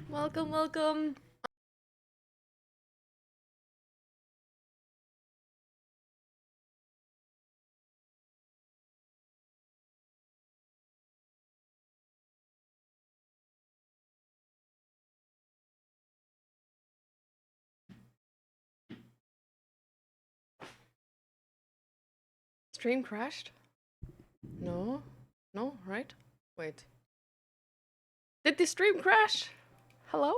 Welcome, welcome. Stream crashed? No. No, right? Wait. Did the stream crash? Hello?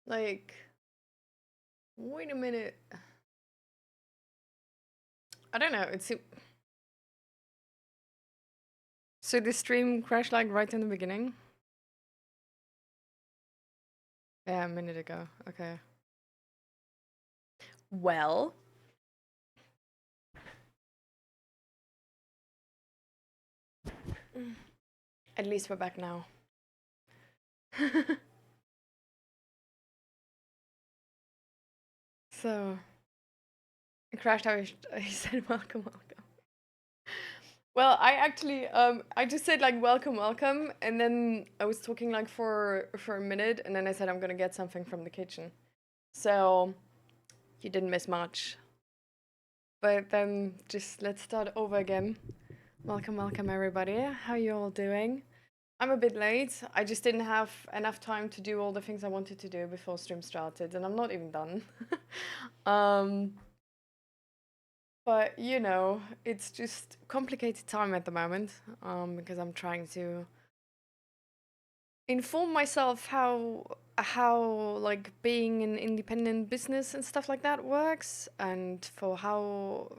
Like, wait a minute. I don't know. So the stream crashed like right in the beginning? Yeah, a minute ago. Okay. Well, at least we're back now. So, it crashed. I said welcome, welcome. Well, I actually, I just said like welcome, welcome, and then I was talking like for a minute, and then I said I'm gonna get something from the kitchen. So you didn't miss much. But then just let's start over again. Welcome, welcome everybody. How you all doing? I'm a bit late. I just didn't have enough time to do all the things I wanted to do before stream started, and I'm not even done. um, but you know, it's just complicated time at the moment. Because I'm trying to inform myself how like being an independent business and stuff like that works, and for how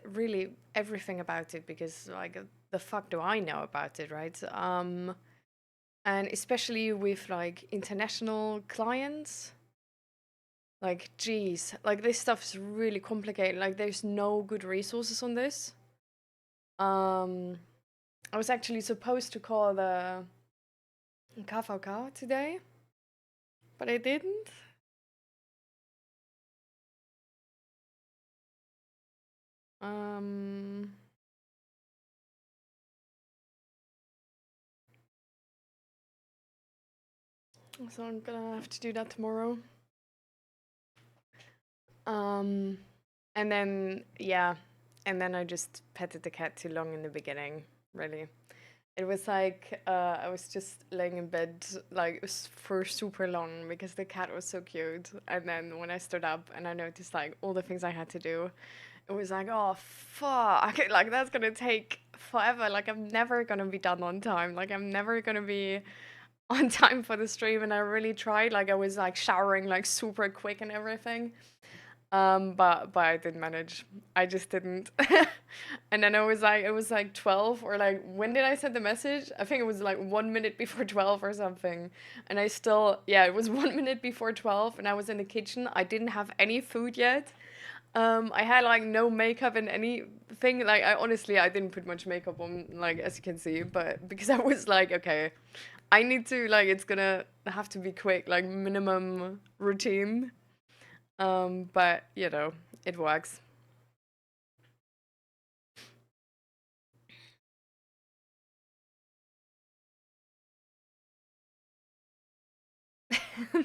really everything about it, because like the fuck do I know about it, right? And especially with like international clients, like geez, like this stuff's really complicated. Like there's no good resources on this. um I was actually supposed to call the KVK today, but I didn't. Um, so I'm gonna have to do that tomorrow. Um, and then yeah, and then I just petted the cat too long in the beginning. Really, it was like I was just laying in bed like for super long because the cat was so cute. And then when I stood up and I noticed like all the things I had to do, it was like, oh fuck, like that's gonna take forever. Like I'm never gonna be done on time. Like I'm never gonna be on time for the stream. And I really tried. Like I was like showering like super quick and everything. But I didn't manage. I just didn't. And then it was like 12, or like when did I send the message? I think it was like 1 minute before 12 or something. And I still, yeah, it was 1 minute before 12 and I was in the kitchen. I didn't have any food yet. I had like no makeup and anything. Like I honestly I didn't put much makeup on, like as you can see, but because I was like, okay, I need to, like, it's gonna have to be quick, like minimum routine. But you know, it works.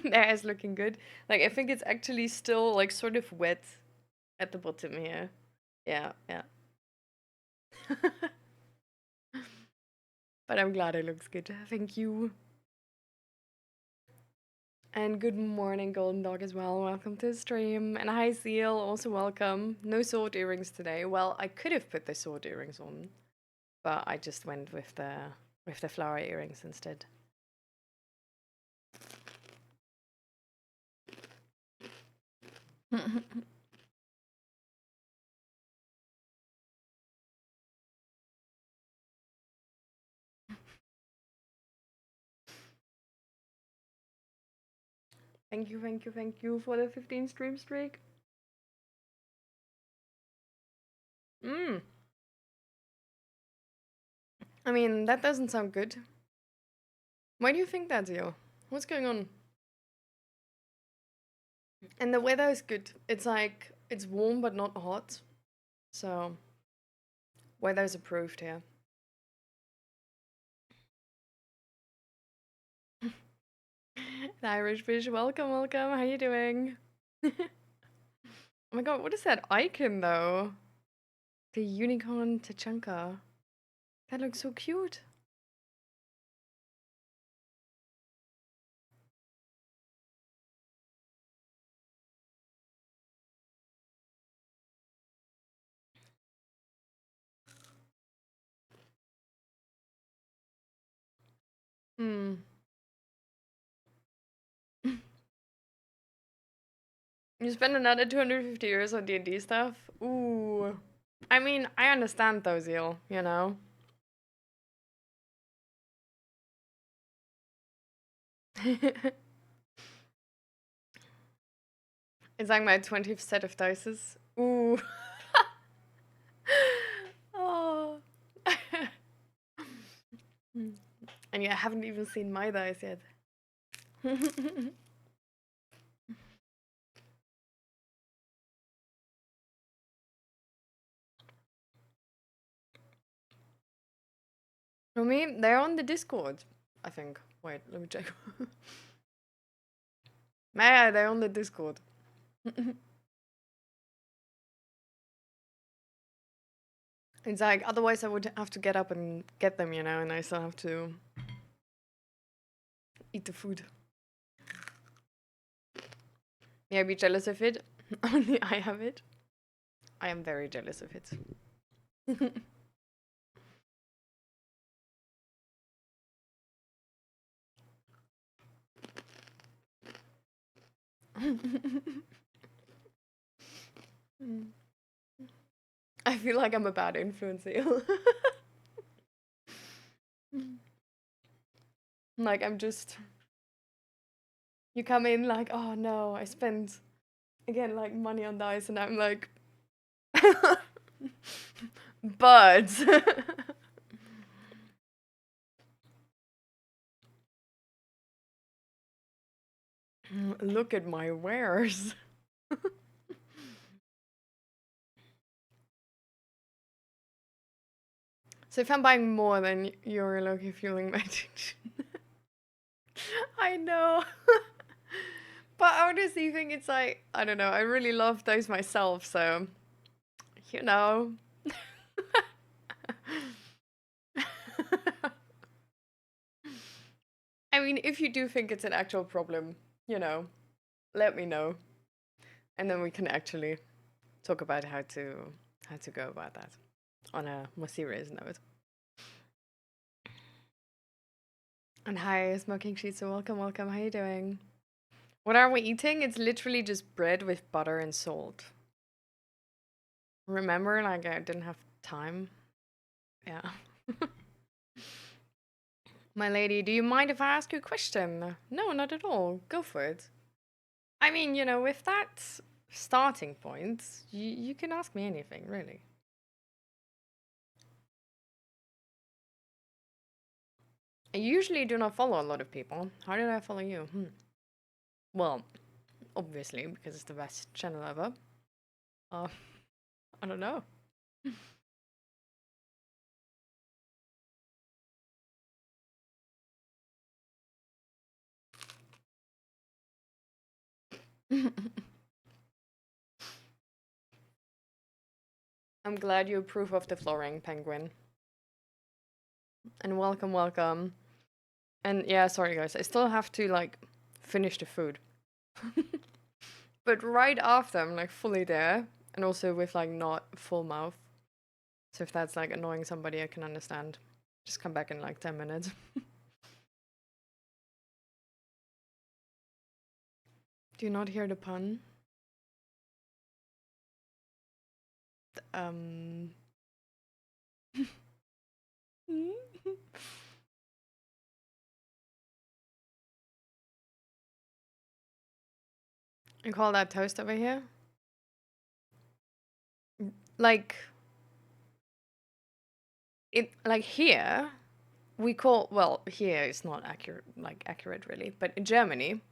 That is looking good. Like I think it's actually still like sort of wet at the bottom here. Yeah, yeah. But I'm glad it looks good. Thank you. And good morning, Golden Dog, as well. Welcome to the stream. And hi, Seal. Also welcome. No sword earrings today. Well, I could have put the sword earrings on, but I just went with the flower earrings instead. Thank you, thank you, thank you for the 15 stream streak. Mm. I mean, that doesn't sound good. Why do you think that, Zio? What's going on? And the weather is good. It's warm but not hot. So, weather's approved here. The Irish fish, welcome, welcome. How you doing? Oh my god, what is that icon though? The unicorn Tachanka. That looks so cute. Hmm. You spend another 250 euros on D&D stuff? Ooh. I mean, I understand though, Zeal, you know? It's like my 20th set of dices. Ooh. Oh. And you haven't even seen my dice yet. For me, they're on the Discord, I think. Wait, let me check. Yeah, they're on the Discord. It's like, otherwise I would have to get up and get them, you know, and I still have to eat the food. Yeah, be jealous of it. Only I have it. I am very jealous of it. I feel like I'm a bad influence. Like, I'm just. You come in like, oh no, I spent again like money on dice, and I'm like, but look at my wares. So if I'm buying more, then you're lucky fueling my addiction. I know. But I honestly think it's like, I don't know, I really love those myself, so, you know. I mean, if you do think it's an actual problem, you know, let me know. And then we can actually talk about how to go about that on a more serious note. And hi, Smoking Sheets, so welcome, welcome. How you doing? What are we eating? It's literally just bread with butter and salt. Remember, like, I didn't have time. Yeah. My lady, do you mind if I ask you a question? No, not at all. Go for it. I mean, you know, with that starting point, you can ask me anything, really. I usually do not follow a lot of people. How did I follow you? Well, obviously, because it's the best channel ever. Uh, I don't know. I'm glad you approve of the flooring, Penguin. And welcome, welcome. And yeah, sorry guys, I still have to like finish the food. But right after I'm like fully there, and also with like not full mouth. So if that's like annoying somebody, I can understand. Just come back in like 10 minutes. Do you not hear the pun? Um. You call that toast over here? Like it like here we call, well, here it's not accurate really, but in Germany,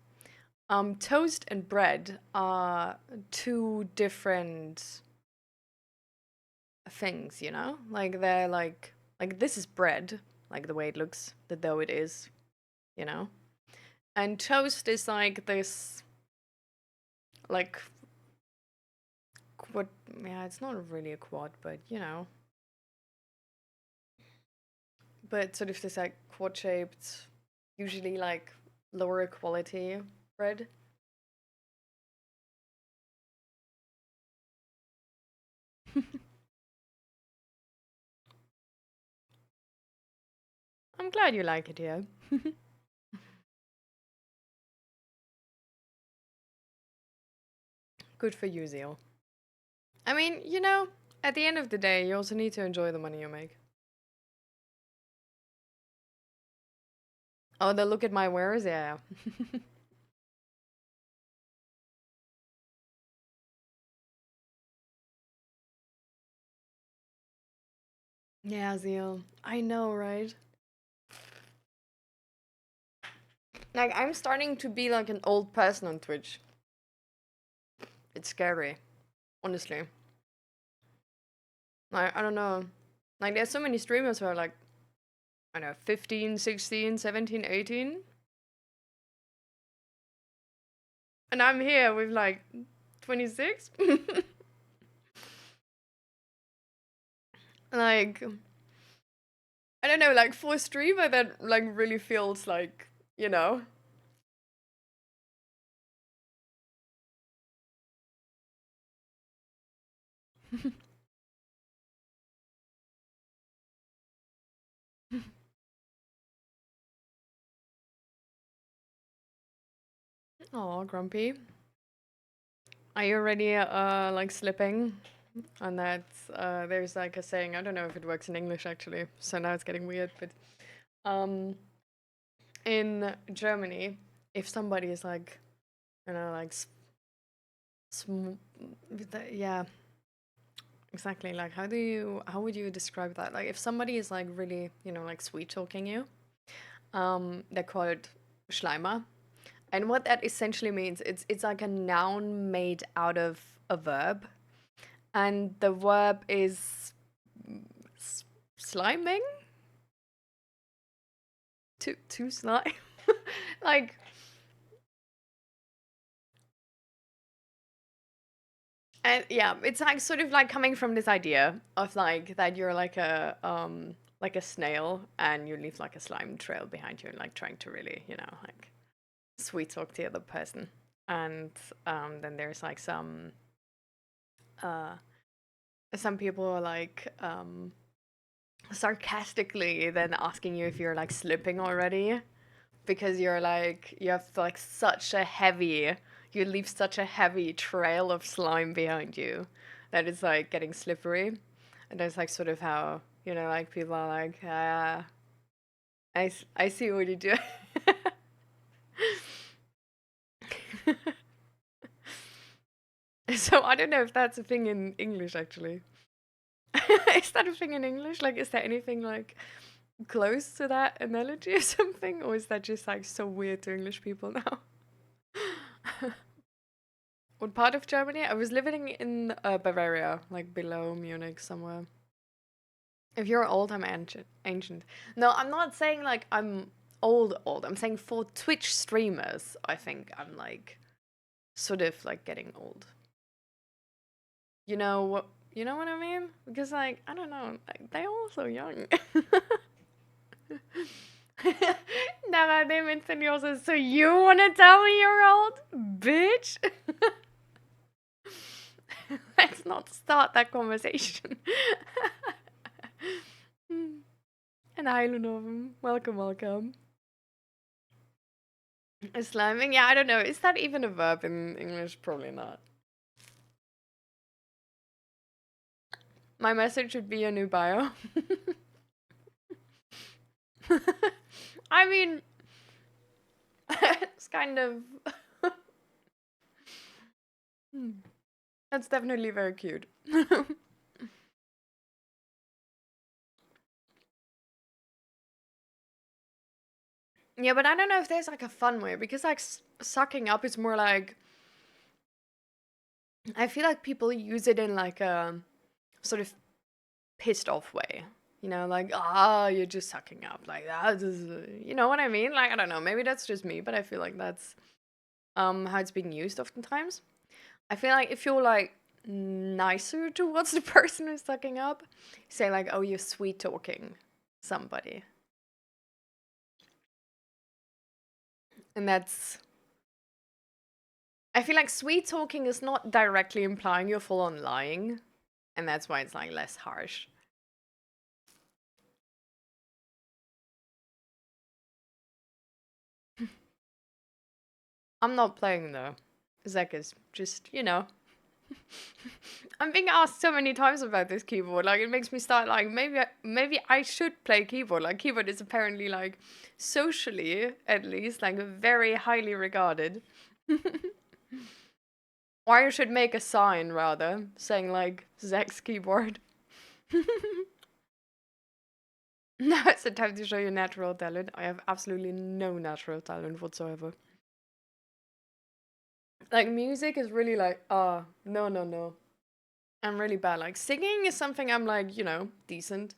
Toast and bread are two different things, you know? Like they're like this is bread, like the way it looks, the dough it is, you know? And toast is like this like quad, yeah, it's not really a quad, but you know. But sort of this like quad shaped, usually like lower quality bread. I'm glad you like it, yeah. Good for you, Zeal. I mean, you know, at the end of the day, you also need to enjoy the money you make. Oh, the look at my wares, yeah. Yeah, Zeal. I know, right? Like, I'm starting to be like an old person on Twitch. It's scary, honestly. Like, I don't know. Like, there's so many streamers who are like, I don't know, 15, 16, 17, 18. And I'm here with like 26. Like, I don't know, like for a streamer that like really feels like, you know. Oh, grumpy. Are you already like slipping? And that there's like a saying, I don't know if it works in English actually, so now it's getting weird, but um in Germany, if somebody is like, you know, like sm- yeah, exactly. Like, how would you describe that? Like, if somebody is like really, you know, like sweet talking you, they're called Schleimer. And what that essentially means, it's like a noun made out of a verb, and the verb is sliming to slime. Like, and yeah, it's like sort of like coming from this idea of like that you're like a snail and you leave like a slime trail behind you and like trying to really, you know, like sweet talk the other person. And then there's like uh some people are like sarcastically then asking you if you're like slipping already because you're like you have like such a heavy you leave such a heavy trail of slime behind you that it's like getting slippery. And that's like sort of how, you know, like people are like, I see what you do. So I don't know if that's a thing in English actually. Is that a thing in English? Like, is there anything like close to that analogy or something? Or is that just like so weird to English people now? What part of Germany? I was living in Bavaria, like below Munich somewhere. If you're old, I'm ancient. Ancient. No, I'm not saying like I'm old, old. I'm saying for Twitch streamers, I think I'm like sort of like getting old. You know what? You know what I mean? Because like I don't know, like, they're all so young. Naradim Insidiosa, so you wanna tell me you're old? Bitch! Let's not start that conversation. And hi, Lunoven. Welcome, welcome. Sliming? Yeah, I don't know. Is that even a verb in English? Probably not. My message should be a new bio. I mean, it's kind of. That's definitely very cute. Yeah, but I don't know if there's like a fun way because like sucking up is more like I feel like people use it in like a sort of pissed off way. You know, like, you're just sucking up. Like, you know what I mean? Like, I don't know. Maybe that's just me, but I feel like that's how it's being used oftentimes. I feel like if you're like nicer towards the person who's sucking up, say like, oh, you're sweet talking somebody. And that's, I feel like sweet talking is not directly implying you're full on lying. And that's why it's like less harsh. I'm not playing though. Zach is just, I'm being asked so many times about this keyboard. Like it makes me start like maybe I should play keyboard. Like keyboard is apparently like socially at least like very highly regarded. Or you should make a sign rather saying like Zach's keyboard. Now it's the time to show your natural talent. I have absolutely no natural talent whatsoever. Like music is really like, no, no, no. I'm really bad. Like singing is something I'm like, decent.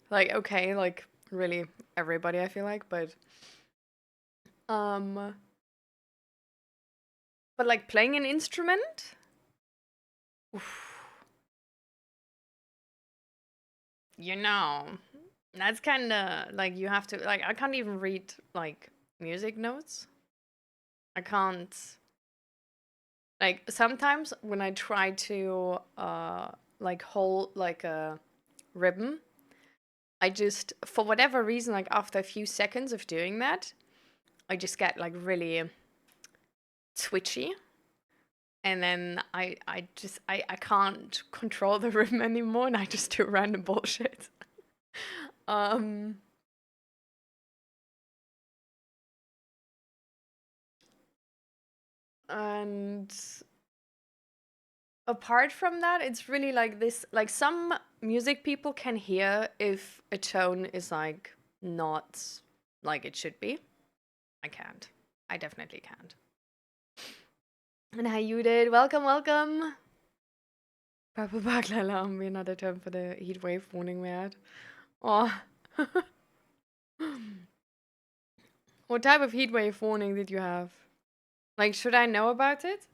Like okay, like really everybody I feel like, um but like playing an instrument? Oof, you know, that's kind of like you have to like I can't even read like music notes. I can't like sometimes when I try to like hold like a ribbon, I just for whatever reason like after a few seconds of doing that, I just get like really twitchy and then I can't control the rhythm anymore and I just do random bullshit. um and apart from that it's really like this like some music people can hear if a tone is like not like it should be. I can't. I definitely can't. And how you did? Welcome, welcome. Purple Barkler alarm, another term for the heat wave warning we had. Oh. What type of heat wave warning did you have? Like, should I know about it?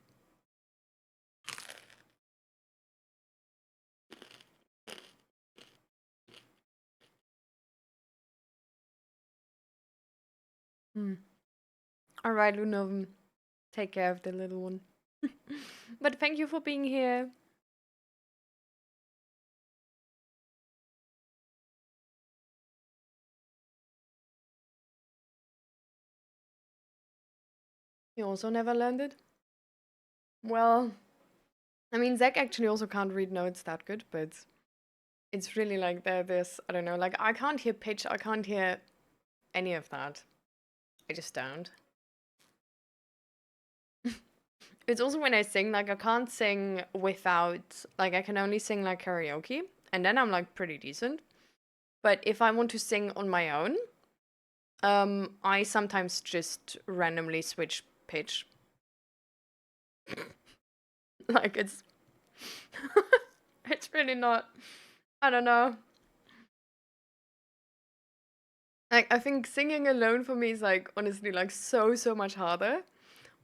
Hmm. All right, Lunoven. Take care of the little one. But thank you for being here. You also never landed? Well, I mean, Zach actually also can't read notes that good, but it's really like there's, I don't know, like I can't hear pitch, I can't hear any of that. I just don't. It's also when I sing, like I can't sing without, like I can only sing like karaoke, and then I'm like pretty decent. But if I want to sing on my own, I sometimes just randomly switch pitch. Like it's really not, I don't know. Like I think singing alone for me is like honestly like so much harder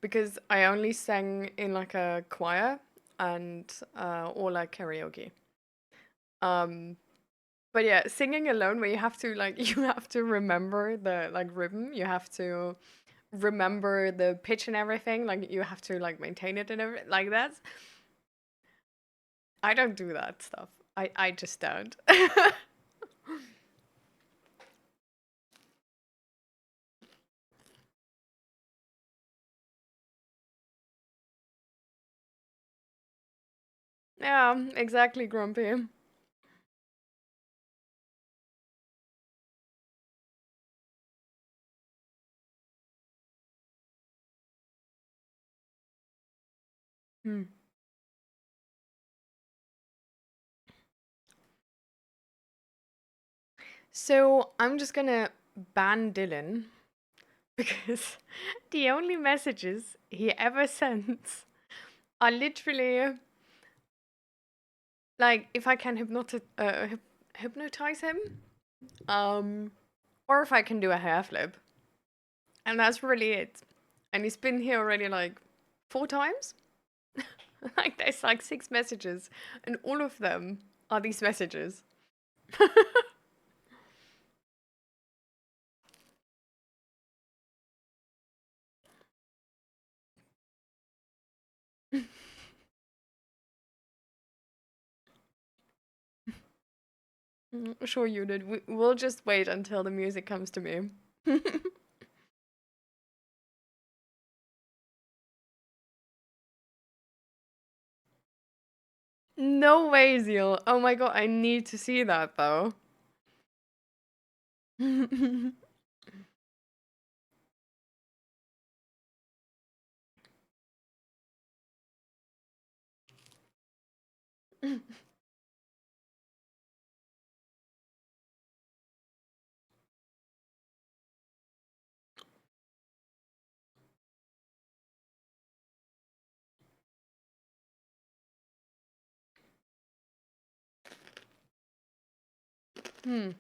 because I only sang in like a choir and or like karaoke. Um but yeah, singing alone where you have to like you have to remember the like rhythm, you have to remember the pitch and everything, like you have to like maintain it and everything. Like that's I don't do that stuff. I just don't. Yeah, exactly, Grumpy. Hmm. So I'm just gonna ban Dylan because the only messages he ever sends are literally like if I can hypnotize him, um, or if I can do a hair flip, and that's really it. And he's been here already like 4 times. Like there's like 6 messages, and all of them are these messages. Sure, you did. We'll just wait until the music comes to me. No way, Zeal. Oh my god, I need to see that though. Hmm.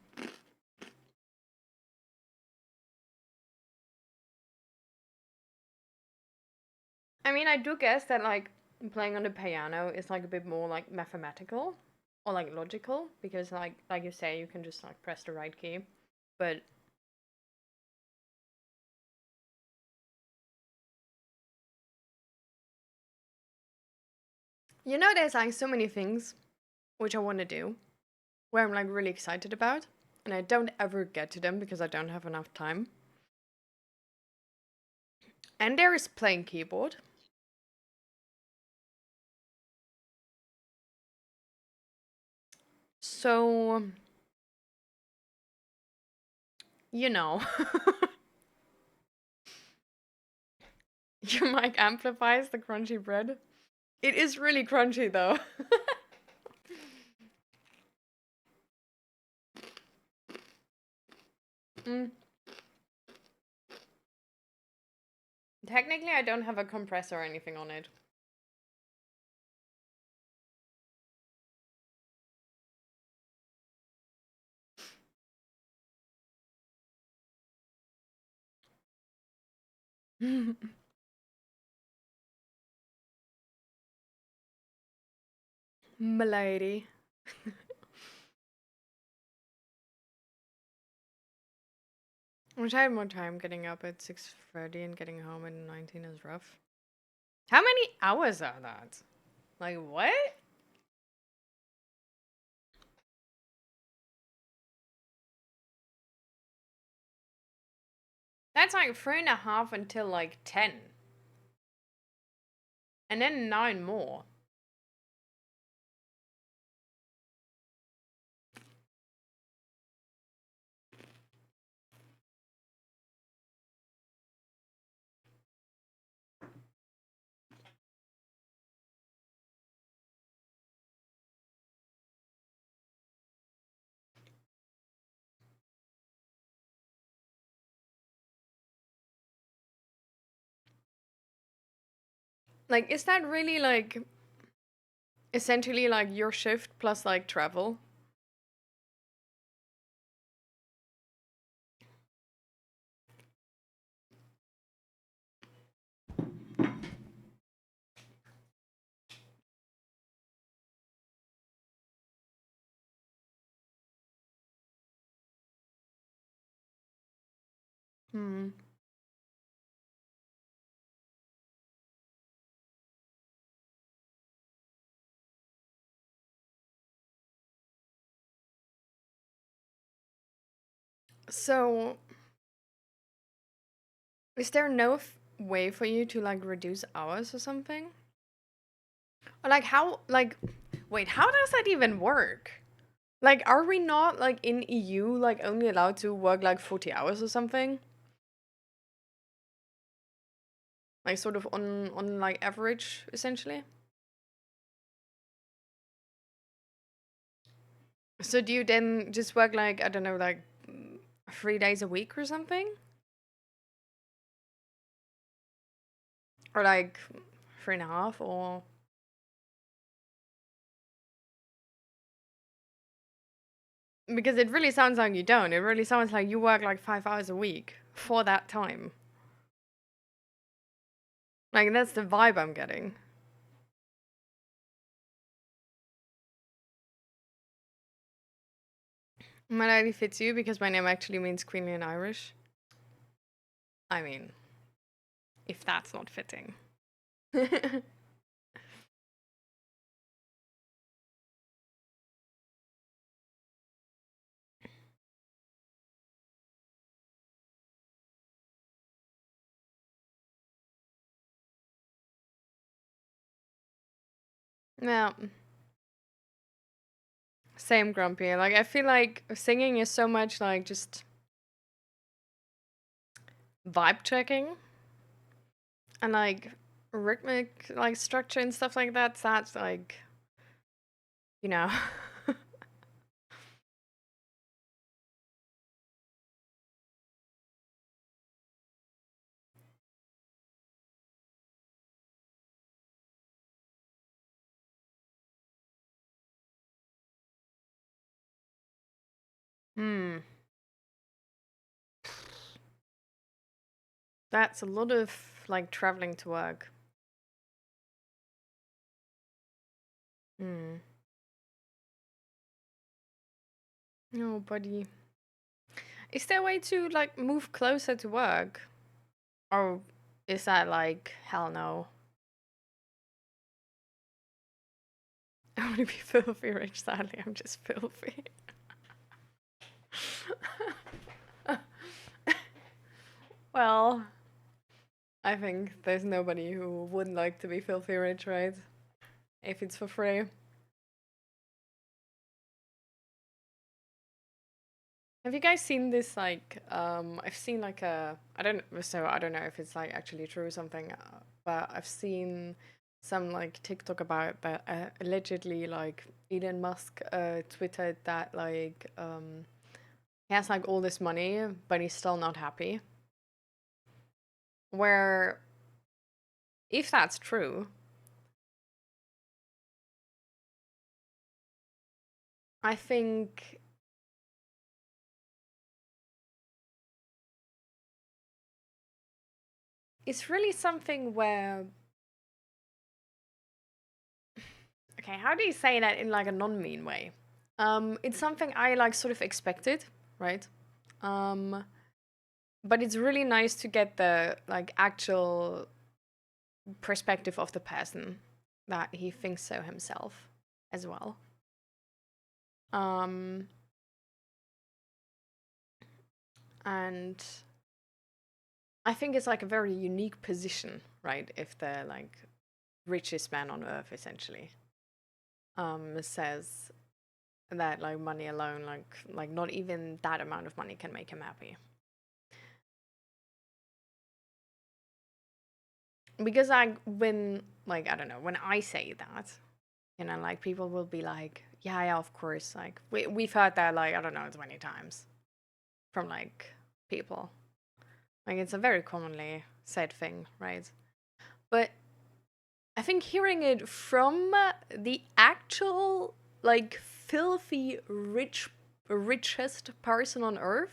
I mean, I do guess that like playing on the piano is like a bit more like mathematical or like logical because like you say you can just like press the right key. But you know there's like so many things which I want to do where I'm like really excited about and I don't ever get to them because I don't have enough time. And there is playing keyboard. So, you know, your mic amplifies the crunchy bread. It is really crunchy though. Mm. Technically, I don't have a compressor or anything on it. Milady. I wish I had more time getting up at 6:30 and getting home at 19 is rough. How many hours are that? Like, what? That's like 3.5 until like 10. And then 9 more. Like, is that really like essentially like your shift plus like travel? Hmm. So, is there no way for you to like reduce hours or something? Or like how like wait, how does that even work? Like are we not like in EU like only allowed to work like 40 hours or something? Like sort of on like average essentially? So do you then just work like I don't know like 3 days a week or something? Or like 3.5, or because it really sounds like you don't. It really sounds like you work like 5 hours a week for that time. Like that's the vibe I'm getting. My ID fits you because my name actually means queenly in Irish. I mean, if that's not fitting. Yeah, same grumpy. Like I feel like singing is so much like just vibe checking and like rhythmic like structure and stuff like that. That's like, you know. Hmm. That's a lot of like traveling to work. Hmm. Oh, buddy. Is there a way to like move closer to work? Or is that like hell no? I want to be filthy rich, sadly. I'm just filthy. Well, I think there's nobody who wouldn't like to be filthy rich, right? If it's for free. Have you guys seen this like I've seen like a I don't know if it's like actually true or something, but I've seen some like TikTok about that allegedly like Elon Musk tweeted that like he has like all this money but he's still not happy. Where if that's true, I think it's really something where okay, how do you say that in like a non-mean way? It's something I like sort of expected, right? Um, but it's really nice to get the like actual perspective of the person that he thinks so himself as well. Um, and I think it's like a very unique position, right? If the like richest man on earth essentially says that like money alone, like not even that amount of money can make him happy. Because like when like I don't know when I say that, you know, like people will be like, yeah, yeah, of course. Like we've heard that like I don't know 20 times from like people. Like it's a very commonly said thing, right? But I think hearing it from the actual like filthy richest person on earth,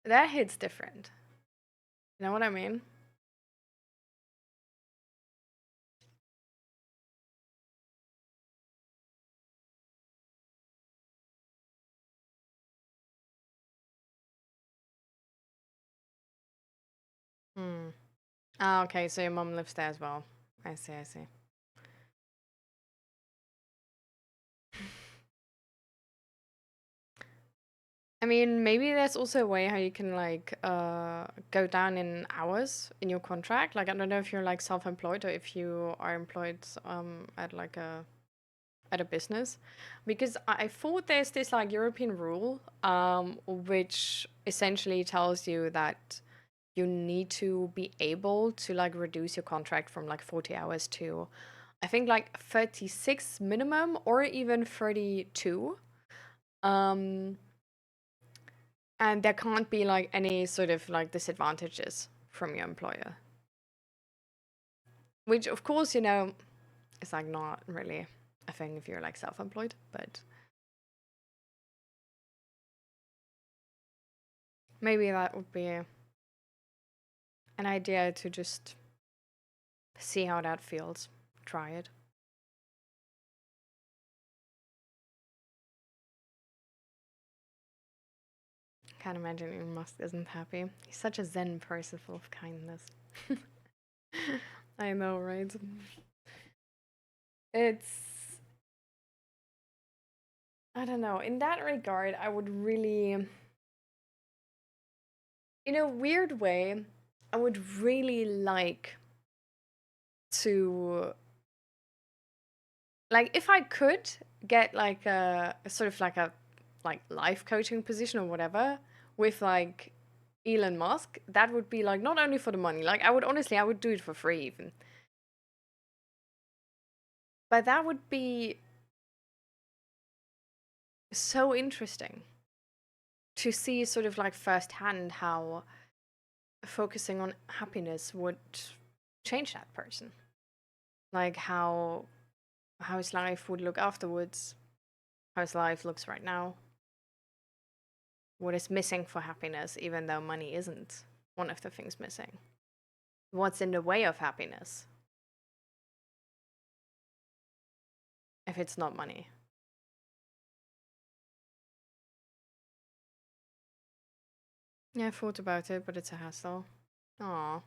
that hits different. You know what I mean? Hmm. Ah, okay. So your mom lives there as well. I see. I see. I mean, maybe there's also a way how you can like go down in hours in your contract. Like I don't know if you're like self-employed or if you are employed at like a business, because I thought there's this like European rule which essentially tells you that you need to be able to like reduce your contract from like 40 hours to I think like 36 minimum or even 32. Um and there can't be like any sort of like disadvantages from your employer. Which, of course, you know, is like not really a thing if you're like self-employed, but maybe that would be an idea to just see how that feels. Try it. Can't imagine Elon Musk isn't happy. He's such a zen person full of kindness. I know, right? It's, I don't know. In that regard, I would really, in a weird way, I would really like to, like, if I could get like a sort of like a like life coaching position or whatever with like Elon Musk, that would be like not only for the money, like I would honestly, I would do it for free even. But that would be so interesting to see sort of like firsthand how focusing on happiness would change that person. Like how his life would look afterwards, how his life looks right now, what is missing for happiness, even though money isn't one of the things missing. What's in the way of happiness if it's not money? Yeah, I thought about it, but it's a hassle. Aw.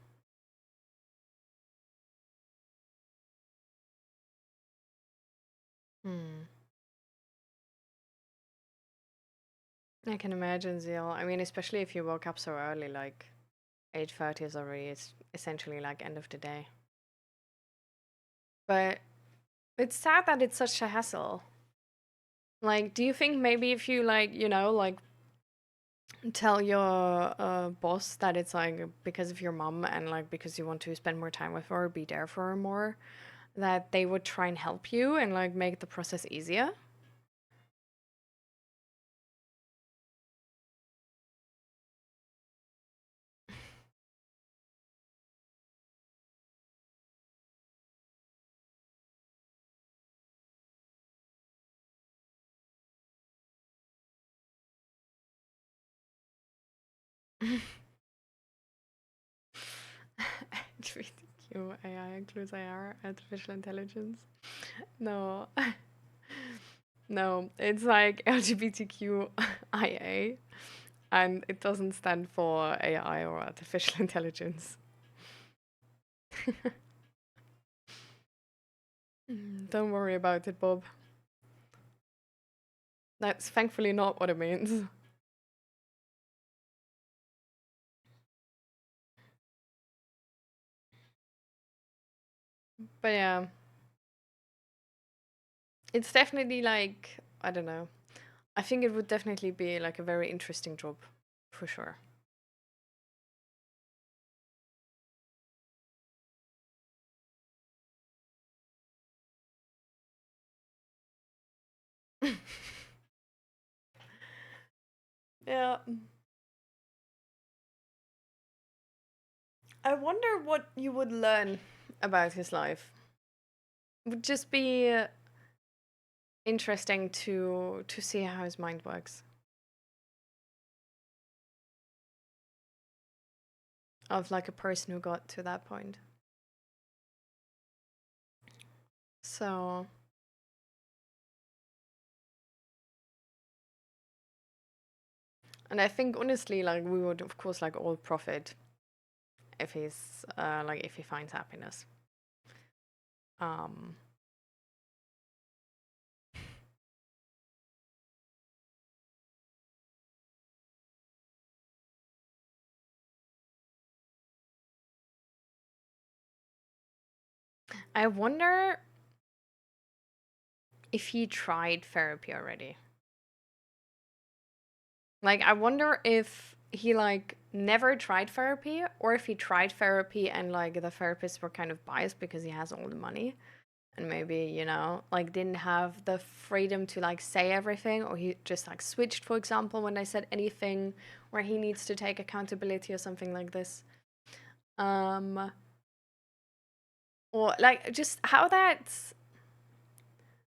Hmm. I can imagine, Zeal. I mean, especially if you woke up so early, like 8:30 is already it's essentially like end of the day. But it's sad that it's such a hassle. Like, do you think maybe if you like, you know, like tell your boss that it's like because of your mom and like because you want to spend more time with her, be there for her more, that they would try and help you and like make the process easier? LGBTQ AI includes AR, artificial intelligence. No. No, it's like LGBTQIA, and it doesn't stand for AI or artificial intelligence. Don't worry about it, Bob. That's thankfully not what it means. But yeah, it's definitely like, I don't know. I think it would definitely be like a very interesting job, for sure. Yeah. I wonder what you would learn about his life. It would just be interesting to see how his mind works. Of like a person who got to that point. So, and I think honestly, like we would of course like all profit if he's like if he finds happiness. Um, I wonder if he tried therapy already. Like, I wonder if he like never tried therapy, or if he tried therapy and like the therapists were kind of biased because he has all the money and maybe, you know, like didn't have the freedom to like say everything, or he just like switched, for example, when they said anything where he needs to take accountability or something like this. Um, or like just how that's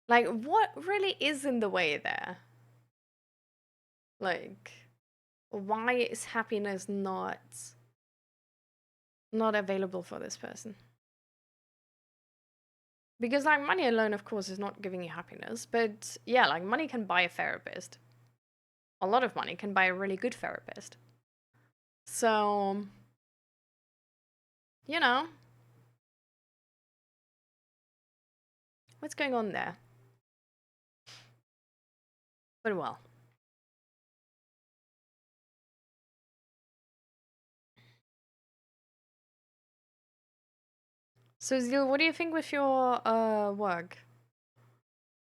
like what really is in the way there? Like why is happiness not available for this person? Because like money alone of course is not giving you happiness, but yeah, like money can buy a therapist. A lot of money can buy a really good therapist. So, you know, what's going on there? But well. So Zil, what do you think with your work?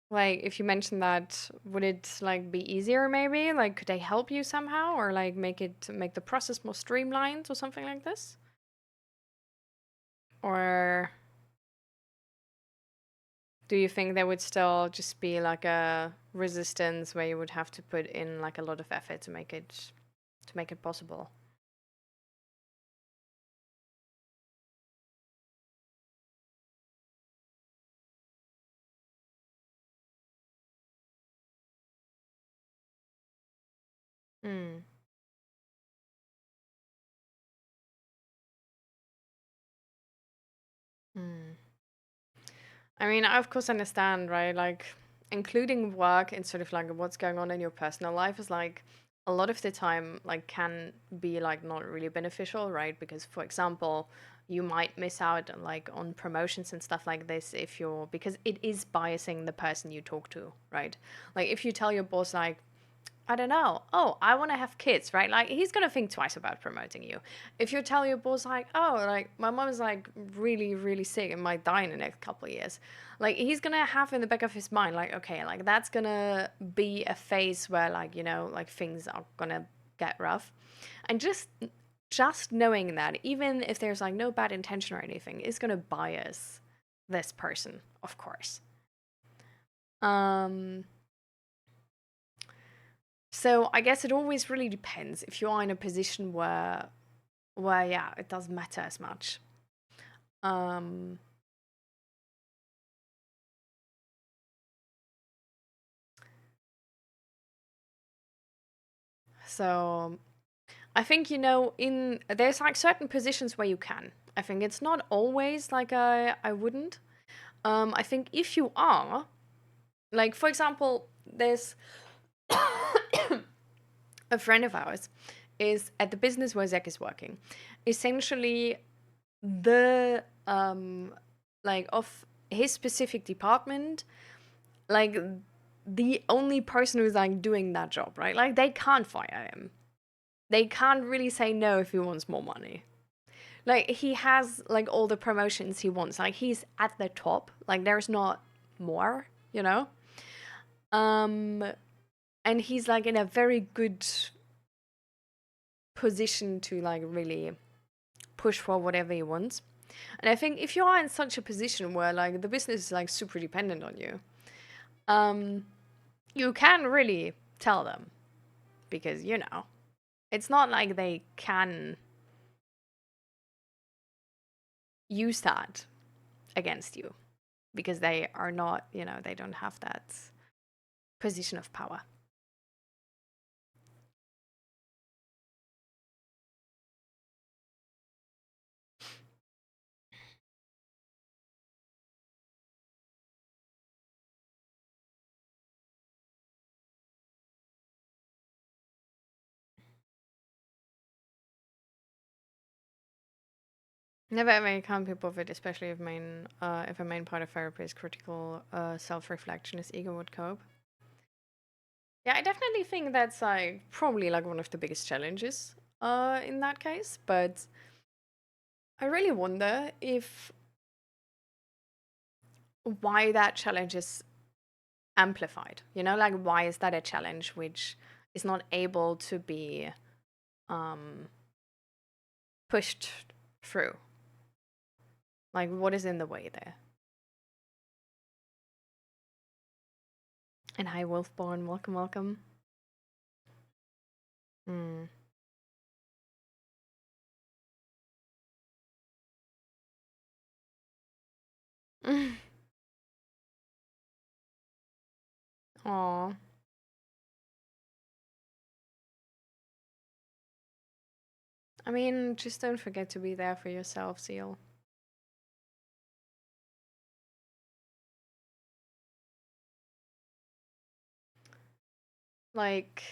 Like if you mentioned that, would it like be easier maybe? Like could they help you somehow or like make the process more streamlined or something like this? Or do you think there would still just be like a resistance where you would have to put in like a lot of effort to make it possible? Hmm. Hmm. I mean, I of course understand, right? Like including work in sort of like what's going on in your personal life is like a lot of the time like can be like not really beneficial, right? Because for example, you might miss out on like on promotions and stuff like this if you're because it is biasing the person you talk to, right? Like if you tell your boss like I don't know. Oh, I want to have kids, right? Like he's gonna think twice about promoting you. If you tell your boss like, oh, like my mom is like really, really sick and might die in the next couple of years, like he's gonna have in the back of his mind, like, okay, like that's gonna be a phase where like like things are gonna get rough, and just knowing that, even if there's like no bad intention or anything, is gonna bias this person, of course. Um, So I guess it always really depends if you are in a position where yeah, it doesn't matter as much. Um so I think in there's like certain positions where you can. I think it's not always like I wouldn't. I think if you are like for example, there's a friend of ours is at the business where Zach is working. Essentially the like of his specific department like the only person who's like doing that job, right? Like they can't fire him. They can't really say no if he wants more money. Like he has like all the promotions he wants. Like he's at the top. Like there's not more, you know? Um and he's like in a very good position to like really push for whatever he wants. And I think if you are in such a position where like the business is like super dependent on you, um you can really tell them because it's not like they can use that against you because they are not, they don't have that position of power. Never ever come people of it, especially if a main part of therapy is critical self-reflection, as ego would cope. Yeah, I definitely think that's like probably like one of the biggest challenges in that case. But I really wonder if why that challenge is amplified. Like why is that a challenge which is not able to be um, pushed through? Like what is in the way there? And hi, Wolfborn, welcome, welcome. Mm. Aw. I mean, just don't forget to be there for yourself, Seal. Like,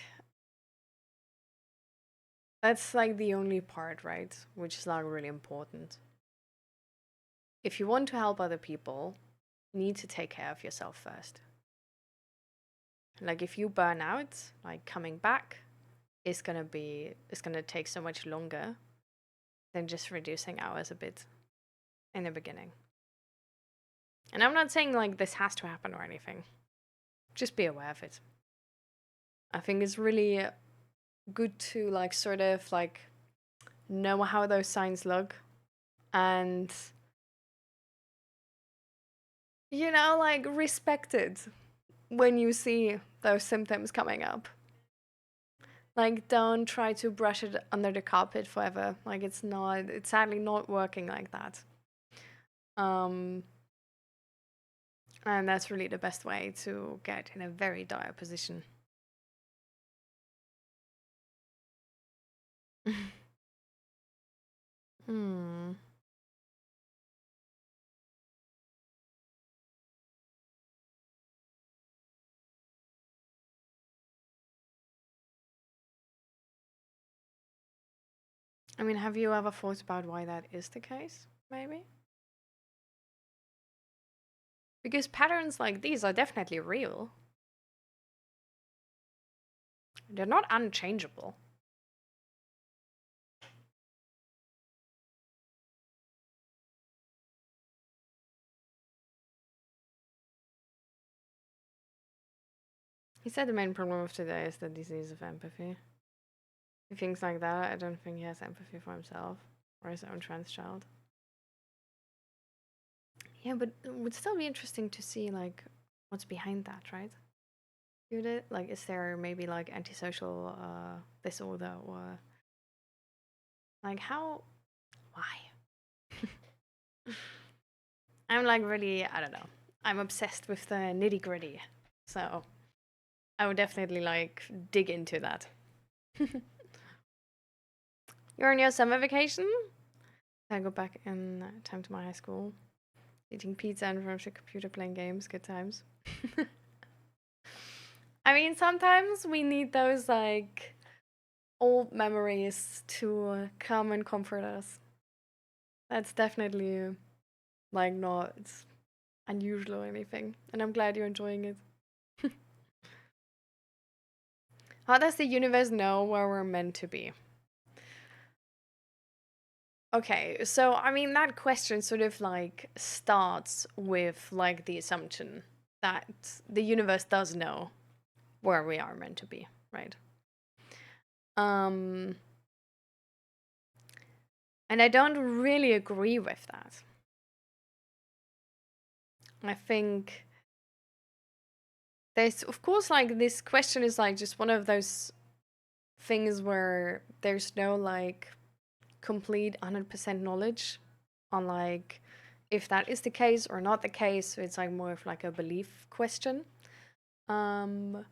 that's like the only part, right? Which is like really important. If you want to help other people, you need to take care of yourself first. Like, if you burn out, like coming back is gonna take so much longer than just reducing hours a bit in the beginning. And I'm not saying like this has to happen or anything. Just be aware of it. I think it's really good to like sort of like know how those signs look and like respect it when you see those symptoms coming up. Like, don't try to brush it under the carpet forever. Like, it's sadly not working like that. Um, and that's really the best way to get in a very dire position. Hmm. I mean, have you ever thought about why that is the case, maybe? Because patterns like these are definitely real. They're not unchangeable. He said the main problem of today is the disease of empathy. He thinks like that. I don't think he has empathy for himself or his own trans child. Yeah, but it would still be interesting to see like what's behind that, right? Like, is there maybe like antisocial disorder or like how? Why? I'm like really, I don't know. I'm obsessed with the nitty gritty, so I would definitely like dig into that. You're on your summer vacation? I go back in time to my high school, eating pizza in front of the computer, playing games. Good times. I mean, sometimes we need those like old memories to come and comfort us. That's definitely like not unusual or anything, and I'm glad you're enjoying it. How does the universe know where we're meant to be? Okay, so I mean, that question sort of like starts with like the assumption that the universe does know where we are meant to be, right? Um, and I don't really agree with that. I think there's, of course, like this question is like just one of those things where there's no like complete 100% knowledge on like if that is the case or not the case. So it's like more of like a belief question. Um,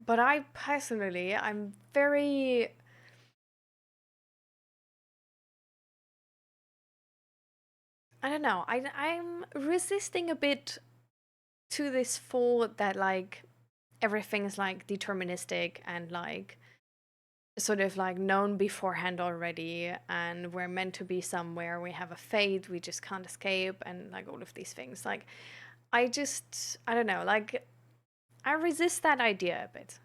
but I personally, I'm very, I don't know, I'm resisting a bit to this thought that like everything is like deterministic and like sort of like known beforehand already, and we're meant to be somewhere, we have a fate, we just can't escape, and like all of these things. Like, I don't know, like, I resist that idea a bit.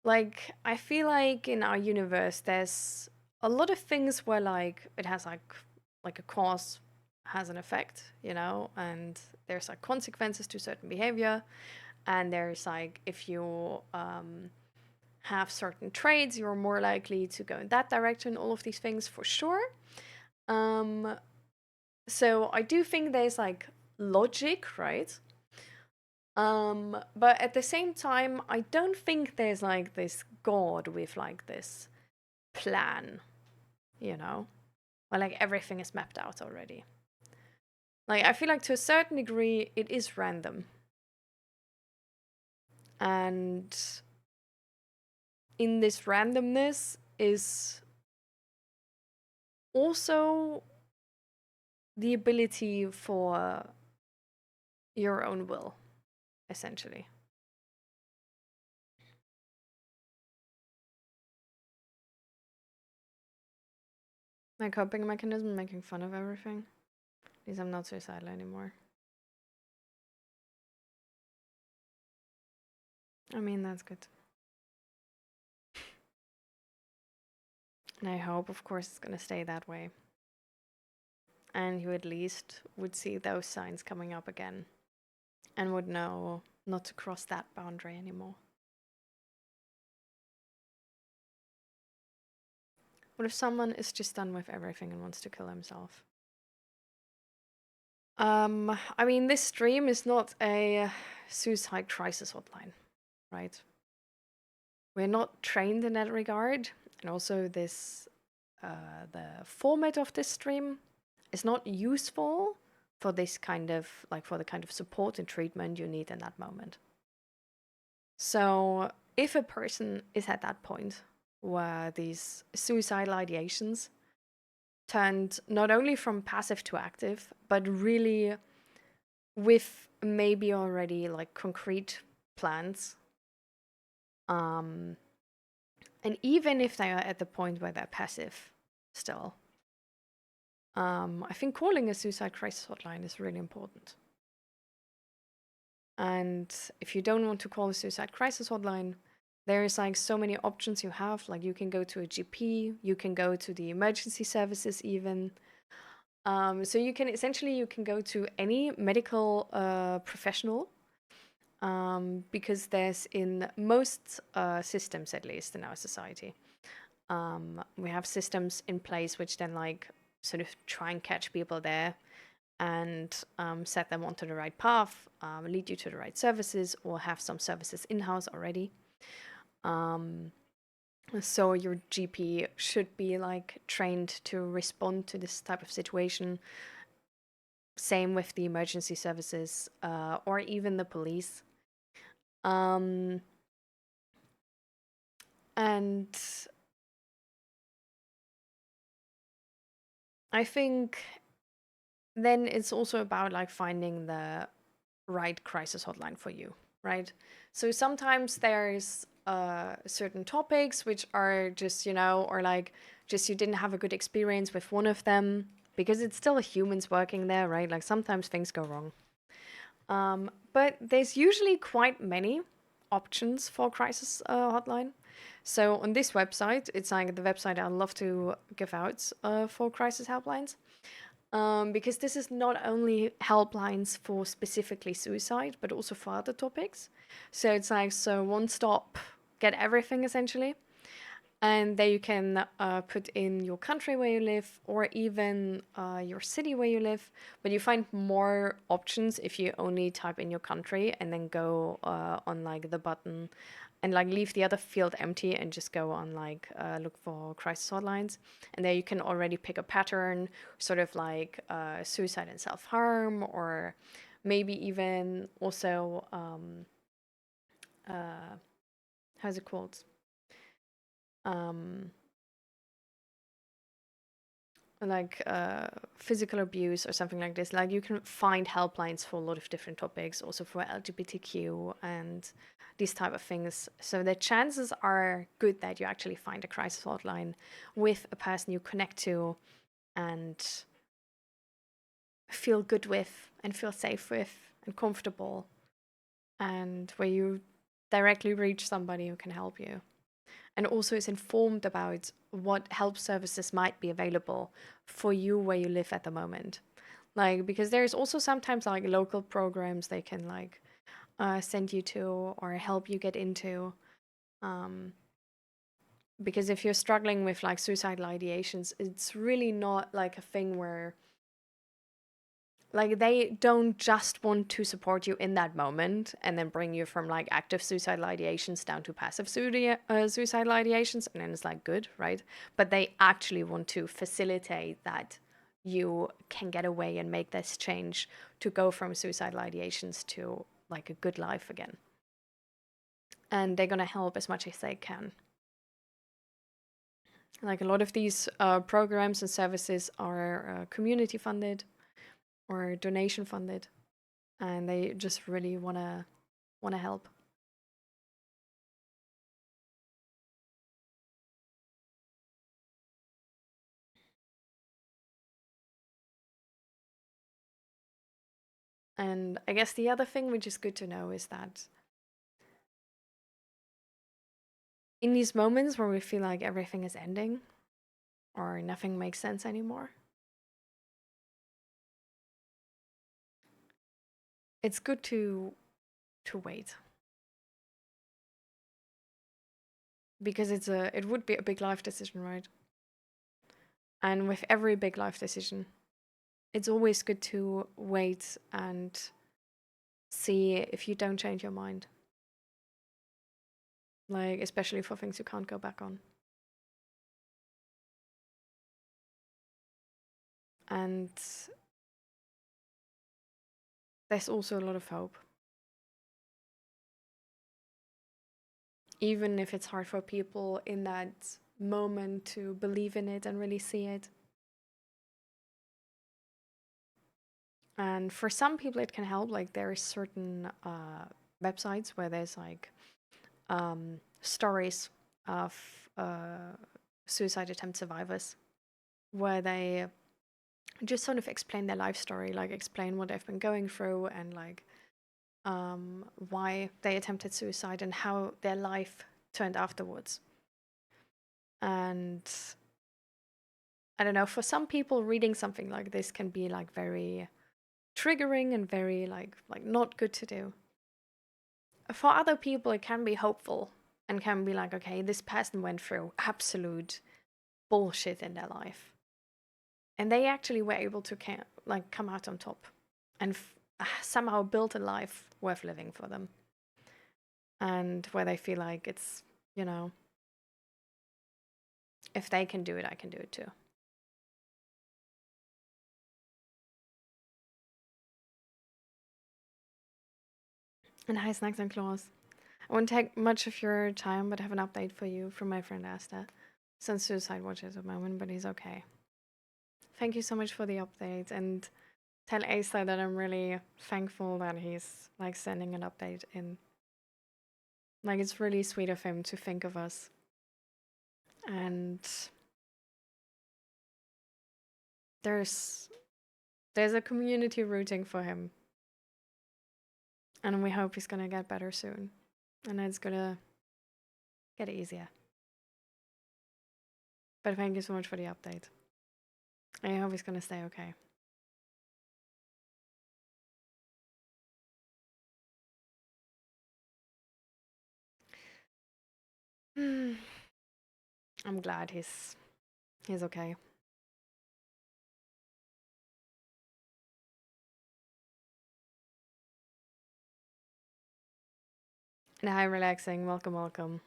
Like, I feel like in our universe, there's a lot of things where like it has like a cause has an effect, and there's like consequences to certain behavior, and there's like if you have certain traits, you're more likely to go in that direction, all of these things for sure. Um, so I do think there's like logic, right? But at the same time, I don't think there's like this God with like this plan. you know, where like everything is mapped out already. Like, I feel like to a certain degree, it is random. And in this randomness is also the ability for your own will, essentially. My coping mechanism, making fun of everything. At least I'm not suicidal anymore. I mean, that's good. And I hope, of course, it's gonna stay that way. And you at least would see those signs coming up again and would know not to cross that boundary anymore. What if someone is just done with everything and wants to kill himself? I mean, this stream is not a suicide crisis hotline, right? We're not trained in that regard, and also this, the format of this stream is not useful for this kind of, like, for the kind of support and treatment you need in that moment. So if a person is at that point where these suicidal ideations turned not only from passive to active, but really with maybe already like concrete plans, and even if they are at the point where they're passive still, I think calling a suicide crisis hotline is really important. And if you don't want to call a suicide crisis hotline, there is like so many options you have. Like you can go to a GP, you can go to the emergency services even. So you can essentially you can go to any medical professional, because there's in most systems, at least in our society, we have systems in place which then like sort of try and catch people there and set them onto the right path, lead you to the right services, or have some services in-house already. So your GP should be like trained to respond to this type of situation. Same with the emergency services, or even the police. And I think then it's also about like finding the right crisis hotline for you, right? So sometimes there's certain topics which are just, you know, or like just you didn't have a good experience with one of them because it's still humans working there, right? Like sometimes things go wrong. But there's usually quite many options for crisis hotline. So on this website, it's like the website I love to give out for crisis helplines. Because this is not only helplines for specifically suicide, but also for other topics. So it's like, so one stop, get everything essentially. And there you can put in your country where you live, or even your city where you live. But you find more options if you only type in your country and then go on like the button and like leave the other field empty and just go on like look for crisis hotlines. And there you can already pick a pattern, sort of like suicide and self-harm, or maybe even also how's it called? Like physical abuse or something like this. Like you can find helplines for a lot of different topics, also for LGBTQ and these type of things. So the chances are good that you actually find a crisis hotline with a person you connect to and feel good with and feel safe with and comfortable, and where you directly reach somebody who can help you. And also is informed about what help services might be available for you where you live at the moment. Like, because there's also sometimes like local programs they can like send you to or help you get into. Because if you're struggling with like suicidal ideations, it's really not like a thing where like they don't just want to support you in that moment and then bring you from like active suicidal ideations down to passive suicidal ideations, and then it's like good, right? But they actually want to facilitate that you can get away and make this change to go from suicidal ideations to like a good life again. And they're going to help as much as they can. Like a lot of these programs and services are community funded or donation funded, and they just really wanna help. And I guess the other thing which is good to know is that in these moments where we feel like everything is ending or nothing makes sense anymore, it's good to wait, because it would be a big life decision, right? And with every big life decision, it's always good to wait and see if you don't change your mind. Like, especially for things you can't go back on. And there's also a lot of hope. Even if it's hard for people in that moment to believe in it and really see it. And for some people, it can help. Like, there are certain websites where there's like stories of suicide attempt survivors, where they just sort of explain their life story, like explain what they've been going through and like why they attempted suicide and how their life turned afterwards. And I don't know, for some people, reading something like this can be like very triggering and very like not good to do. For other people, it can be hopeful and can be like, okay, this person went through absolute bullshit in their life, and they actually were able to come out on top and somehow build a life worth living for them, and where they feel like it's, you know, if they can do it, I can do it too. And hi, Snacks and Claws. I won't take much of your time, but I have an update for you from my friend Asta. He's on suicide watch at the moment, but he's okay. Thank you so much for the update, and tell Asta that I'm really thankful that he's like sending an update in. Like, it's really sweet of him to think of us. And there's there's a community rooting for him. And we hope he's gonna get better soon. And it's gonna get easier. But thank you so much for the update. I hope he's gonna stay okay. I'm glad he's okay. And hi, relaxing. Welcome, welcome.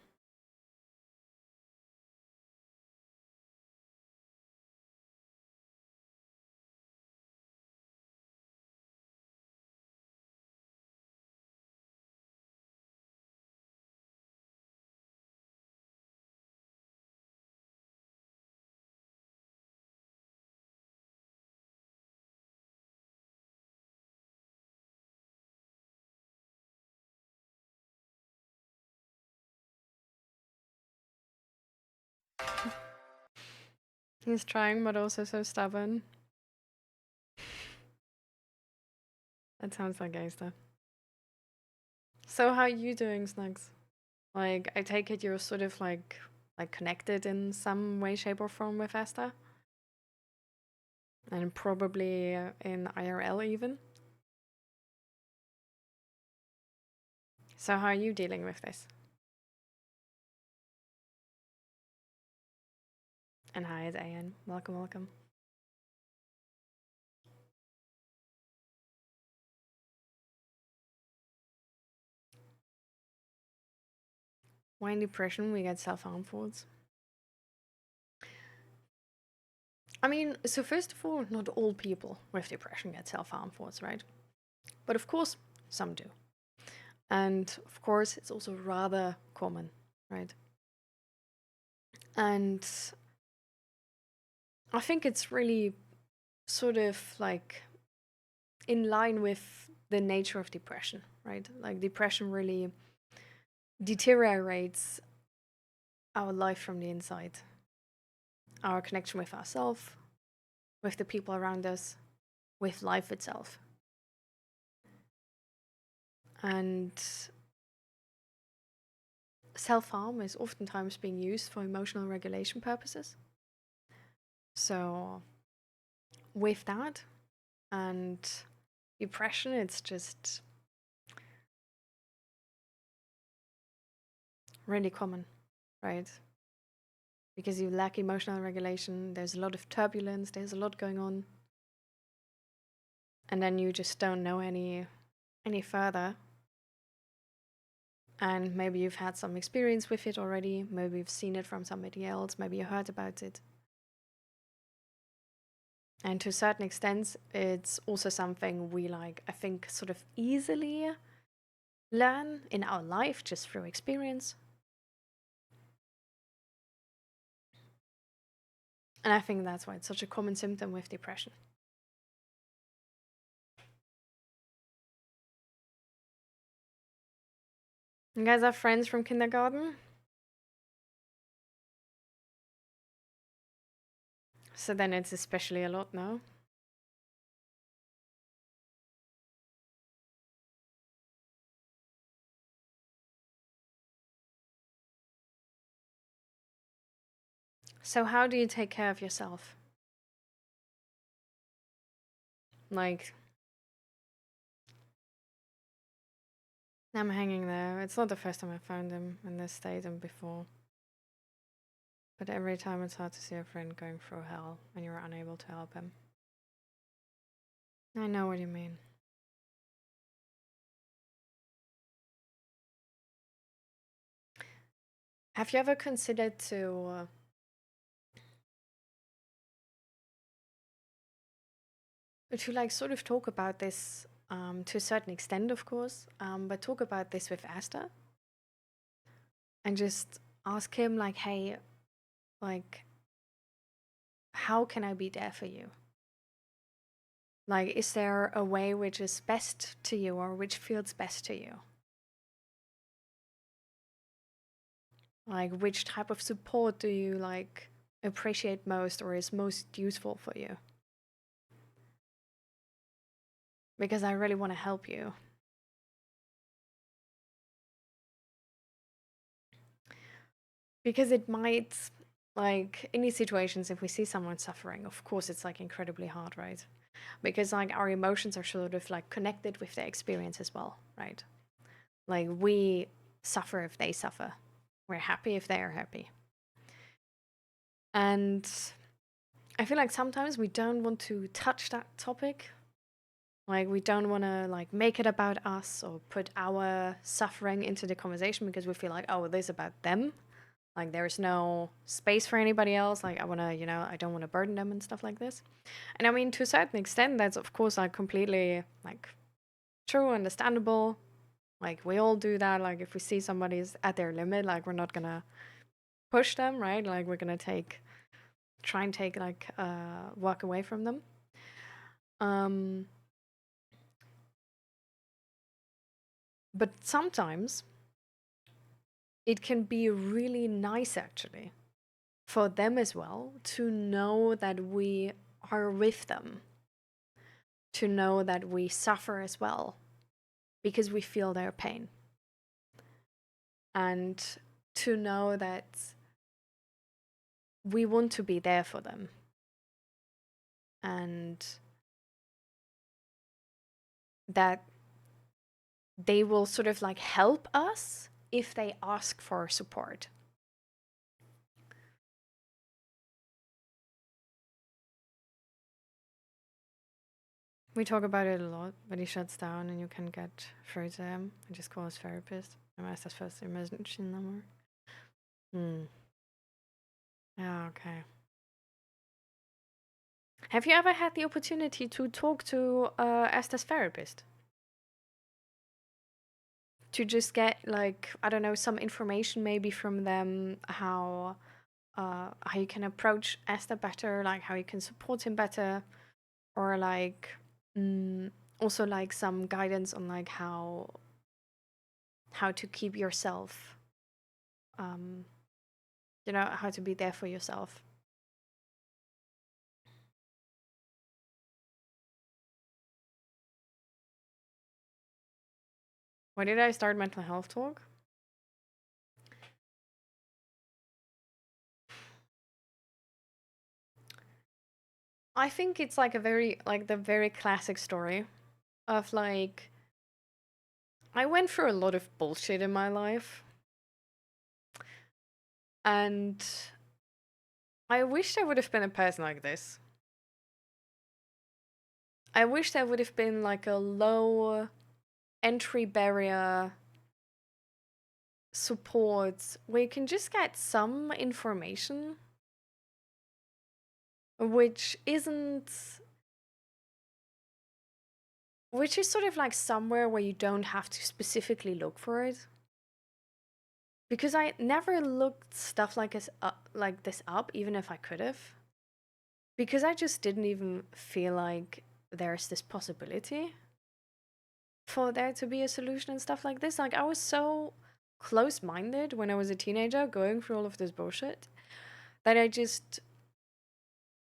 He's trying, but also so stubborn. That sounds like Asta. So how are you doing, Snugs? Like, I take it you're sort of like connected in some way, shape, or form with Asta, and probably in IRL even. So how are you dealing with this? And hi, it's An. Welcome, welcome. Why in depression we get self-harm thoughts? I mean, so first of all, not all people with depression get self-harm thoughts, right? But of course, some do. And of course, it's also rather common, right? And I think it's really sort of like in line with the nature of depression, right? Like depression really deteriorates our life from the inside, our connection with ourselves, with the people around us, with life itself. And self-harm is oftentimes being used for emotional regulation purposes. So with that and depression, it's just really common, right? Because you lack emotional regulation, there's a lot of turbulence, there's a lot going on. And then you just don't know any further. And maybe you've had some experience with it already, maybe you've seen it from somebody else, maybe you heard about it. And to a certain extent, it's also something we I think, sort of easily learn in our life just through experience. And I think that's why it's such a common symptom with depression. You guys are friends from kindergarten? So then it's especially a lot now. So how do you take care of yourself? Like, I'm hanging there. It's not the first time I found him in this state and before. But every time it's hard to see a friend going through hell and you're unable to help him. I know what you mean. Have you ever considered to sort of talk about this to a certain extent, of course, but talk about this with Asta and just ask him like, hey, like, how can I be there for you? Like, is there a way which is best to you or which feels best to you? Like, which type of support do you appreciate most or is most useful for you? Because I really want to help you. Because it might, in these situations, if we see someone suffering, of course it's incredibly hard, right? Because our emotions are sort of connected with their experience as well, right? Like we suffer if they suffer. We're happy if they are happy. And I feel like sometimes we don't want to touch that topic. Like we don't want to make it about us or put our suffering into the conversation because we feel like, oh, this is about them. Like there's no space for anybody else. Like I want to, I don't want to burden them and stuff like this. And I mean, to a certain extent, that's of course completely true, understandable. Like we all do that. Like if we see somebody's at their limit, like we're not gonna push them, right? Like we're gonna try and take walk away from them. But sometimes it can be really nice actually for them as well to know that we are with them, to know that we suffer as well because we feel their pain, and to know that we want to be there for them and that they will sort of help us if they ask for support. We talk about it a lot, but he shuts down and you can get through to him. I just call his therapist. I'm asked his first emergency number. Hmm. Yeah, okay. Have you ever had the opportunity to talk to Esther's therapist? To just get like, I don't know, some information maybe from them, how you can approach Esther better, like how you can support him better, or like mm, also like some guidance on like how to keep yourself, um, how to be there for yourself. Why did I start mental health talk? I think it's like a very like the very classic story of like I went through a lot of bullshit in my life, and I wish I would have been a person like this. I wish there would have been like a low entry barrier support where you can just get some information which isn't which is sort of like somewhere where you don't have to specifically look for it. Because I never looked stuff like this up, even if I could have. Because I just didn't even feel like there's this possibility for there to be a solution and stuff like this. Like, I was so close minded when I was a teenager going through all of this bullshit that I just,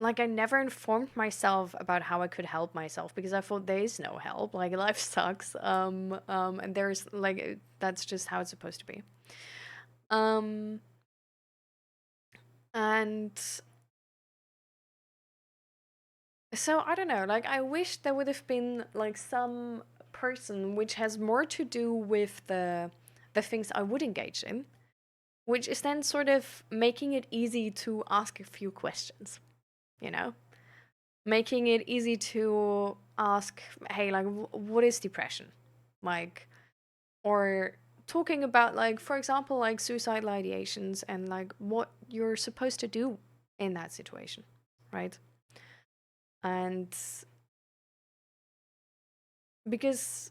like, I never informed myself about how I could help myself because I thought there is no help. Like, life sucks. And there's, like, that's just how it's supposed to be. Um, and so I don't know, like I wish there would have been like some person which has more to do with the things I would engage in, which is then sort of making it easy to ask a few questions, you know? Making it easy to ask, hey, like what is depression? Like or talking about like for example like suicidal ideations and like what you're supposed to do in that situation, right? And because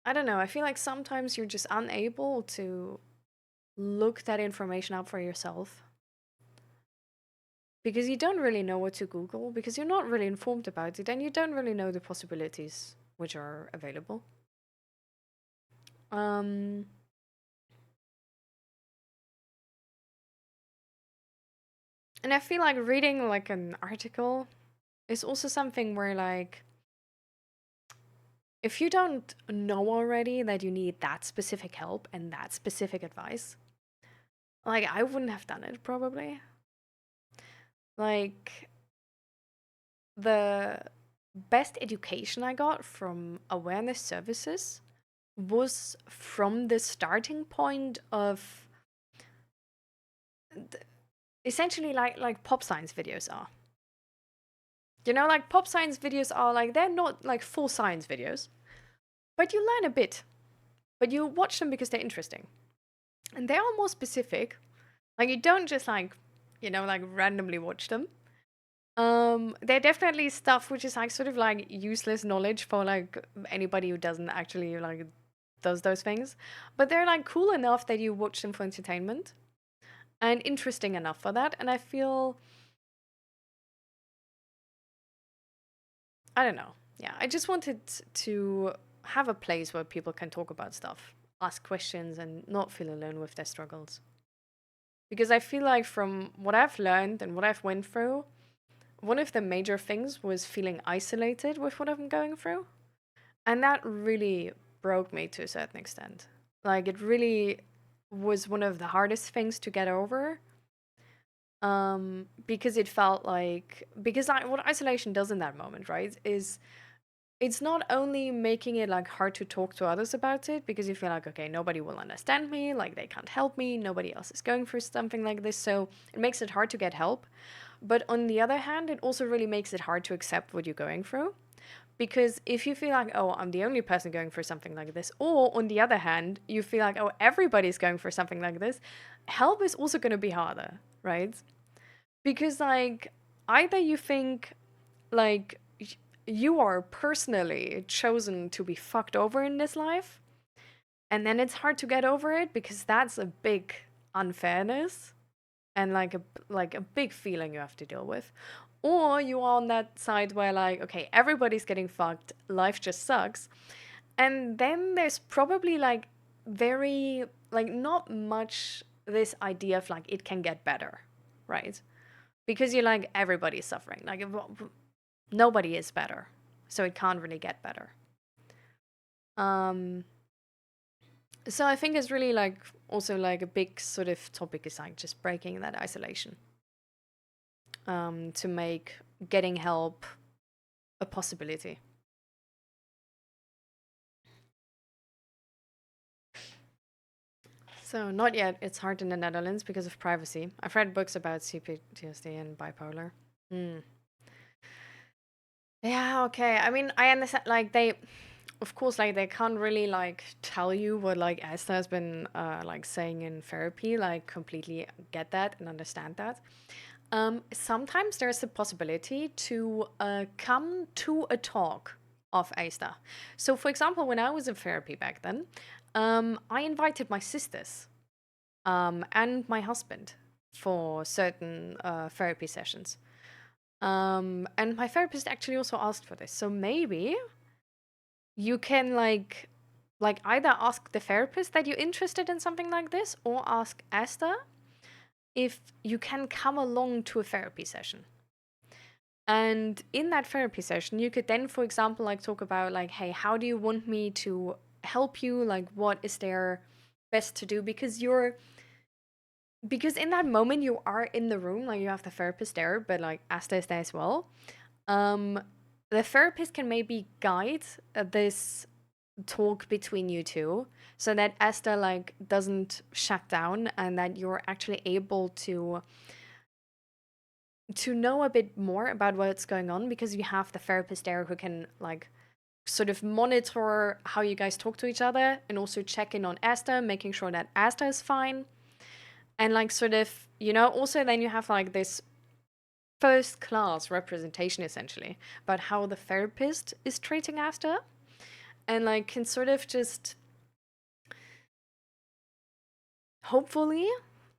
I don't know, I feel like sometimes you're just unable to look that information up for yourself because you don't really know what to Google, because you're not really informed about it and you don't really know the possibilities which are available. Um, and I feel like reading like an article is also something where like if you don't know already that you need that specific help and that specific advice, like I wouldn't have done it probably. Like the best education I got from awareness services was from the starting point of essentially like pop science videos are. You know, like pop science videos are like they're not like full science videos, but you learn a bit. But you watch them because they're interesting. And they are more specific. Like you don't just like, like randomly watch them. They're definitely stuff which is like sort of like useless knowledge for like anybody who doesn't actually like does those things. But they're like cool enough that you watch them for entertainment and interesting enough for that. And I feel, I don't know. Yeah, I just wanted to have a place where people can talk about stuff, ask questions, and not feel alone with their struggles. Because I feel like from what I've learned and what I've went through, one of the major things was feeling isolated with what I'm going through. And that really broke me to a certain extent. Like it really was one of the hardest things to get over. Because it felt like what isolation does in that moment, right, is it's not only making it like hard to talk to others about it because you feel like okay, nobody will understand me, like they can't help me, nobody else is going through something like this, so it makes it hard to get help. But on the other hand, it also really makes it hard to accept what you're going through Because if you feel like, oh, I'm the only person going for something like this, or on the other hand, you feel like, oh, everybody's going for something like this, help is also going to be harder, right? Because, like, either you think, like, you are personally chosen to be fucked over in this life, and then it's hard to get over it because that's a big unfairness and like a big feeling you have to deal with. Or you are on that side where, like, okay, everybody's getting fucked, life just sucks. And then there's probably like very like not much this idea of like it can get better, right? Because you're like everybody's suffering. Like nobody is better. So it can't really get better. Um so I think it's really like also like a big sort of topic is like just breaking that isolation. To make getting help a possibility. So not yet. It's hard in the Netherlands because of privacy. I've read books about CPTSD and bipolar. Hmm. Yeah, okay. I mean, I understand. Like they, of course, like they can't really like tell you what like Esther has been like saying in therapy. Like completely get that and understand that. Sometimes there's a possibility to come to a talk of Esther. So, for example, when I was in therapy back then, I invited my sisters and my husband for certain therapy sessions. And my therapist actually also asked for this. So maybe you can like either ask the therapist that you're interested in something like this or ask Esther if you can come along to a therapy session. And in that therapy session, you could then, for example, like talk about like, hey, how do you want me to help you? Like, what is there best to do? Because in that moment you are in the room, like you have the therapist there, but like Asta is there as well. Um, the therapist can maybe guide this talk between you two so that Asta like doesn't shut down and that you're actually able to know a bit more about what's going on because you have the therapist there who can like sort of monitor how you guys talk to each other and also check in on Asta, making sure that Asta is fine. And like sort of, also then you have like this first class representation essentially about how the therapist is treating Asta and like can sort of just hopefully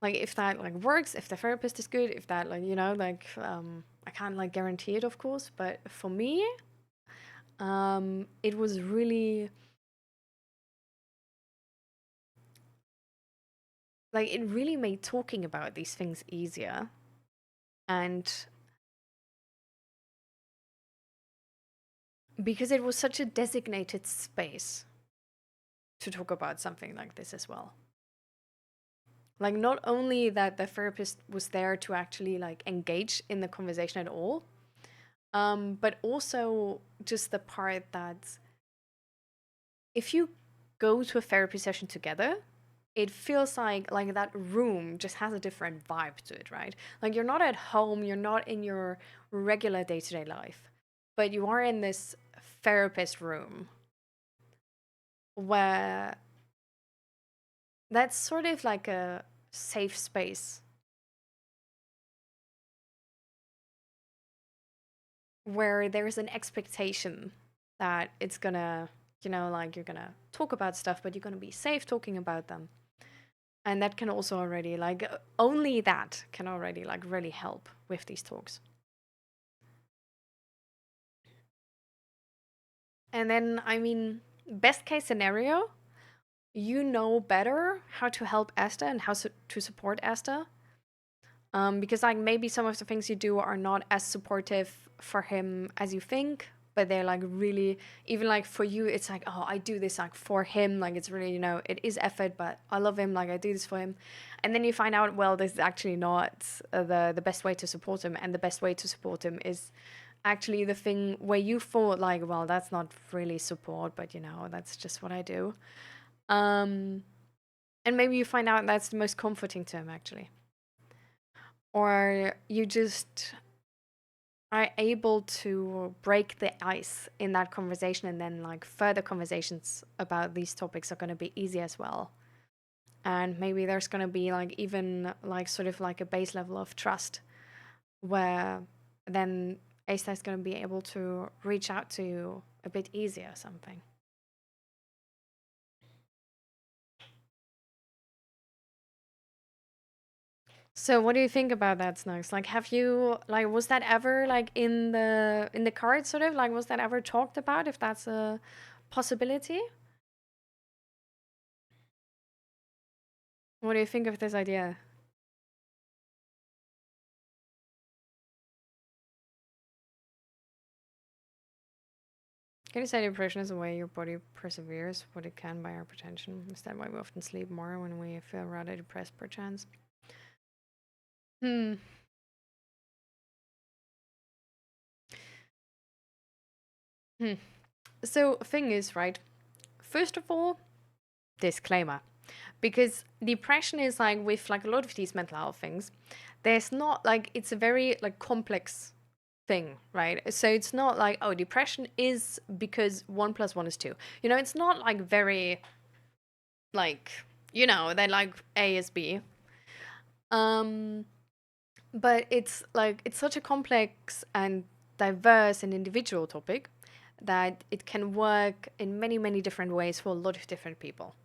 like if that like works, if the therapist is good, if that like like I can't like guarantee it of course, but for me it was really like it really made talking about these things easier and because it was such a designated space to talk about something like this as well. Like not only that the therapist was there to actually like engage in the conversation at all, but also just the part that if you go to a therapy session together, it feels like that room just has a different vibe to it, right? Like you're not at home, you're not in your regular day-to-day life, but you are in this therapist room where that's sort of like a safe space where there's an expectation that it's gonna, like you're gonna talk about stuff, but you're gonna be safe talking about them. And that can also already, like, only that can already, like, really help with these talks. And then, I mean, best case scenario, you know better how to help Asta and how to support Asta. Because like maybe some of the things you do are not as supportive for him as you think, but they're like really even like for you it's like, oh, I do this like for him, like it's really, it is effort, but I love him, like I do this for him. And then you find out, well, this is actually not the best way to support him, and the best way to support him is actually the thing where you thought like, well, that's not really support, but that's just what I do. um and maybe you find out that's the most comforting to him actually, or you just are able to break the ice in that conversation, and then like further conversations about these topics are going to be easy as well. And maybe there's going to be like even like sort of like a base level of trust where then ASTA is going to be able to reach out to you a bit easier or something. So what do you think about that, Snugs? Like, have you like was that ever like in the cards sort of like was that ever talked about if that's a possibility? What do you think of this idea? Can you say depression is the way your body perseveres what it can by hypertension? Is that why we often sleep more when we feel rather depressed perchance? Hmm. Hmm. So thing is, right? First of all, disclaimer. Because depression is like with like a lot of these mental health things, there's not like it's a very like complex thing, right? So it's not like, oh, depression is because 1 + 1 is 2. It's not like very like, they're like A is B. Um but it's like it's such a complex and diverse and individual topic that it can work in many many different ways for a lot of different people.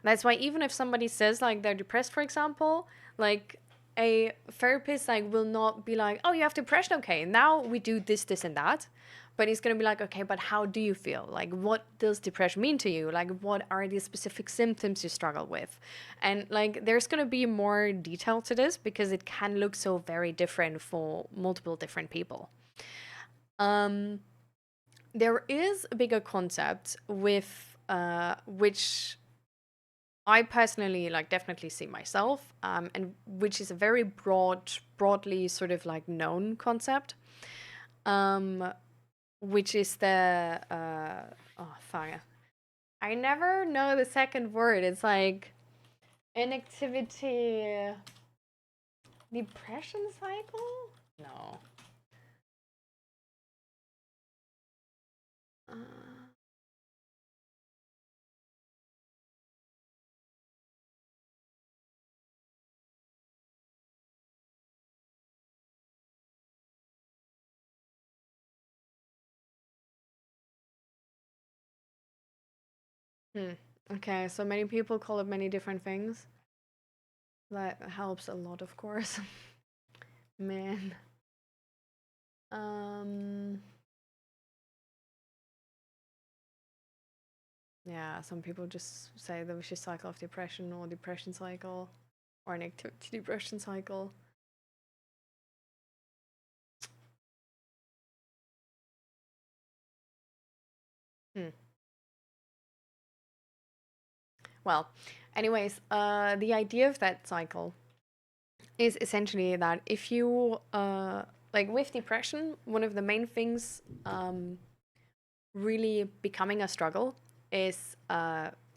That's why even if somebody says like they're depressed, for example, like a therapist like will not be like, oh, you have depression, okay, now we do this this and that. But he's going to be like, okay, but how do you feel? Like, what does depression mean to you? Like, what are the specific symptoms you struggle with? And like, there's going to be more detail to this because it can look so very different for multiple different people. Um, there is a bigger concept with which I personally like definitely see myself, and which is a very broadly sort of like known concept, um, which is the oh fuck, I never know the second word. It's like inactivity depression cycle. No. Uh, hmm. Okay, so many people call it many different things. That helps a lot, of course. Man. Um. Yeah, some people just say the vicious cycle of depression or depression cycle or an activity depression cycle. Hmm. Well, anyways, the idea of that cycle is essentially that if you, like with depression, one of the main things really becoming a struggle is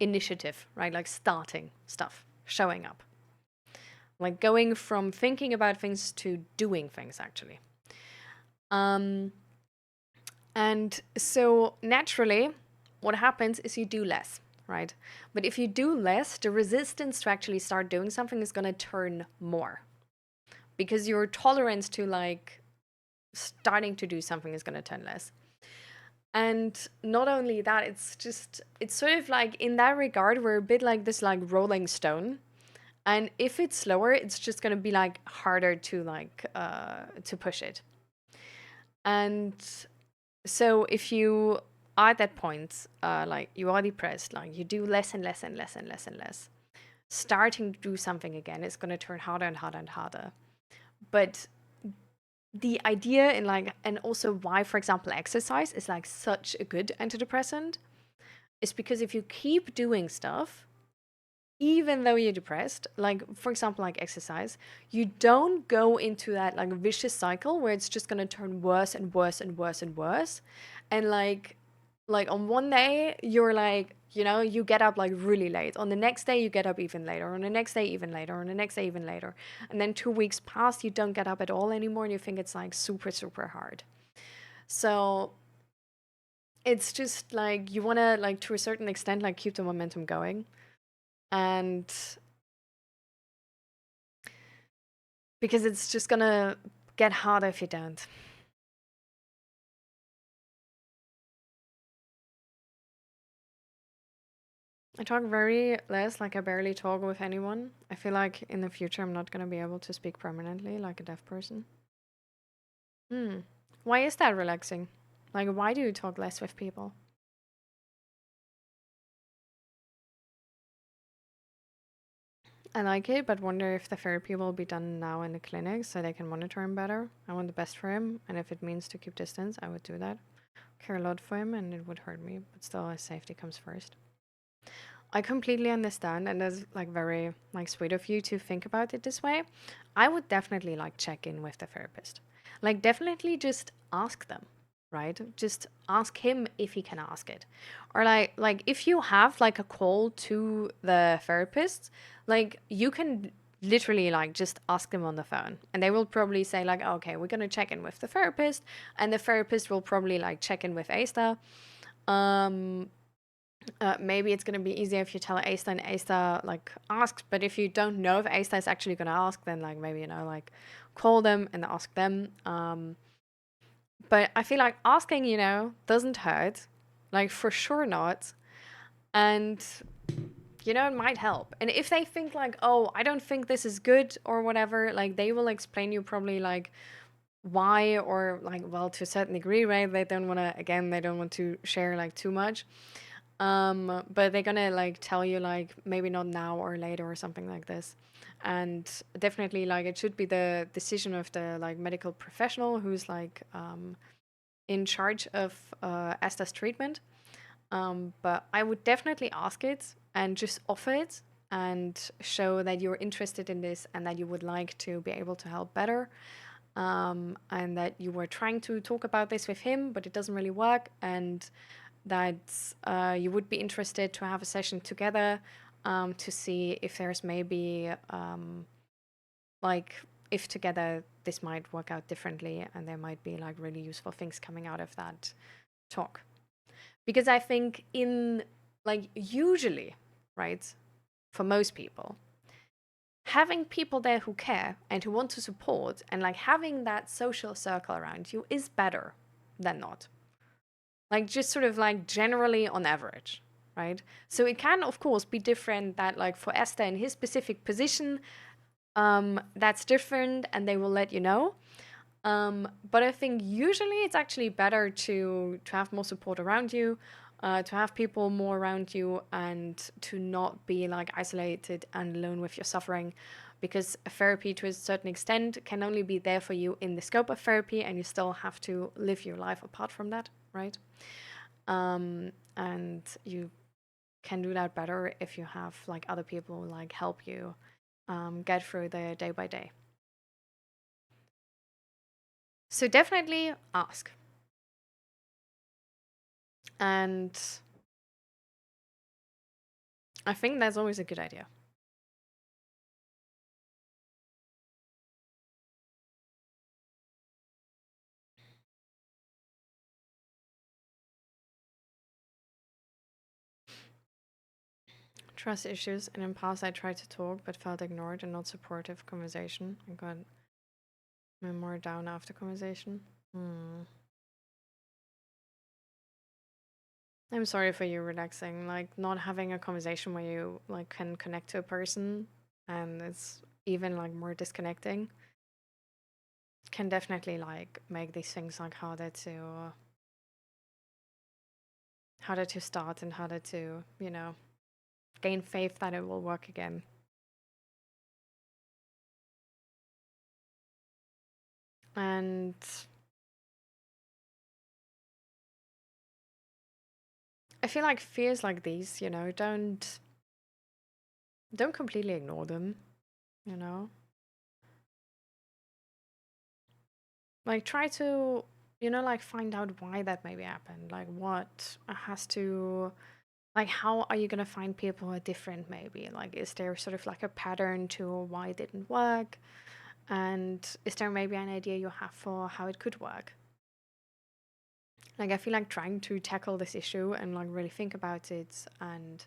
initiative, right? Like starting stuff, showing up, like going from thinking about things to doing things, actually. Um, And so naturally, what happens is you do less, right? But if you do less, the resistance to actually start doing something is going to turn more because your tolerance to like starting to do something is going to turn less. And not only that, it's sort of like in that regard, we're a bit like this like rolling stone. And if it's slower, it's just going to be like harder to push it. And so if you are at that point, like you are depressed, like you do less and less and less and less and less, starting to do something again is going to turn harder and harder and harder. But the idea in like, and also why, for example, exercise is like such a good antidepressant is because if you keep doing stuff, even though you're depressed, like for example, like exercise, you don't go into that like vicious cycle where it's just gonna turn worse and worse and worse and worse. And like on one day you're like, you get up like really late. On the next day you get up even later. On the next day even later. On the next day even later. And then 2 weeks pass, you don't get up at all anymore, and you think it's like super super hard. So it's just like you want to, like, to a certain extent, like keep the momentum going. And because it's just gonna get harder if you don't. I talk very less, like I barely talk with anyone. I feel like in the future I'm not gonna be able to speak permanently like a deaf person. Hmm. Why is that relaxing? Like, why do you talk less with people? I like it, but wonder if the therapy will be done now in the clinic so they can monitor him better. I want the best for him, and if it means to keep distance, I would do that. Care a lot for him, and it would hurt me, but still, his safety comes first. I completely understand, and that's like very like sweet of you to think about it this way. I would definitely like check in with the therapist. Like definitely just ask them, right? Just ask him if he can ask it. Or like if you have like a call to the therapist, like you can literally like just ask them on the phone and they will probably say like, okay, we're going to check in with the therapist, and the therapist will probably like check in with Asta. um Maybe it's going to be easier if you tell Asta and Asta like asks, but if you don't know if Asta is actually going to ask, then like maybe, you know, like call them and ask them. But I feel like asking, you know, doesn't hurt, like for sure not. And you know, it might help. And if they think like, oh, I don't think this is good or whatever, like they will explain you probably like why, or like, well, to a certain degree, right? They don't want to, again, they don't want to share like too much. But they're gonna like tell you like maybe not now or later or something like this. And definitely like it should be the decision of the like medical professional who's like in charge of Asta's treatment. But I would definitely ask it and just offer it and show that you're interested in this and that you would like to be able to help better. And that you were trying to talk about this with him, but it doesn't really work. And that you would be interested to have a session together to see if there's maybe like if together this might work out differently and there might be like really useful things coming out of that talk. Because I think in like usually, right, for most people, having people there who care and who want to support and like having that social circle around you is better than not. Like just sort of like generally on average, right? So it can of course be different that like for Esther in his specific position, that's different and they will let you know. But I think usually it's actually better to have more support around you, to have people more around you, and to not be like isolated and alone with your suffering, because therapy to a certain extent can only be there for you in the scope of therapy, and you still have to live your life apart from that, right? And you can do that better if you have like other people like help you get through the day by day. So definitely ask. And I think that's always a good idea. Trust issues. And in past, I tried to talk but felt ignored and not supportive conversation. I got me more down after conversation. Hmm. I'm sorry for you relaxing. Like not having a conversation where you like can connect to a person, and it's even like more disconnecting, can definitely like make these things like harder to start and harder to, you know, gain faith that it will work again. And I feel like fears like these, you know, don't completely ignore them, you know? Like try to, you know, like find out why that maybe happened. Like what has to, like how are you gonna find people who are different maybe? Like is there sort of like a pattern to why it didn't work? And is there maybe an idea you have for how it could work? Like, I feel like trying to tackle this issue and like really think about it and,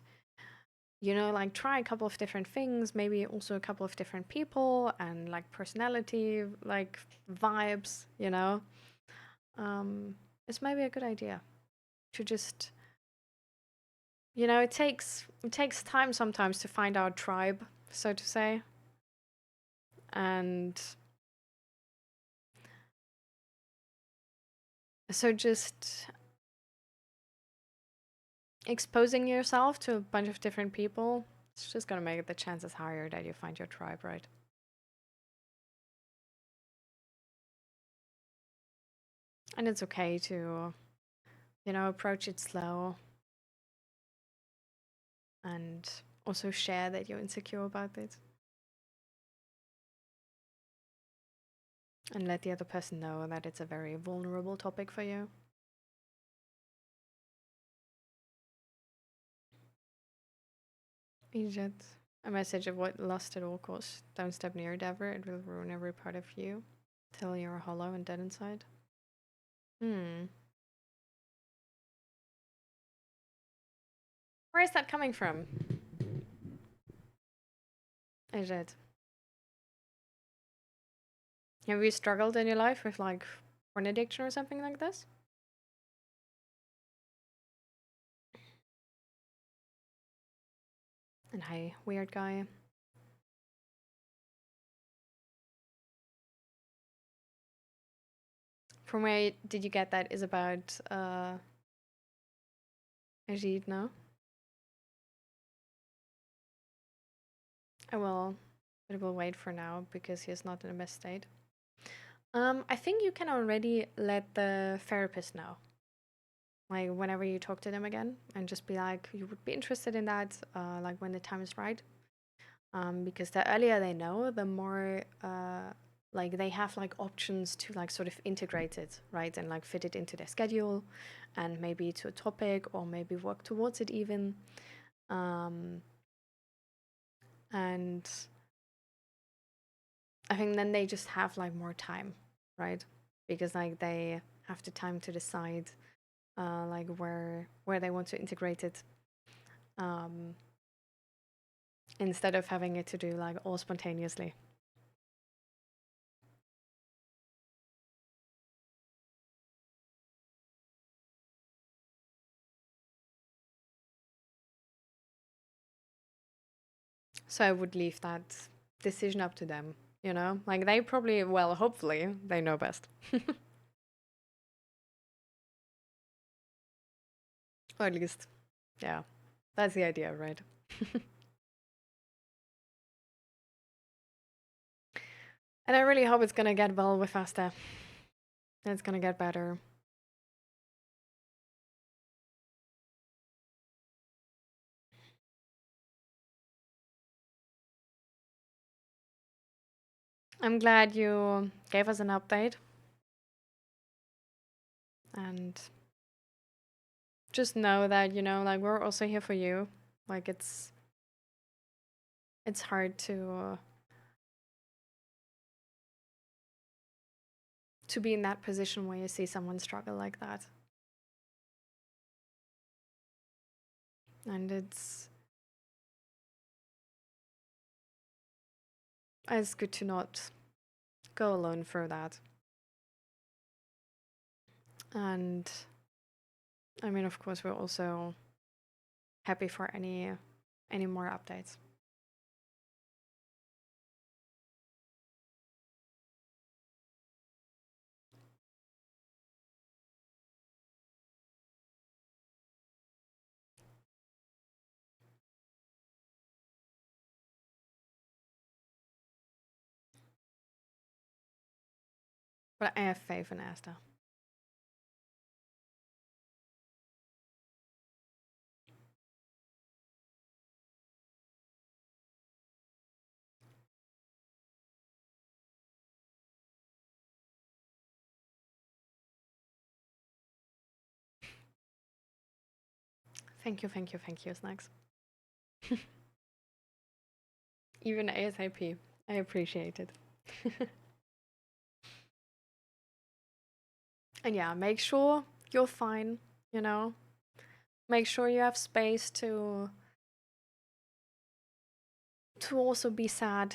you know, like try a couple of different things, maybe also a couple of different people and like personality, like vibes, you know, it's maybe a good idea to just, you know, it takes time sometimes to find our tribe, so to say. And so just exposing yourself to a bunch of different people, it's just gonna make the chances higher that you find your tribe, right? And it's okay to, you know, approach it slow and also share that you're insecure about it and let the other person know that it's a very vulnerable topic for you. Egypt. A message of what lost at all costs. Don't step near it ever. It will ruin every part of you till you're hollow and dead inside. Hmm. Where is that coming from? Is it? Have you struggled in your life with like porn addiction or something like this? And hi, weird guy. From where did you get that is about Ajit, no? I will wait for now because he's not in the best state. I think you can already let the therapist know. Like whenever you talk to them again and just be like, you would be interested in that, like when the time is right. Because the earlier they know, the more like they have like options to like sort of integrate it, right? And like fit it into their schedule and maybe to a topic or maybe work towards it even. Um, and I think then they just have like more time, right? Because like they have the time to decide like where they want to integrate it, um, instead of having it to do like all spontaneously. So I would leave that decision up to them, you know? Like they probably, well, hopefully they know best. Or at least, yeah, that's the idea, right? And I really hope it's gonna get well with Asta. It's gonna get better. I'm glad you gave us an update and just know that, you know, like we're also here for you. Like it's hard to be in that position where you see someone struggle like that. And it's good to not go alone through that. And I mean, of course, we're also happy for any more updates. But I have faith in Asta. Thank you, Snacks. Even ASAP. I appreciate it. And yeah, make sure You're fine, you know? Make sure you have space to also be sad.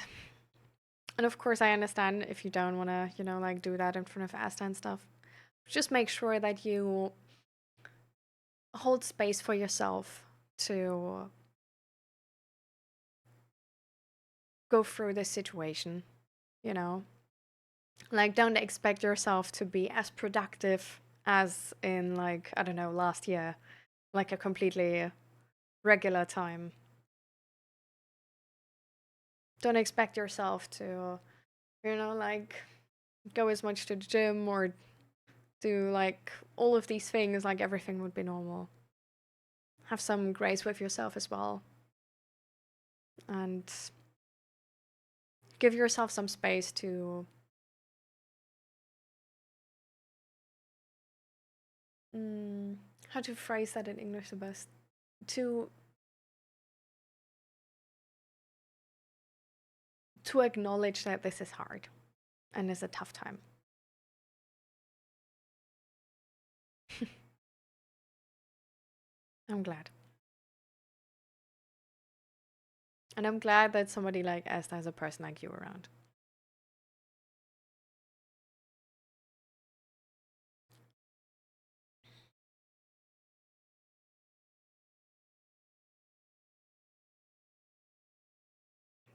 And of course, I understand if you don't want to, like do that in front of Asta and stuff. Just make sure that you hold space for yourself to go through this situation, you know? Like, don't expect yourself to be as productive as in, like, I don't know, last year, like a completely regular time. Don't expect yourself to, like go as much to the gym or do like all of these things like everything would be normal. Have some grace with yourself as well. And give yourself some space to how to phrase that in English the best? To acknowledge that this is hard and is a tough time. I'm glad. And I'm glad that somebody like Esther has a person like you around.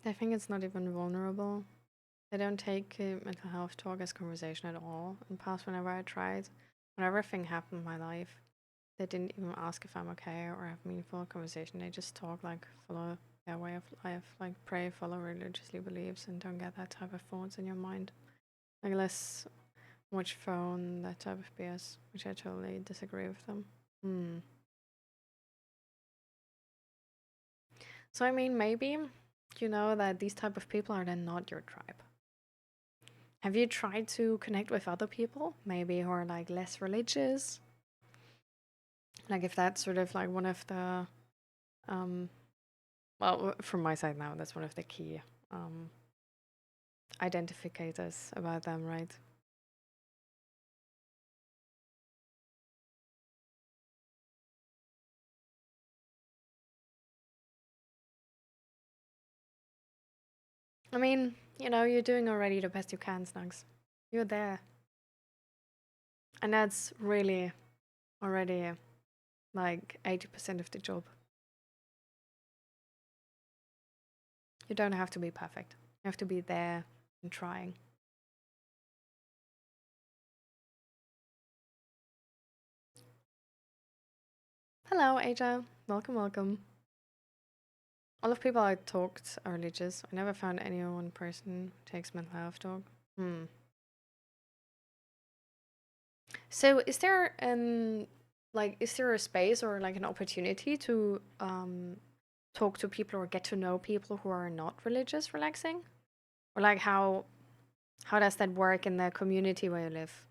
I think it's not even vulnerable. I don't take mental health talk as conversation at all. In the past, whenever I tried, whenever a thing happened in my life, they didn't even ask if I'm okay or have meaningful conversation. They just talk like follow their way of life, like pray, follow religiously beliefs, and don't get that type of thoughts in your mind. Like less watch phone, that type of BS, which I totally disagree with them. So I mean, maybe you know that these type of people are then not your tribe. Have you tried to connect with other people, maybe who are like less religious? Like if that's sort of like one of the well, from my side now, that's one of the key identificators about them, right? I mean, you're doing already the best you can, Snugs. You're there. And that's really already like 80% of the job. You don't have to be perfect. You have to be there and trying. Hello, Aja. Welcome, welcome. All of people I talked are religious. I never found any one person who takes mental health talk. So is there is there a space or like an opportunity to talk to people or get to know people who are not religious relaxing? Or like how does that work in the community where you live?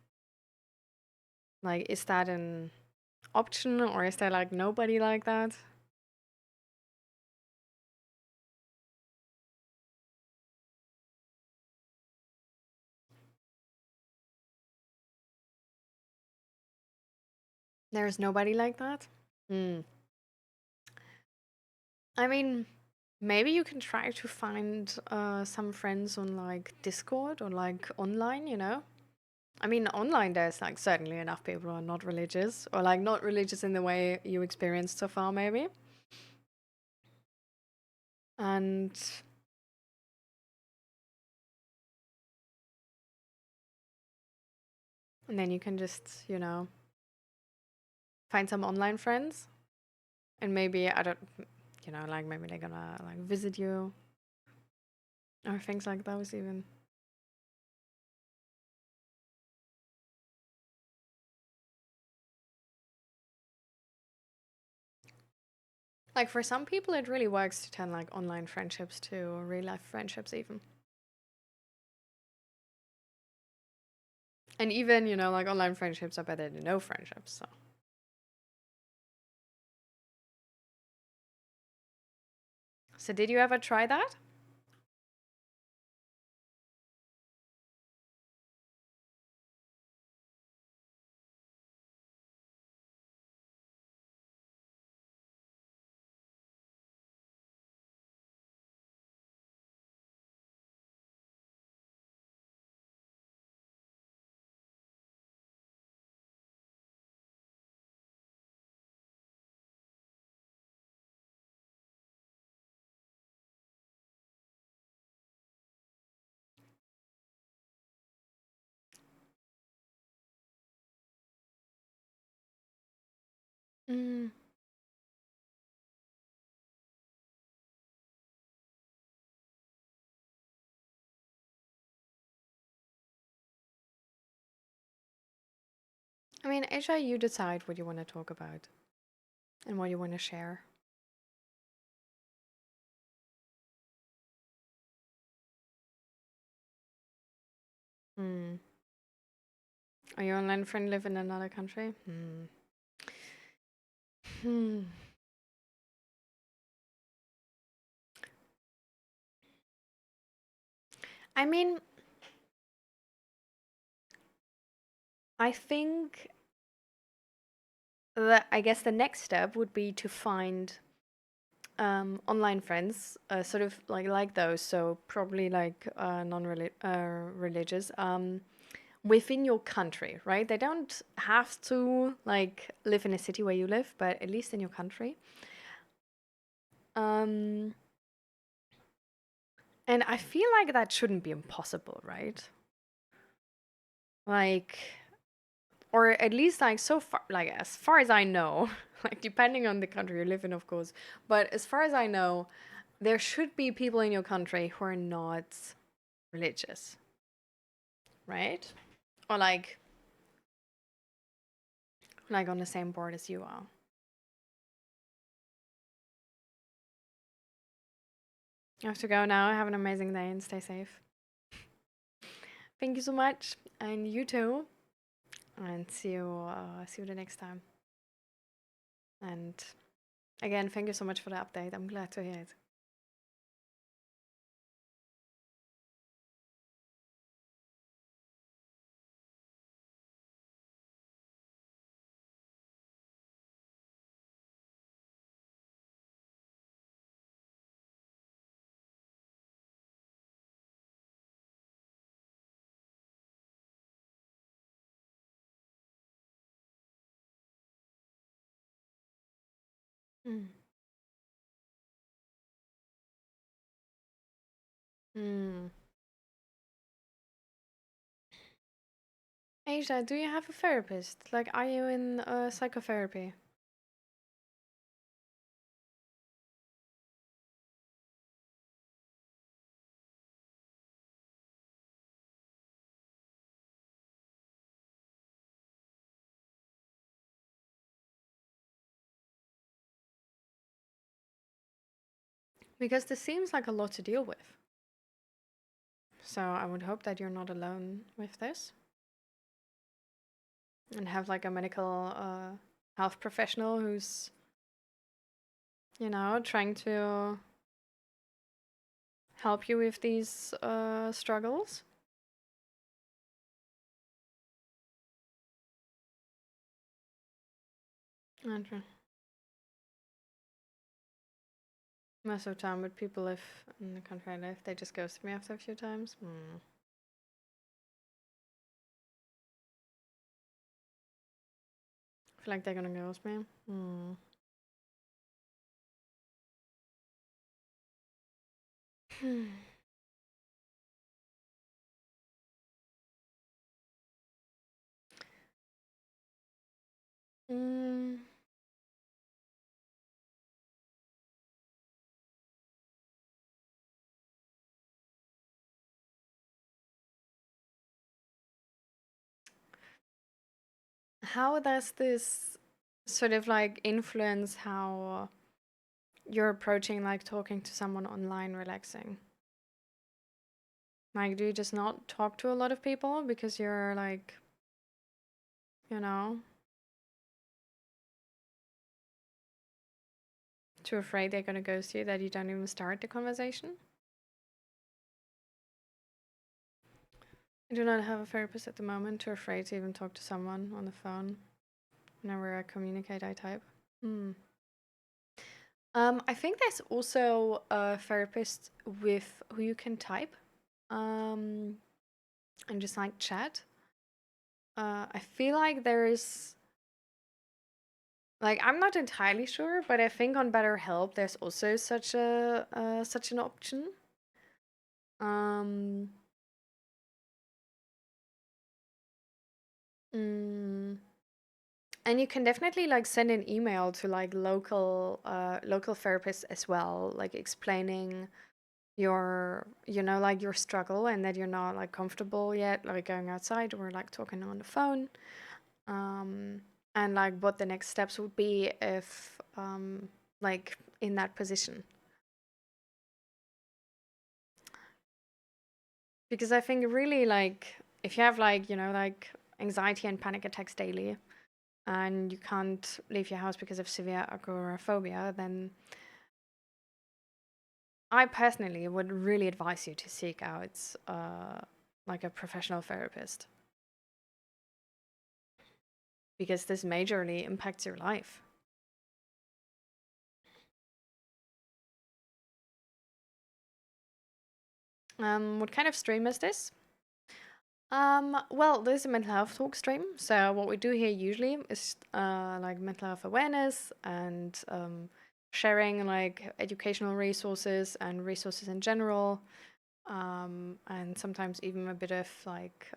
Like is that an option or is there like nobody like that? There's nobody like that? Hmm. I mean, maybe you can try to find some friends on like Discord or like online, I mean, online there's like certainly enough people who are not religious or like not religious in the way you experienced so far, maybe. And then you can just, find some online friends and maybe I don't, like maybe they're gonna like visit you or things like those even. Like for some people, it really works to turn like online friendships to real life friendships even. And even, like online friendships are better than no friendships. So did you ever try that? Mm. I mean, Asia, you decide what you want to talk about and what you want to share. Hmm. Are your online friend live in another country? Hmm. Hmm. I mean, I think that I guess the next step would be to find online friends, sort of like those. So probably like religious. Within your country, right? They don't have to like live in a city where you live, but at least in your country. Um, and I feel like that shouldn't be impossible, right? Like, or at least like so far, like as far as I know, like depending on the country you live in, of course, but as far as I know, there should be people in your country who are not religious, right? Or like on the same board as you are. I have to go now. Have an amazing day and stay safe. Thank you so much, and you too. And see you the next time. And again, thank you so much for the update. I'm glad to hear it. Mm. Mm. Asia, do you have a therapist? Like, are you in psychotherapy? Because this seems like a lot to deal with. So I would hope that you're not alone with this and have like a medical health professional who's, trying to help you with these struggles. And most of the time, with people live in the country I live, they just ghost me after a few times. I feel like they're gonna ghost me. mm. How does this sort of like influence how you're approaching like talking to someone online relaxing? Like, do you just not talk to a lot of people because you're like, you know, too afraid they're gonna ghost you that you don't even start the conversation? I do not have a therapist at the moment, too afraid to even talk to someone on the phone. Whenever I communicate, I type. Hmm. I think there's also a therapist with who you can type, um, and just like chat. I feel like there is like I'm not entirely sure, but I think on BetterHelp there's also such an option. Um, mm, And you can definitely like send an email to like local therapists as well, like explaining your like your struggle and that you're not like comfortable yet like going outside or like talking on the phone, um and like what the next steps would be if like in that position, because I think really like if you have like like anxiety and panic attacks daily and you can't leave your house because of severe agoraphobia, then I personally would really advise you to seek out like a professional therapist, because this majorly impacts your life. What kind of stream is this? Well, this is a mental health talk stream. So what we do here usually is like mental health awareness and sharing like educational resources and resources in general, and sometimes even a bit of like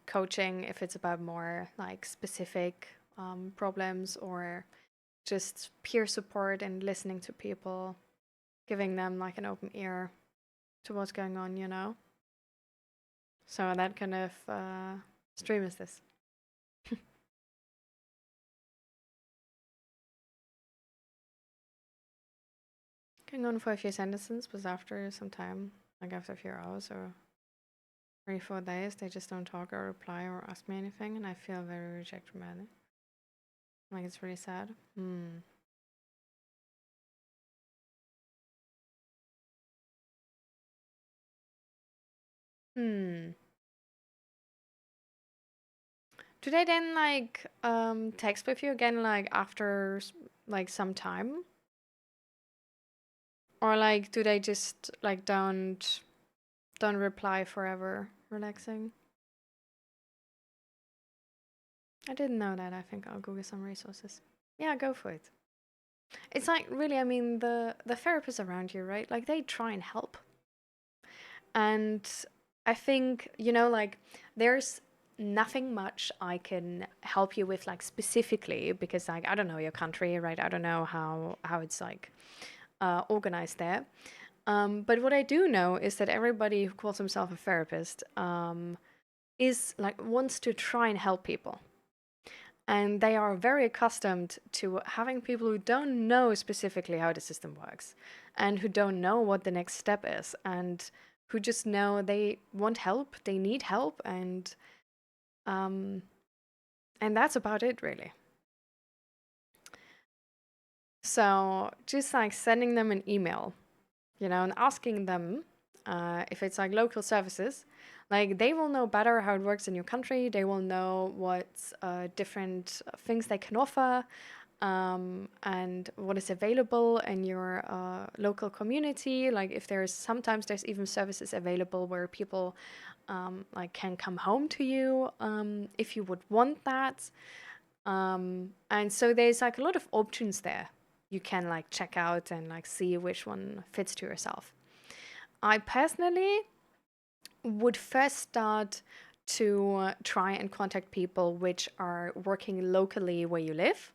coaching if it's about more like specific problems, or just peer support and listening to people, giving them like an open ear to what's going on, you know? So that kind of stream is this. Going on for a few sentences, but after some time, like after a few hours or 3 4 days, they just don't talk or reply or ask me anything, and I feel very rejected by it. Like it's really sad. Hmm. Do they then like text with you again like after like some time? Or like do they just like don't reply forever? Relaxing. I didn't know that. I think I'll Google some resources. Yeah, go for it. It's like really, I mean, the therapists around you, right? Like they try and help. And I think, like there's nothing much I can help you with like specifically, because like I don't know your country, right? I don't know how it's like organized there. But what I do know is that everybody who calls himself a therapist is like wants to try and help people. And they are very accustomed to having people who don't know specifically how the system works and who don't know what the next step is and who just know they want help, they need help, um, and that's about it really. So just like sending them an email, and asking them if it's like local services, like they will know better how it works in your country. They will know what different things they can offer, and what is available in your local community. Like if sometimes there's even services available where people like can come home to you if you would want that. And so there's like a lot of options there you can like check out and like see which one fits to yourself. I personally would first start to try and contact people which are working locally where you live.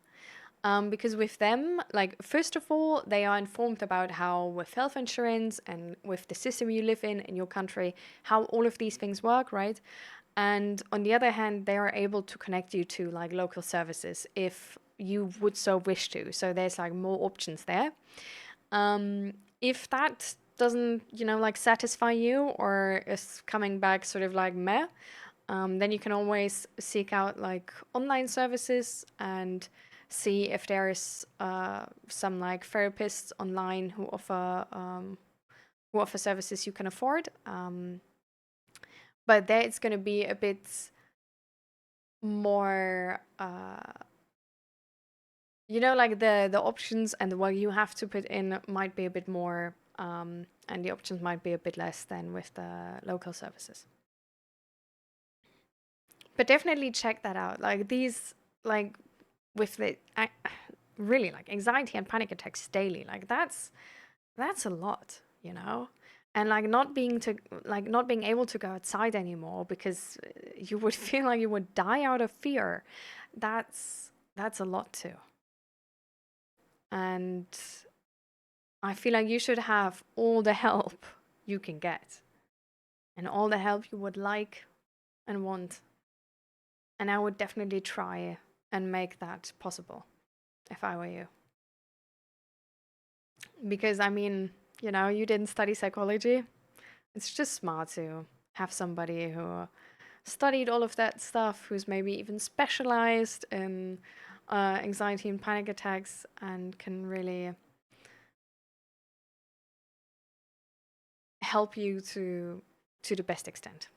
Because with them, like, first of all, they are informed about how, with health insurance and with the system you live in your country, how all of these things work, right? And on the other hand, they are able to connect you to like local services if you would so wish to. So there's like more options there. If that doesn't, like satisfy you or is coming back sort of like meh, then you can always seek out like online services and see if there's some like therapists online who offer services you can afford. But there it's going to be a bit more, like the options and what you have to put in might be a bit more, and the options might be a bit less than with the local services. But definitely check that out. Like these, like with the really like anxiety and panic attacks daily, like that's a lot, and like not being able to go outside anymore because you would feel like you would die out of fear. That's a lot too. And I feel like you should have all the help you can get and all the help you would like and want. And I would definitely try and make that possible if I were you. Because I mean, you didn't study psychology. It's just smart to have somebody who studied all of that stuff, who's maybe even specialized in anxiety and panic attacks, and can really help you to the best extent.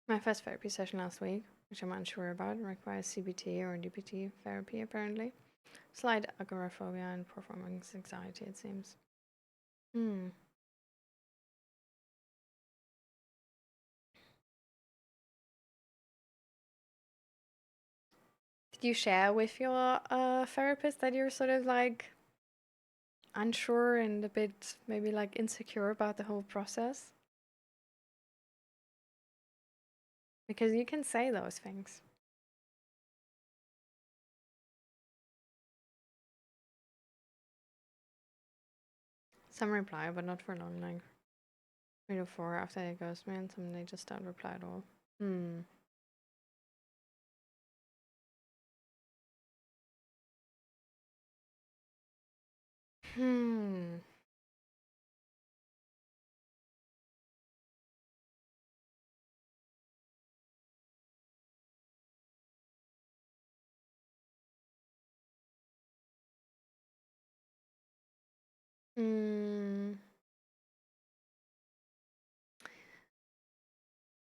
My first therapy session last week, which I'm unsure about, requires CBT or DBT therapy apparently. Slight agoraphobia and performance anxiety, it seems. Hmm. Did you share with your therapist that you're sort of like unsure and a bit maybe like insecure about the whole process? Because you can say those things. Some reply, but not for long, like 3 to 4 after they ghost me, and some they just don't reply at all. Hmm. Hmm. Hmm.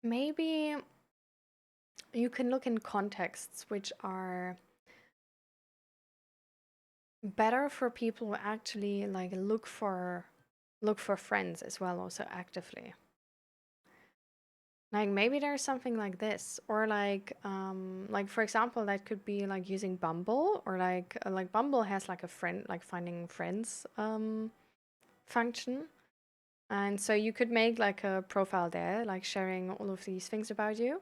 Maybe you can look in contexts which are better for people who actually like look for friends as well, also actively. Like maybe there's something like this, or like for example, that could be like using Bumble, or like Bumble has like a friend, like finding friends function, and so you could make like a profile there, like sharing all of these things about you,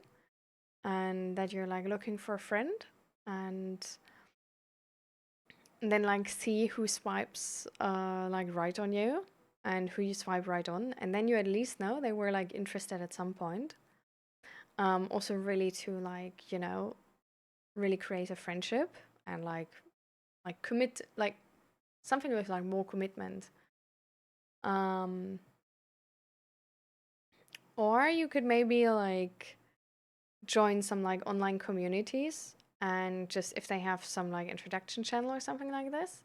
and that you're like looking for a friend, and then like see who swipes like right on you, and who you swipe right on, and then you at least know they were like interested at some point. Also really to like really create a friendship and like commit, like something with like more commitment. um or you could maybe like join some like online communities, and just if they have some like introduction channel or something like this,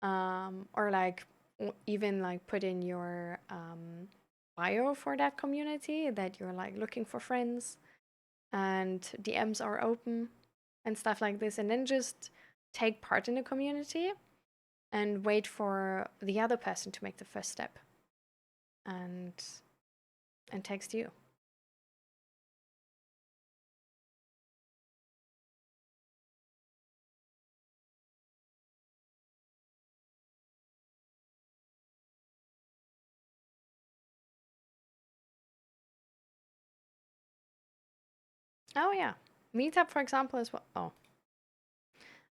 or like even like put in your bio for that community that you're like looking for friends and DMs are open and stuff like this, and then just take part in the community and wait for the other person to make the first step and text you. Oh yeah, Meetup for example as well. Oh,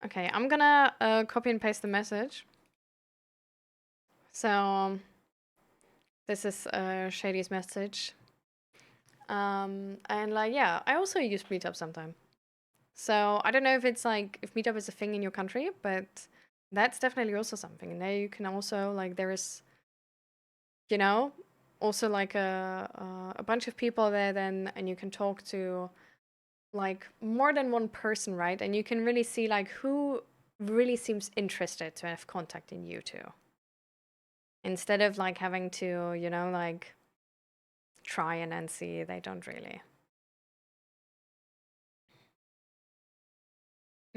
okay. I'm gonna copy and paste the message. So this is Shady's message. And like yeah, I also use Meetup sometime. So I don't know if it's like if Meetup is a thing in your country, but that's definitely also something. And there you can also like there is, you know, also like a bunch of people there then, and you can talk to like more than one person, right? And you can really see like who really seems interested to have contact in you too. Instead of like having to, like try and then see they don't really.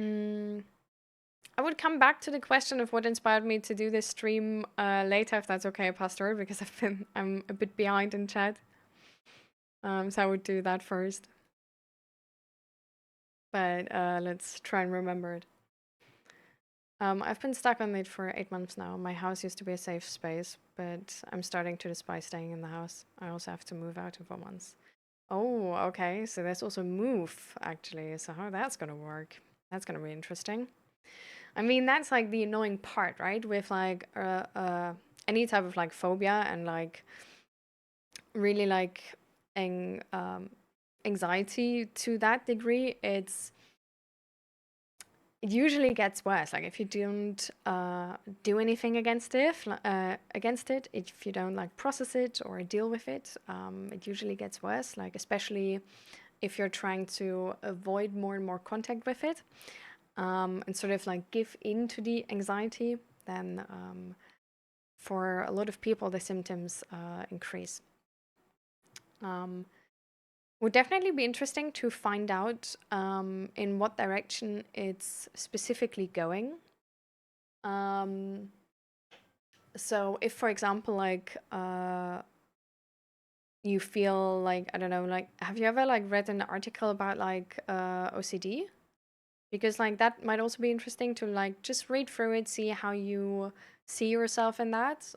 Mm, I would come back to the question of what inspired me to do this stream later, if that's okay, Pastor, because I'm a bit behind in chat. So I would do that first. But let's try and remember it. I've been stuck on it for 8 months now. My house used to be a safe space, but I'm starting to despise staying in the house. I also have to move out in 4 months. Oh, okay. So there's also move, actually. So how that's gonna work? That's gonna be interesting. I mean, that's like the annoying part, right? With like any type of like phobia and like really like ang- um, anxiety to that degree, it usually gets worse. Like if you don't do anything against it, if you don't like process it or deal with it, it usually gets worse. Like especially if you're trying to avoid more and more contact with it, and sort of like give in to the anxiety, then for a lot of people the symptoms increase. Would definitely be interesting to find out in what direction it's specifically going. So if, for example, like you feel like, I don't know, like have you ever like read an article about like OCD? Because like that might also be interesting to like just read through it, see how you see yourself in that,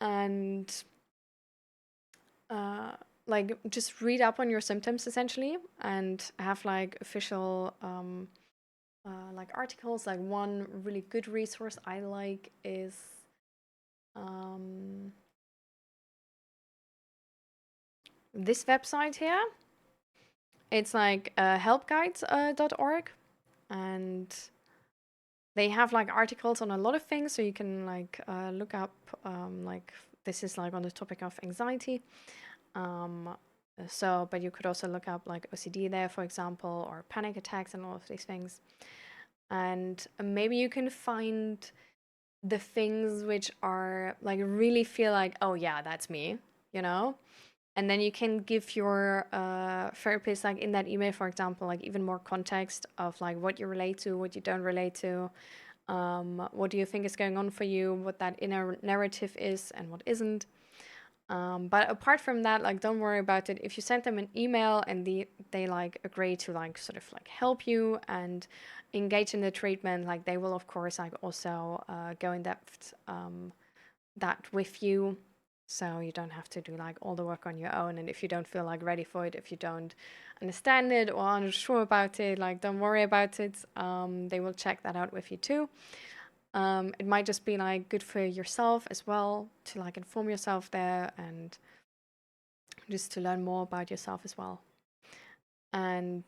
and like just read up on your symptoms essentially, and have like official like articles. Like one really good resource I like is this website here. It's like helpguides.org, and they have like articles on a lot of things, so you can like look up like this is like on the topic of anxiety. So, but you could also look up like OCD there, for example, or panic attacks and all of these things. And maybe you can find the things which are like really feel like, oh yeah, that's me, you know? And then you can give your therapist, like in that email, for example, like even more context of like what you relate to, what you don't relate to, what do you think is going on for you, what that inner narrative is and what isn't. But apart from that, like don't worry about it. If you send them an email and they like agree to like sort of like help you and engage in the treatment, like they will of course like also go in depth that with you, so you don't have to do like all the work on your own. And if you don't feel like ready for it, if you don't understand it or unsure about it, like don't worry about it. They will check that out with you too. It might just be like good for yourself as well to like inform yourself there and just to learn more about yourself as well. And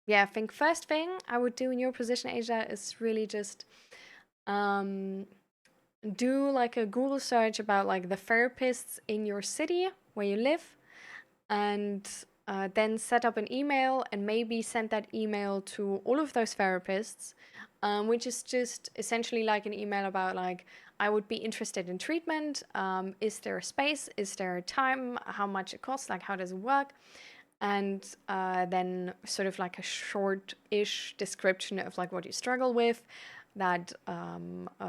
yeah, I think first thing I would do in your position, Asia, is really just do like a Google search about like the therapists in your city where you live, and then set up an email and maybe send that email to all of those therapists, which is just essentially like an email about like, I would be interested in treatment. Is there a space? Is there a time? How much it costs? Like, how does it work? And then sort of like a short-ish description of like what you struggle with. That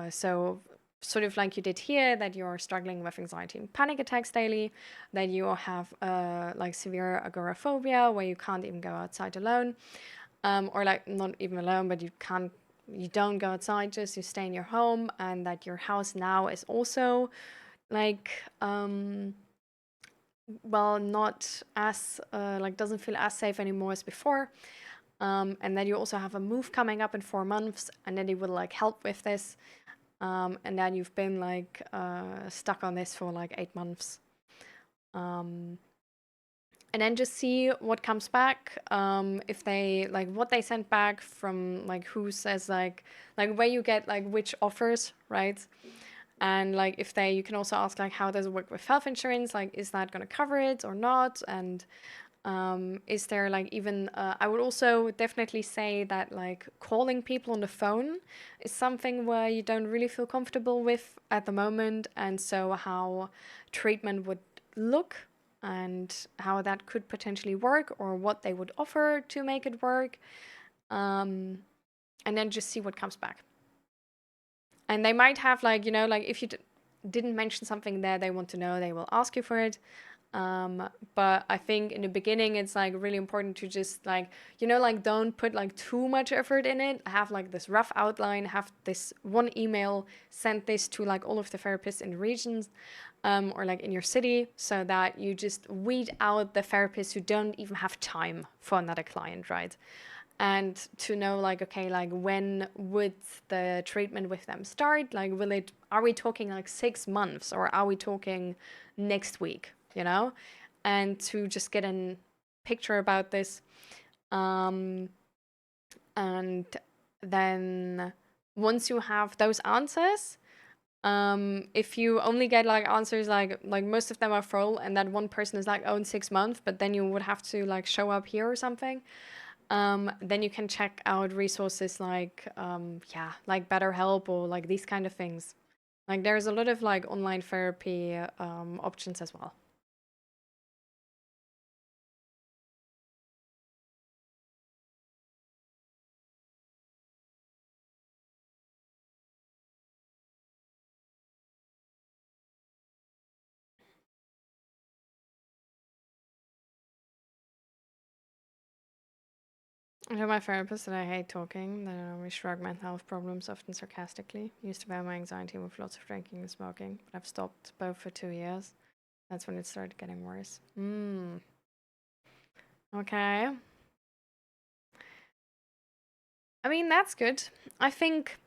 so sort of like you did here, that you're struggling with anxiety and panic attacks daily, that you have like severe agoraphobia where you can't even go outside alone, or like not even alone, but you don't go outside, just you stay in your home, and that your house now is also like well, not as like doesn't feel as safe anymore as before, and then you also have a move coming up in 4 months, and then they will like help with this, and then you've been like stuck on this for like 8 months, and then just see what comes back, if they like what they sent back from like who says like where you get like which offers, right? And like if they, you can also ask like how does it work with health insurance, like is that going to cover it or not? And is there like even I would also definitely say that like calling people on the phone is something where you don't really feel comfortable with at the moment, and so how treatment would look and how that could potentially work or what they would offer to make it work. And then just see what comes back. And they might have like, like if you didn't mention something there they want to know, they will ask you for it. But I think in the beginning it's like really important to just like, like don't put like too much effort in it. Have like this rough outline, have this one email, send this to like all of the therapists in the regions, or like in your city, so that you just weed out the therapists who don't even have time for another client, right? And to know like, okay, like when would the treatment with them start? Like, are we talking like 6 months or are we talking next week, and to just get a picture about this. And then once you have those answers, if you only get like answers like most of them are full and that one person is like, oh, in 6 months, but then you would have to like show up here or something, then you can check out resources like like BetterHelp or like these kind of things. Like there's a lot of like online therapy options as well. I told my therapist that I hate talking, that I always shrug mental health problems, often sarcastically. Used to bear my anxiety with lots of drinking and smoking, but I've stopped both for 2 years. That's when it started getting worse. Okay. I mean, that's good. I think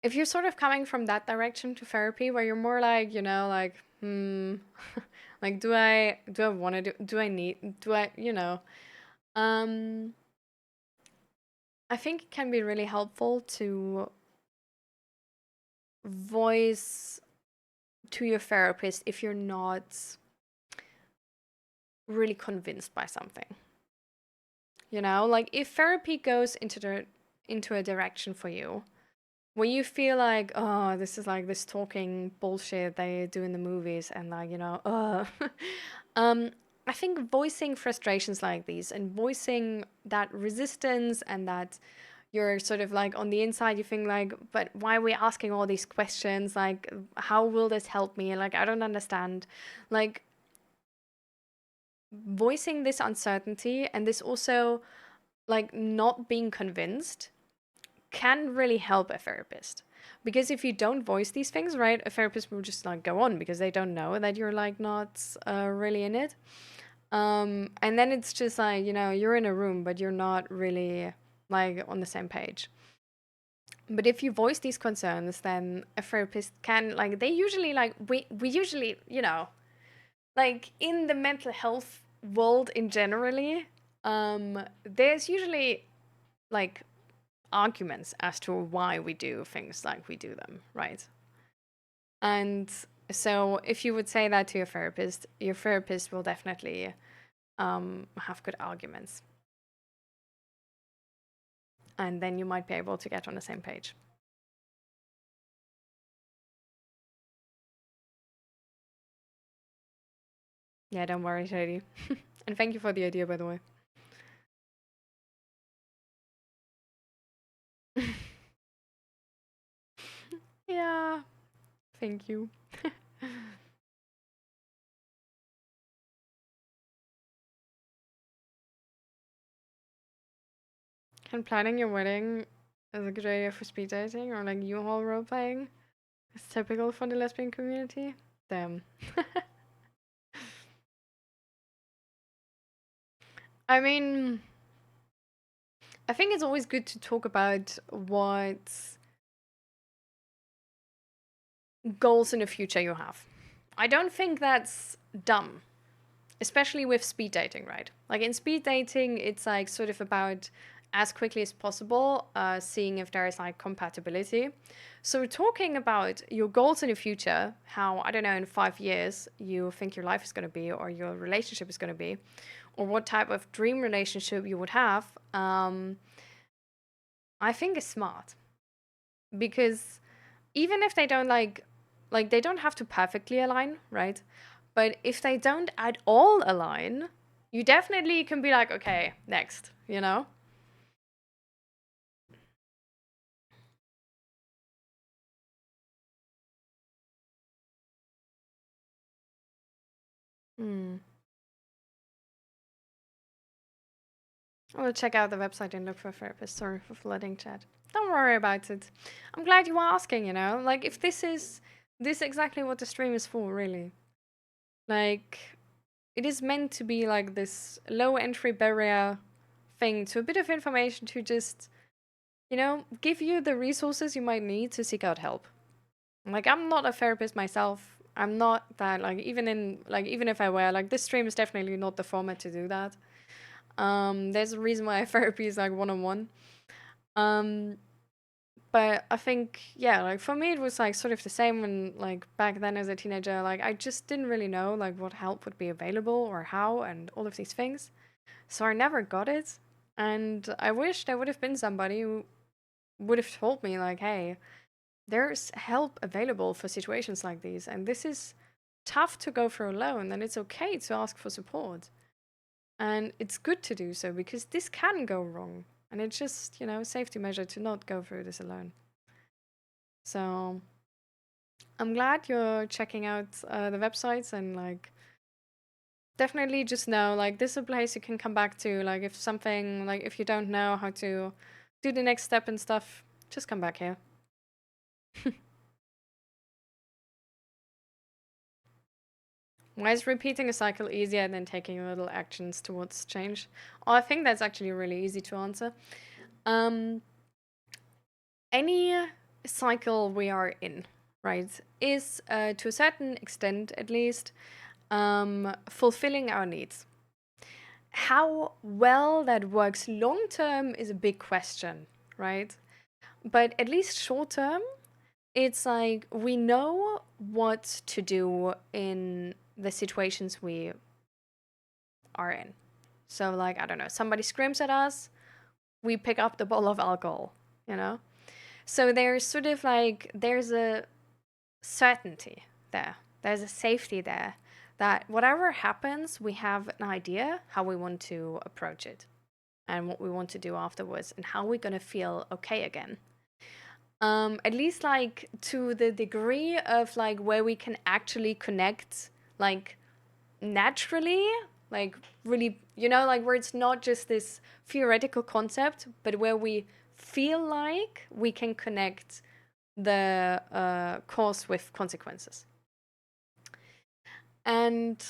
if you're sort of coming from that direction to therapy where you're more like, like, like do I want to do I need do I, I think it can be really helpful to voice to your therapist if you're not really convinced by something. Like if therapy goes into a direction for you when you feel like, oh, this is like this talking bullshit they do in the movies, and like, I think voicing frustrations like these and voicing that resistance and that you're sort of like on the inside, you think like, but why are we asking all these questions? Like, how will this help me? Like, I don't understand. Like, voicing this uncertainty and this also, like, not being convinced can really help a therapist. Because if you don't voice these things, right, a therapist will just like go on because they don't know that you're like not really in it. And then it's just like, you're in a room, but you're not really like on the same page. But if you voice these concerns, then a therapist can like, they usually like, we usually, like in the mental health world in generally, there's usually like arguments as to why we do things like we do them, right? And so if you would say that to your therapist will definitely have good arguments. And then you might be able to get on the same page. Yeah, don't worry, Shady. And thank you for the idea, by the way. Yeah, thank you. Can planning your wedding as a good idea for speed dating or like U-Haul role playing? It's typical for the lesbian community. Damn. I mean, I think it's always good to talk about what goals in the future you have. I don't think that's dumb, especially with speed dating, right? Like in speed dating, it's like sort of about as quickly as possible, seeing if there is like compatibility. So talking about your goals in the future, how, I don't know, in 5 years you think your life is going to be or your relationship is going to be, or what type of dream relationship you would have, I think is smart. Because even if they don't like they don't have to perfectly align, right? But if they don't at all align, you definitely can be like, okay, next, you know? Hmm. I will check out the website and look for a therapist. Sorry for flooding chat. Don't worry about it. I'm glad you were asking, you know? Like, if this is exactly what the stream is for, really. Like, it is meant to be like this low entry barrier thing to a bit of information to just, you know, give you the resources you might need to seek out help. Like, I'm not a therapist myself. I'm not that, like, even if I were, like, this stream is definitely not the format to do that. There's a reason why therapy is like one on one. Um, but I think, yeah, like for me, it was like sort of the same when, like, back then as a teenager, like, I just didn't really know, like, what help would be available or how and all of these things. So I never got it. And I wish there would have been somebody who would have told me, like, hey, there's help available for situations like these. And this is tough to go through alone. And it's okay to ask for support. And it's good to do so because this can go wrong. And it's just, you know, a safety measure to not go through this alone. So I'm glad you're checking out the websites and like definitely just know like this is a place you can come back to. Like if something like if you don't know how to do the next step and stuff, just come back here. Why is repeating a cycle easier than taking little actions towards change? Oh, I think that's actually really easy to answer. Um, any cycle we are in, right, is to a certain extent at least fulfilling our needs. How well that works long term is a big question, right? But at least short term, it's like we know what to do in the situations we are in. So, like, I don't know, somebody screams at us, we pick up the bottle of alcohol, you know? So there's sort of like, there's a certainty there, there's a safety there that whatever happens, we have an idea how we want to approach it and what we want to do afterwards and how we're going to feel okay again. At least like to the degree of like where we can actually connect like naturally, like really, you know, like where it's not just this theoretical concept, but where we feel like we can connect the cause with consequences. And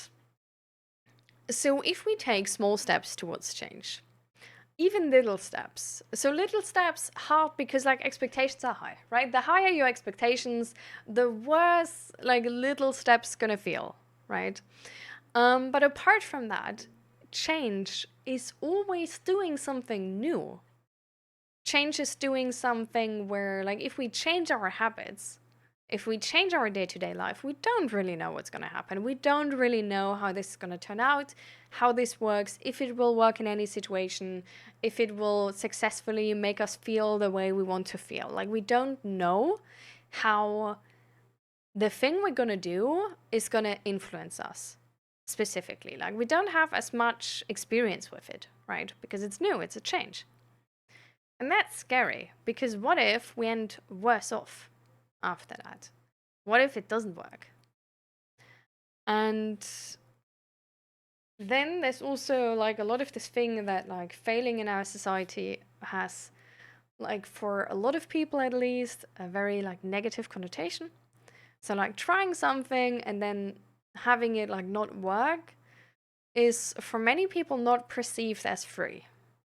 so if we take small steps towards change, even little steps. So little steps hard because like expectations are high, right? The higher your expectations, the worse like little steps gonna feel, right? But apart from that, change is always doing something new. Change is doing something where like if we change our habits, if we change our day-to-day life, we don't really know what's going to happen. We don't really know how this is going to turn out, how this works, if it will work in any situation, if it will successfully make us feel the way we want to feel. Like we don't know how the thing we're going to do is going to influence us specifically. Like we don't have as much experience with it, right? Because it's new, it's a change. And that's scary because what if we end worse off after that? What if it doesn't work? And then there's also like a lot of this thing that like failing in our society has, like for a lot of people at least, a very like negative connotation. So like trying something and then having it like not work is for many people not perceived as free,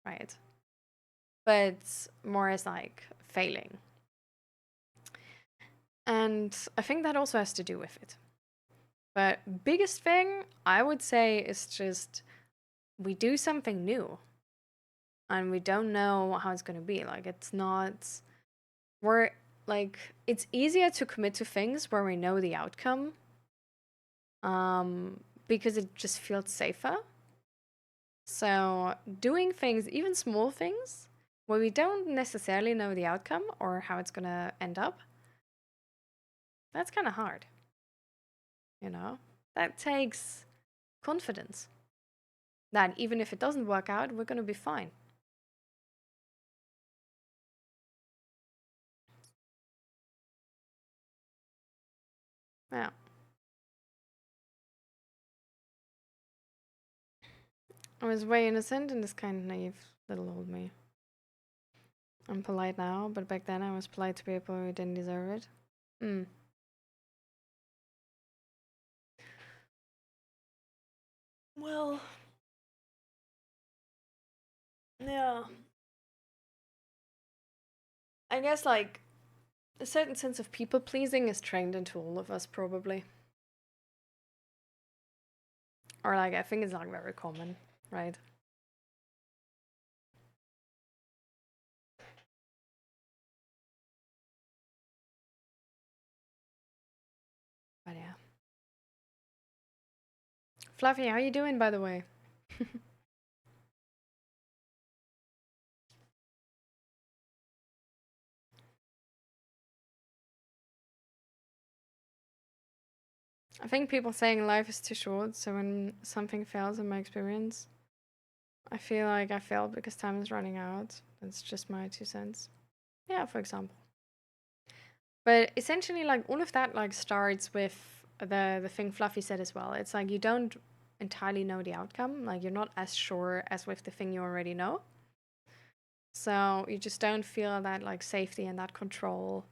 right? But more as like failing. And I think that also has to do with it. But biggest thing I would say is just we do something new and we don't know how it's going to be. Like it's not we're like it's easier to commit to things where we know the outcome because it just feels safer. So doing things, even small things where we don't necessarily know the outcome or how it's going to end up, That's kind of hard, you know? That takes confidence that even if it doesn't work out, we're going to be fine. Yeah. I was way innocent and this kind of naive little old me. I'm polite now, but back then I was polite to people who didn't deserve it. Hmm. Well, yeah. I guess like a certain sense of people pleasing is trained into all of us, probably. Or like, I think it's like very common, right? But yeah. Fluffy, how you doing, by the way? I think people saying life is too short, so when something fails in my experience, I feel like I failed because time is running out. That's just my 2 cents. Yeah, for example. But essentially, like all of that, like starts with the thing Fluffy said as well. It's like you don't entirely know the outcome. Like you're not as sure as with the thing you already know. So you just don't feel that like safety and that control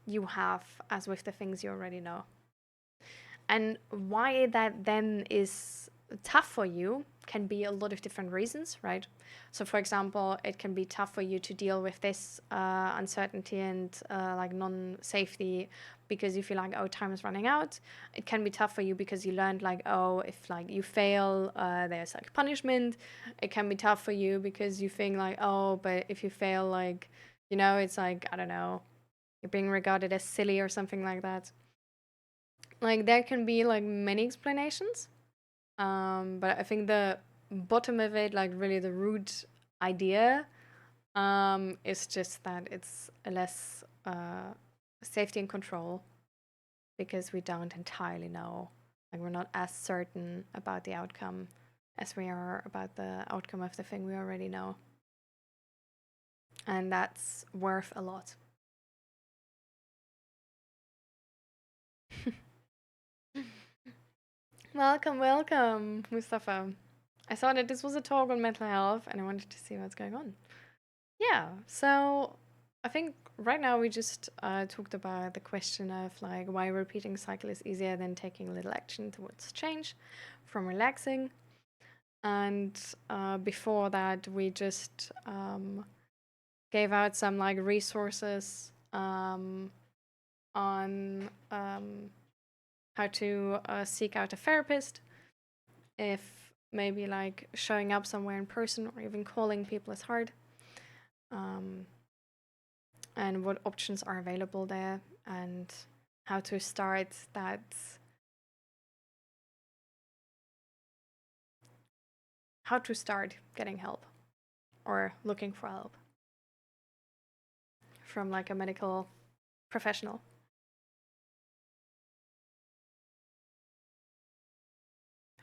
you have as with the things you already know. And why that then is tough for you can be a lot of different reasons, right? So, for example, it can be tough for you to deal with this uncertainty and like non safety because you feel like, oh, time is running out. It can be tough for you because you learned, like, oh, if like you fail, there's like punishment. It can be tough for you because you think, like, oh, but if you fail, like, it's like, I don't know, you're being regarded as silly or something like that. Like there can be like many explanations, but I think the bottom of it, like really the root idea, is just that it's less safety and control because we don't entirely know. Like we're not as certain about the outcome as we are about the outcome of the thing we already know, and that's worth a lot. Welcome, welcome, Mustafa. I saw that this was a talk on mental health and I wanted to see what's going on. Yeah, so I think right now we just talked about the question of like why repeating cycle is easier than taking a little action towards change from relaxing. And before that, we just gave out some like resources on how to seek out a therapist if maybe like showing up somewhere in person or even calling people is hard, um, and what options are available there, and how to start that, how to start getting help or looking for help from like a medical professional.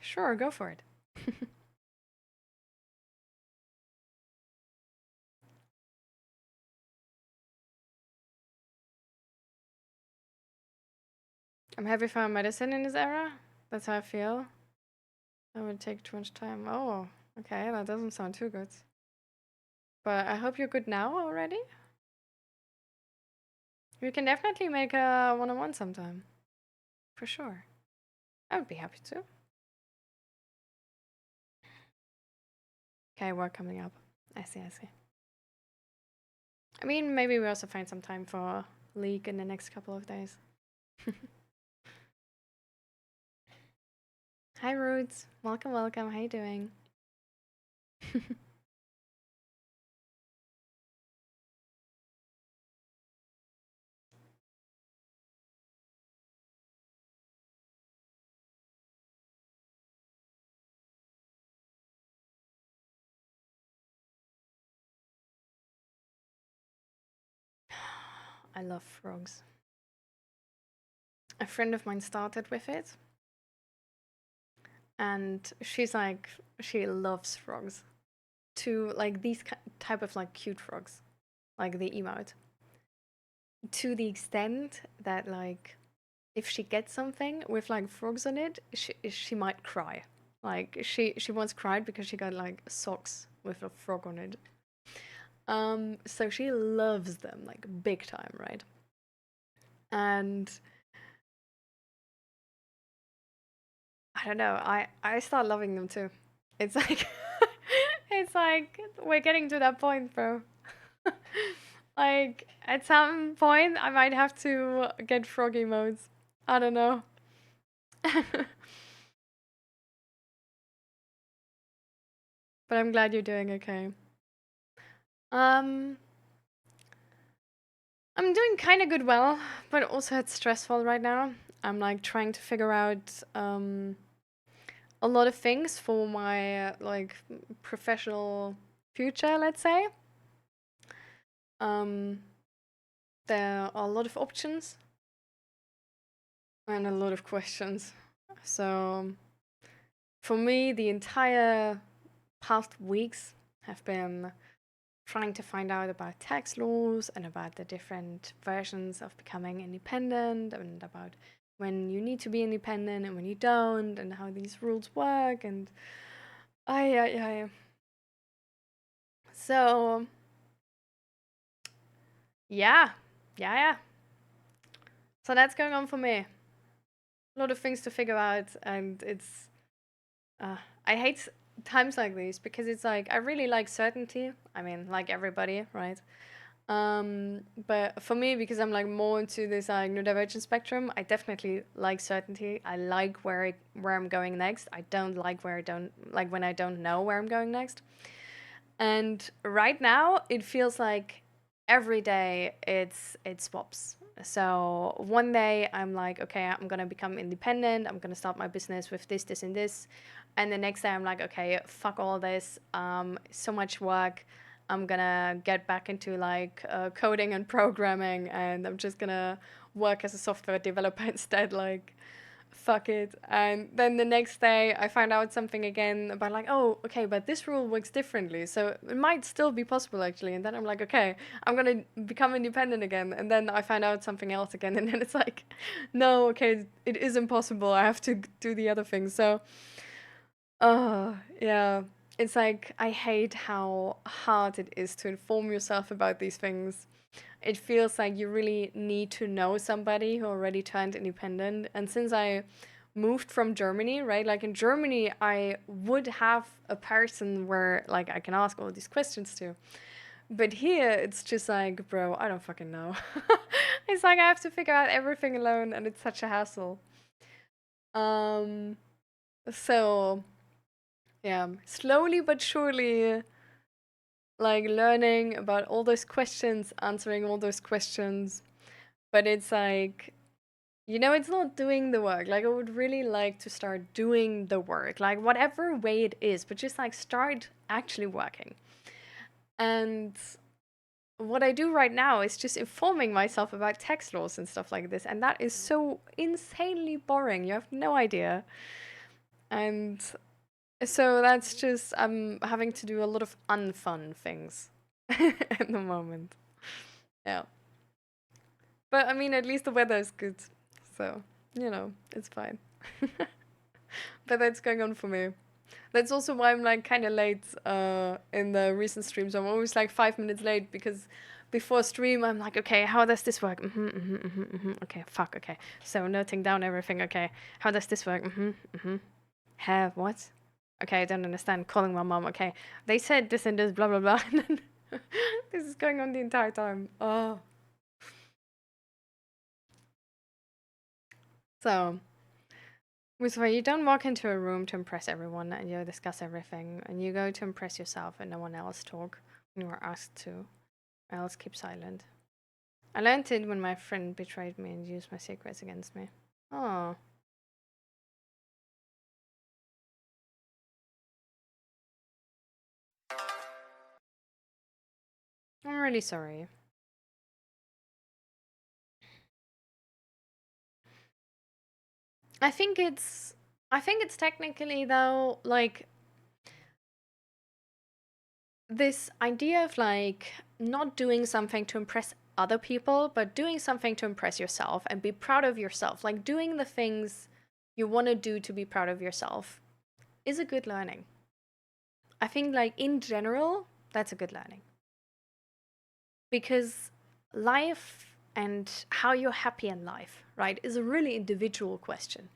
Sure, go for it. I'm happy for medicine in this era. That's how I feel. That would take too much time. Oh, okay, that doesn't sound too good. But I hope you're good now already. We can definitely make a one-on-one sometime. For sure. I would be happy to. Okay, work coming up. I see, I see. I mean, maybe we also find some time for League in the next couple of days. Hi, Roots. Welcome, welcome. How you doing? I love frogs. a friend of mine started with it, and she's like, she loves frogs. To like these type of like cute frogs, like the emote, to the extent that like if she gets something with like frogs on it, she might cry. Like she once cried because she got like socks with a frog on it. So she loves them like big time, right? And I don't know, I start loving them too. It's like it's like we're getting to that point, bro. Like at some point I might have to get frog emotes. I don't know. But I'm glad you're doing okay. Um I'm doing kind of good well, but also it's stressful right now. I'm like trying to figure out a lot of things for my like professional future, let's say. Um there are a lot of options and a lot of questions. So for me, the entire past weeks have been trying to find out about tax laws and about the different versions of becoming independent and about when you need to be independent and when you don't and how these rules work and I so yeah yeah so that's going on for me. A lot of things to figure out, and it's uh, I hate times like these because it's like I really like certainty. I mean, like everybody, right? But for me, because I'm like more into this like neurodivergent spectrum, I definitely like certainty. I like where I'm going next. I don't like where I don't like when I don't know where I'm going next. And right now, it feels like every day it swaps. So one day I'm like, okay, I'm gonna become independent. I'm gonna start my business with this, this, and this. And the next day I'm like, okay, fuck all this. So much work. I'm gonna get back into like coding and programming, and I'm just gonna work as a software developer instead. Like, fuck it. And then the next day I find out something again about like, oh, okay, but this rule works differently. So it might still be possible actually. And then I'm like, okay, I'm gonna become independent again. And then I find out something else again. And then it's like, no, okay, it is impossible. I have to do the other thing. So, yeah. It's like I hate how hard it is to inform yourself about these things. It feels like you really need to know somebody who already turned independent. And since I moved from Germany, right? Like in Germany, I would have a person where like I can ask all these questions to. But here, it's just like, bro, I don't fucking know. It's like I have to figure out everything alone, and it's such a hassle. Um, so yeah, slowly but surely, like learning about all those questions, answering all those questions. But it's like, you know, it's not doing the work. Like, I would really like to start doing the work, like, whatever way it is, but just like start actually working. And what I do right now is just informing myself about tax laws and stuff like this. And that is so insanely boring. You have no idea. And so that's just, I'm having to do a lot of unfun things at the moment. Yeah. But I mean, at least the weather is good. So, you know, it's fine. But that's going on for me. That's also why I'm like kind of late in the recent streams. I'm always like 5 minutes late because before stream I'm like, okay, how does this work? Okay, fuck. Okay, so noting down everything. Okay, how does this work? Have what? Okay, I don't understand. Calling my mom. Okay, they said this and this, blah blah blah. And then this is going on the entire time. Oh, so. Mustafa, you don't walk into a room to impress everyone and you discuss everything, and you go to impress yourself and no one else talk when you are asked to, or else keep silent. I learned it when my friend betrayed me and used my secrets against me. Oh, I'm really sorry. I think it's technically though like this idea of like not doing something to impress other people, but doing something to impress yourself and be proud of yourself, like doing the things you want to do to be proud of yourself is a good learning. I think like in general, that's a good learning. Because life and how you're happy in life, right, is a really individual question.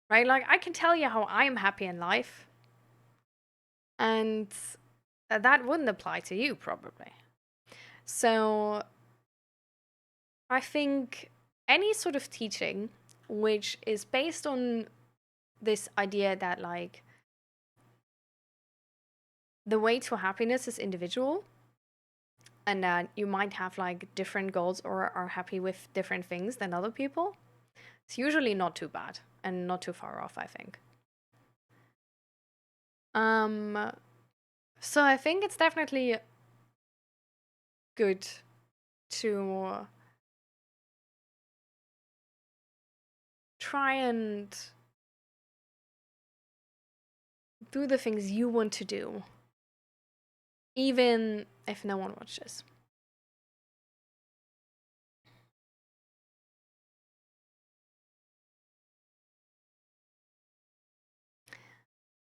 Right? Like I can tell you how I'm happy in life, and that wouldn't apply to you probably. So I think any sort of teaching which is based on this idea that like the way to happiness is individual and that you might have like different goals or are happy with different things than other people, it's usually not too bad and not too far off, I think. Um so I think it's definitely good to try and do the things you want to do, even if no one watches.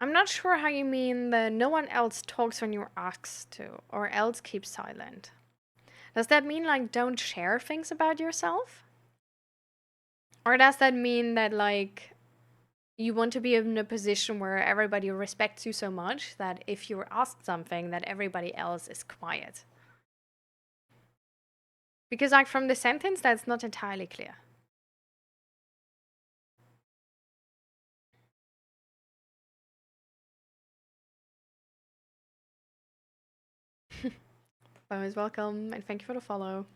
I'm not sure how you mean the no one else talks when you're asked to, or else keep silent. Does that mean like don't share things about yourself? Or does that mean that like you want to be in a position where everybody respects you so much that if you're asked something that everybody else is quiet? Because like from the sentence that's not entirely clear. Always welcome and thank you for the follow.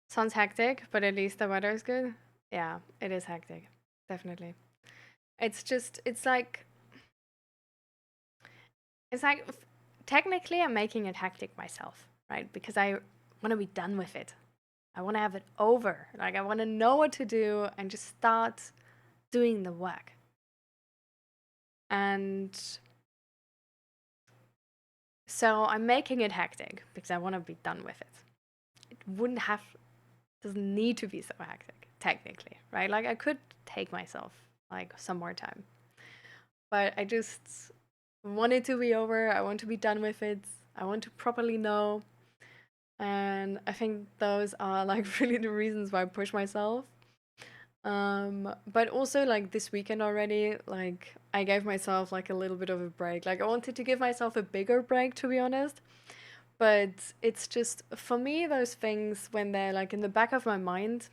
Sounds hectic, but at least the weather is good. Yeah, it is hectic. Definitely. It's just, it's like, technically, I'm making it hectic myself, right? Because I want to be done with it. I want to have it over. Like, I want to know what to do and just start doing the work. And so I'm making it hectic because I want to be done with it. It wouldn't have, doesn't need to be so hectic, technically, right? Like, I could take myself like some more time. But I just want it to be over. I want to be done with it. I want to properly know. And I think those are like really the reasons why I push myself. But also like this weekend already, like I gave myself like a little bit of a break. Like I wanted to give myself a bigger break, to be honest. But it's just for me those things when they're like in the back of my mind,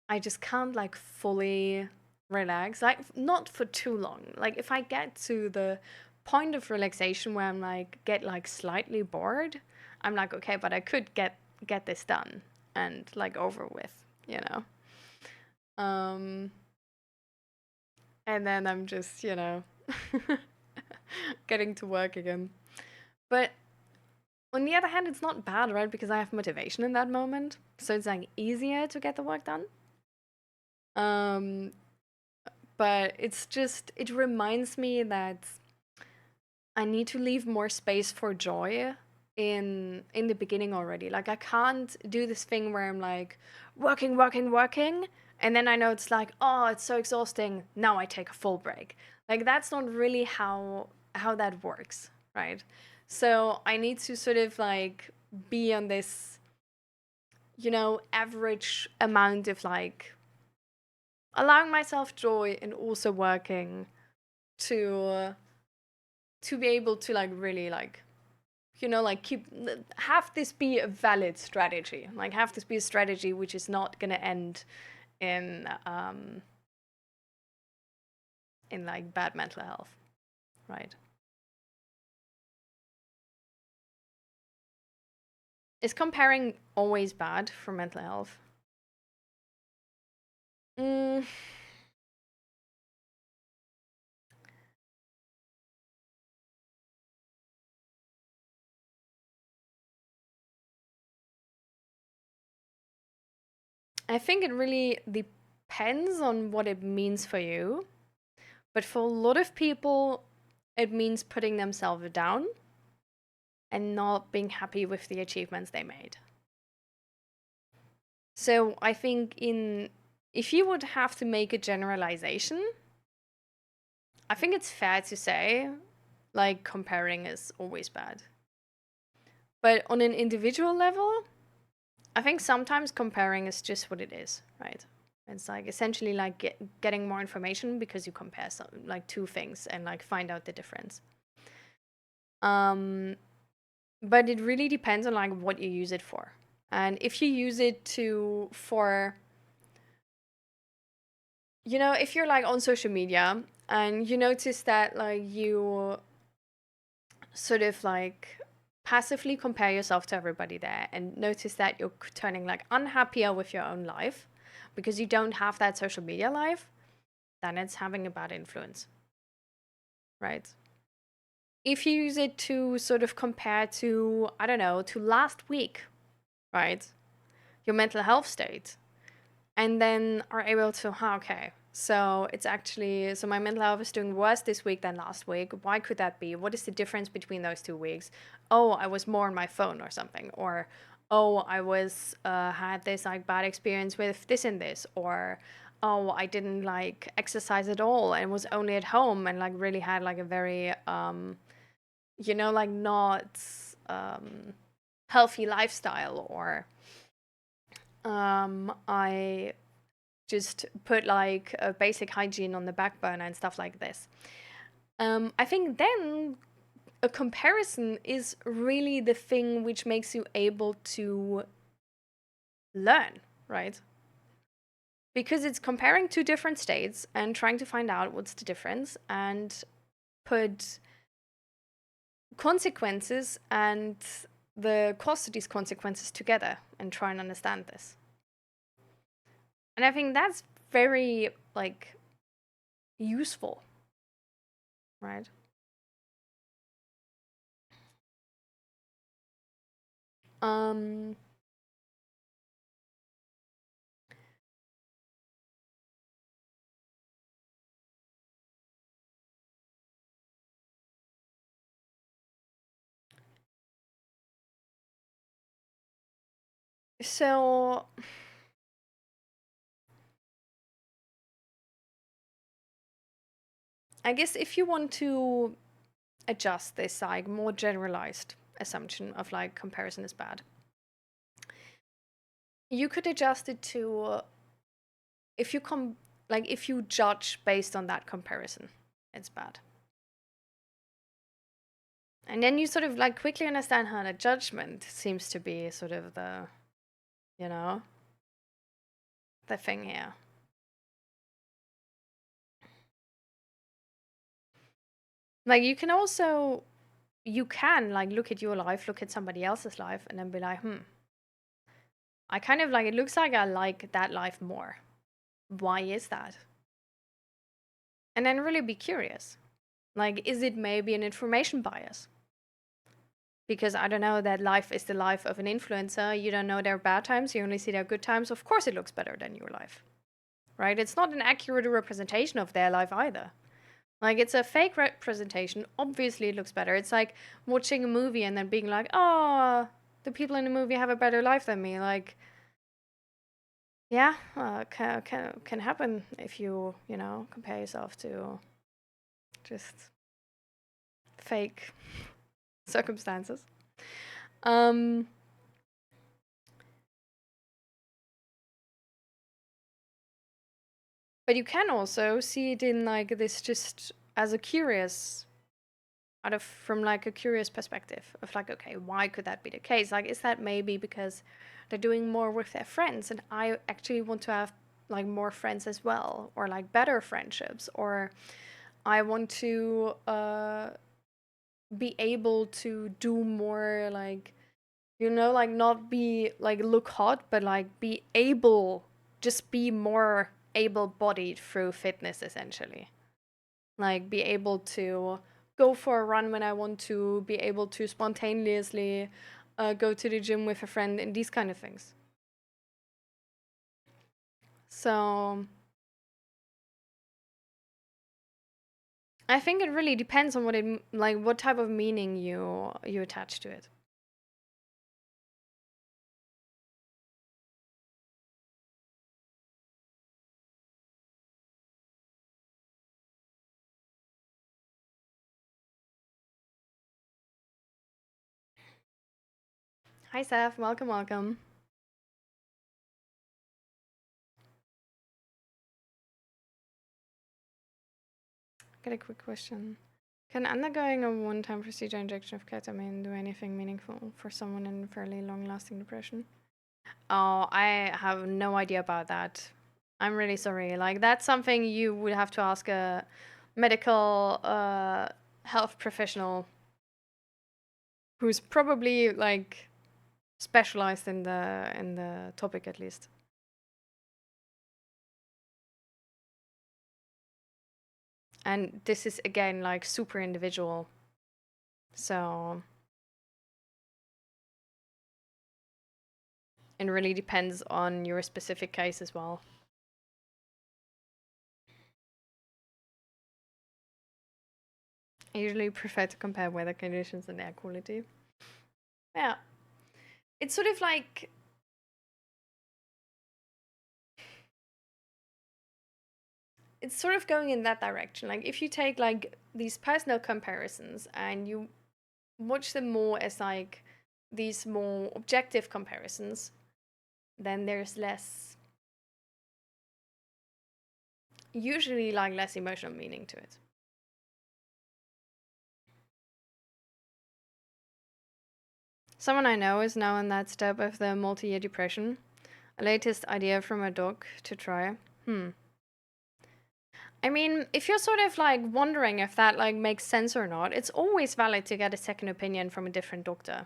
I just can't like fully relax. Like not for too long. Like if I get to the point of relaxation where I'm like get like slightly bored, I'm like okay, but I could get this done and like over with, you know. Um and then I'm just, getting to work again. But on the other hand, it's not bad, right? Because I have motivation in that moment. So it's like easier to get the work done. Um but it's just it reminds me that I need to leave more space for joy in the beginning already. Like I can't do this thing where I'm like working, working, working, and then I know it's like, oh, it's so exhausting. Now I take a full break. Like that's not really how that works, right? So I need to sort of like be on this, average amount of like allowing myself joy and also working to to be able to like really like like keep have this be a valid strategy, like have this be a strategy which is not going to end in like bad mental health, right? Is comparing always bad for mental health? mm, I think it really depends on what it means for you. But for a lot of people, it means putting themselves down and not being happy with the achievements they made. So I think if you would have to make a generalization, I think it's fair to say, like, comparing is always bad. But on an individual level, I think sometimes comparing is just what it is, right? It's like essentially like getting more information because you compare like two things and like find out the difference. But it really depends on like what you use it for. And if you use it for, you know, if you're like on social media and you notice that like you sort of like passively compare yourself to everybody there and notice that you're turning like unhappier with your own life because you don't have that social media life, then it's having a bad influence, right? If you use it to sort of compare to, I don't know, to last week, right? Your mental health state, and then are able to, okay, so it's actually, so my mental health is doing worse this week than last week. Why could that be? What is the difference between those 2 weeks? Oh, I was more on my phone or something. Or, oh, I was, had this like bad experience with this and this. Or, oh, I didn't like exercise at all and was only at home and like really had like a very, you know, like not healthy lifestyle. Or I just put like a basic hygiene on the back burner and stuff like this. I think then a comparison is really the thing which makes you able to learn, right? Because it's comparing two different states and trying to find out what's the difference and put consequences and the cost of these consequences together and try and understand this. And I think that's very like useful, right? Um so I guess if you want to adjust this like more generalized assumption of like comparison is bad, you could adjust it to if you if you judge based on that comparison, it's bad. And then you sort of like quickly understand how the judgment seems to be sort of the, you know, the thing here. Like you can like look at your life, look at somebody else's life, and then be like, I kind of like, it looks like I like that life more. Why is that? And then really be curious. Like, is it maybe an information bias? Because I don't know, that life is the life of an influencer. You don't know their bad times, you only see their good times. Of course, it looks better than your life, right? It's not an accurate representation of their life either. Like, it's a fake representation. Obviously, it looks better. It's like watching a movie and then being like, oh, the people in the movie have a better life than me. Like, yeah, can happen if you compare yourself to just fake circumstances. Um, but you can also see it in like this just as a curious from like a curious perspective of like, okay, why could that be the case? Like, is that maybe because they're doing more with their friends and I actually want to have like more friends as well, or like better friendships, or I want to be able to do more, like, like not be like look hot, but like be able, just be more able-bodied through fitness, essentially. Like be able to go for a run when I want to, be able to spontaneously go to the gym with a friend, and these kind of things. So I think it really depends on what type of meaning you attach to it. Hi, Seth. Welcome, welcome. Got a quick question. Can undergoing a one-time procedure injection of ketamine do anything meaningful for someone in fairly long-lasting depression? Oh, I have no idea about that. I'm really sorry. Like, that's something you would have to ask a medical health professional who's probably like specialized in the topic at least. And this is again like super individual. So it really depends on your specific case as well. I usually prefer to compare weather conditions and air quality. Yeah. It's sort of like it's sort of going in that direction. Like if you take like these personal comparisons and you watch them more as like these more objective comparisons, then there's usually like less emotional meaning to it. Someone I know is now in that step of the multi-year depression. A latest idea from a doc to try. I mean, if you're sort of like wondering if that like makes sense or not, it's always valid to get a second opinion from a different doctor.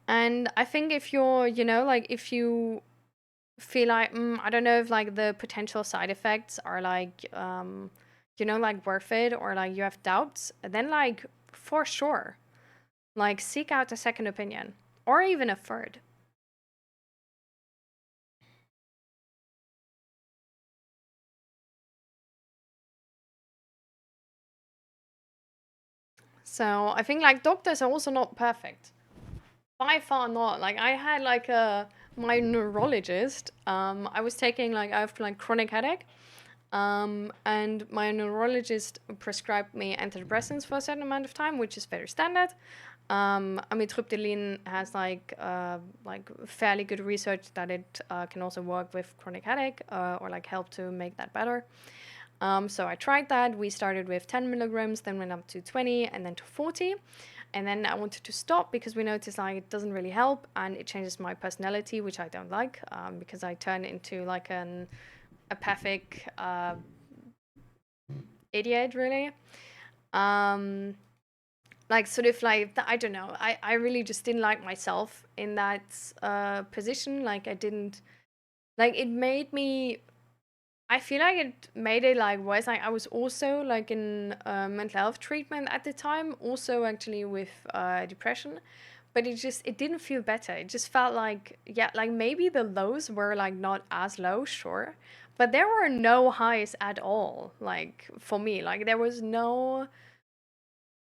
And I think if you're, like if you feel like I don't know if like the potential side effects are like like worth it, or like you have doubts, then like for sure, like seek out a second opinion or even a third. So I think like doctors are also not perfect. By far not. Like I had like my neurologist. I was taking like I have like chronic headache. And my neurologist prescribed me antidepressants for a certain amount of time, which is very standard. Amitriptyline has like fairly good research that it can also work with chronic headache or like help to make that better. So I tried that. We started with 10 milligrams, then went up to 20, and then to 40. And then I wanted to stop because we noticed like it doesn't really help and it changes my personality, which I don't like because I turn into like an apathic idiot, really. Like sort of like I don't know. I really just didn't like myself in that position. Like I didn't like it made me. I feel like it made it like worse. Like I was also like in mental health treatment at the time, also actually with depression, but it didn't feel better. It just felt like like maybe the lows were like not as low, sure, but there were no highs at all. Like for me, like there was no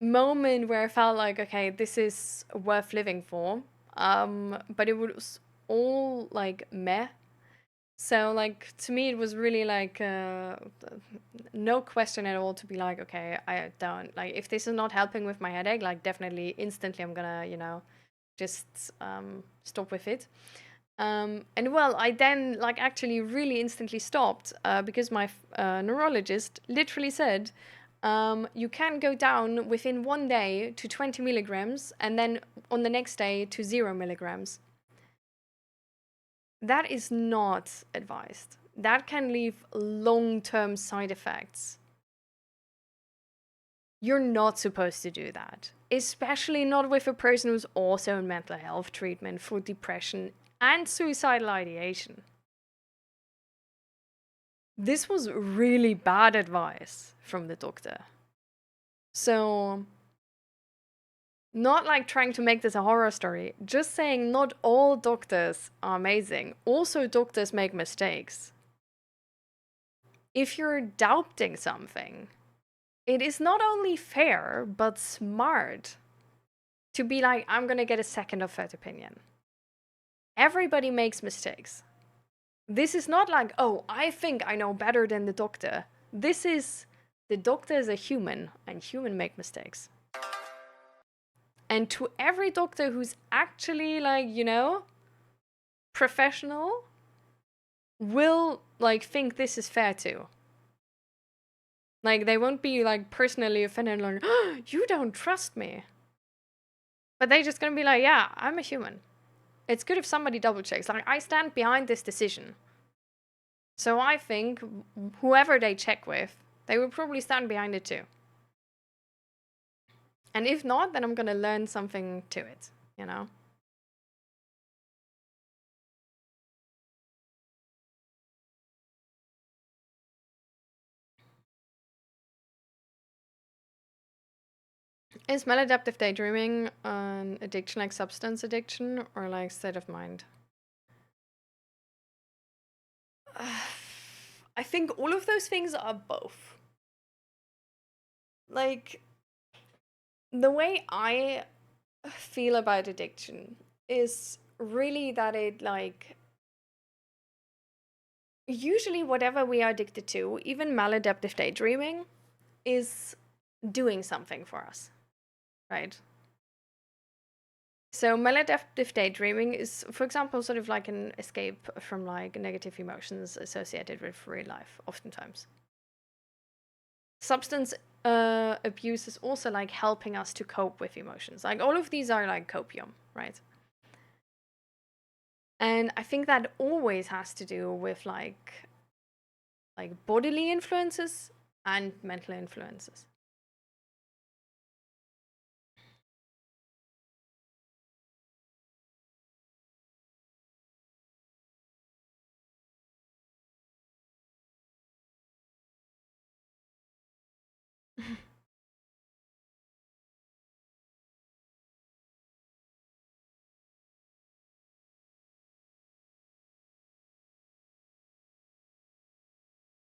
moment where I felt like okay, this is worth living for. But it was all like meh. So like to me it was really like no question at all to be like okay, I don't like if this is not helping with my headache, like definitely instantly I'm gonna just stop with it. And well, I then like actually really instantly stopped because my neurologist literally said you can go down within 1 day to 20 milligrams and then on the next day to 0 milligrams. That is not advised. That can leave long-term side effects. You're not supposed to do that, especially not with a person who's also in mental health treatment for depression and suicidal ideation. This was really bad advice from the doctor. So, not like trying to make this a horror story, just saying not all doctors are amazing. Also, doctors make mistakes. If you're doubting something, it is not only fair, but smart to be like, I'm gonna get a second or third opinion. Everybody makes mistakes. This is not like, oh, I think I know better than the doctor. This is, the doctor is a human, and human make mistakes. And to every doctor who's actually like, professional, will like think this is fair too. Like, they won't be like personally offended, like, oh, you don't trust me. But they're just gonna be like, yeah, I'm a human. It's good if somebody double checks. Like, I stand behind this decision. So I think whoever they check with, they will probably stand behind it too. And if not, then I'm gonna learn something to it, Is maladaptive daydreaming an addiction like substance addiction or like state of mind? I think all of those things are both. Like, the way I feel about addiction is really that it, like, usually whatever we are addicted to, even maladaptive daydreaming, is doing something for us, right? So maladaptive daydreaming is, for example, sort of like an escape from like negative emotions associated with real life, oftentimes. Substance abuse is also like helping us to cope with emotions. Like, all of these are like copium, right? And I think that always has to do with like bodily influences and mental influences.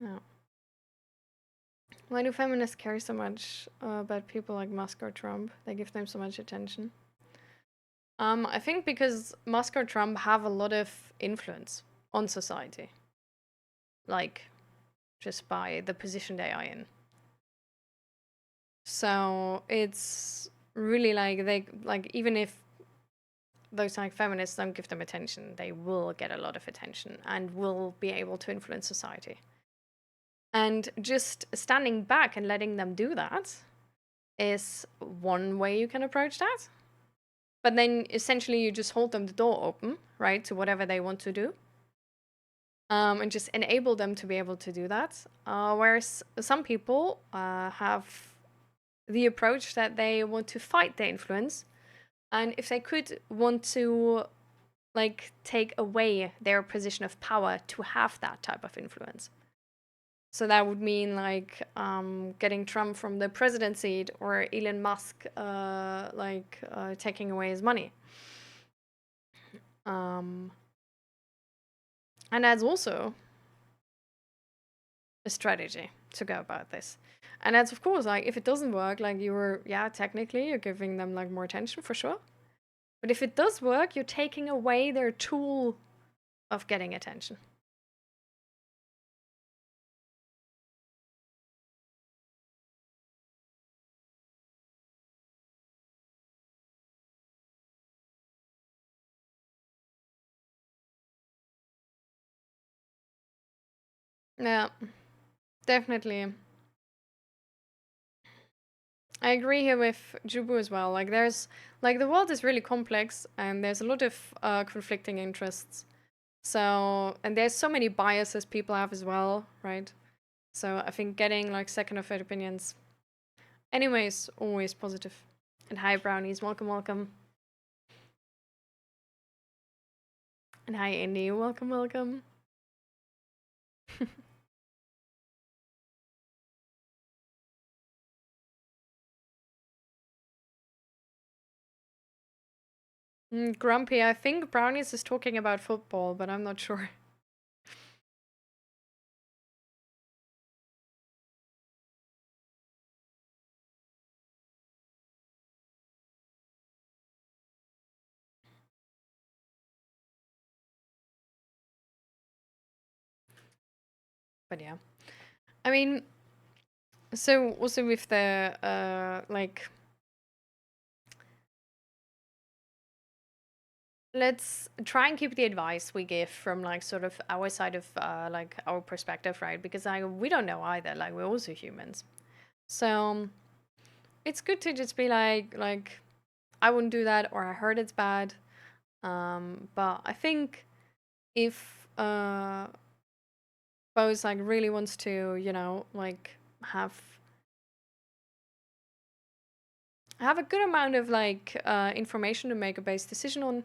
Yeah. Why do feminists care so much about people like Musk or Trump? They give them so much attention. I think because Musk or Trump have a lot of influence on society, like, just by the position they are in. So it's really like, they like, even if those like feminists don't give them attention, they will get a lot of attention and will be able to influence society. And just standing back and letting them do that is one way you can approach that. But then essentially you just hold them the door open, right, to whatever they want to do. And just enable them to be able to do that. Whereas some people have the approach that they want to fight the influence. And if they could want to like take away their position of power to have that type of influence. So that would mean like getting Trump from the president seat, or Elon Musk taking away his money. And that's also a strategy to go about this. And that's, of course, like, if it doesn't work, like, technically you're giving them like more attention for sure. But if it does work, you're taking away their tool of getting attention. Yeah, definitely. I agree here with Jubu as well. Like, there's like, the world is really complex, and there's a lot of conflicting interests. So, and there's so many biases people have as well, right? So I think getting like second or third opinions, anyways, always positive. And hi, brownies, welcome, welcome. And hi, Indy, welcome, welcome. Grumpy, I think Brownies is talking about football, but I'm not sure. But yeah, I mean, so also with the like, let's try and keep the advice we give from like sort of our side of like our perspective, right? Because we don't know either. Like we're also humans, so it's good to just be like I wouldn't do that, or I heard it's bad. But I think if Bose like really wants to, like have have a good amount of like information to make a based decision on,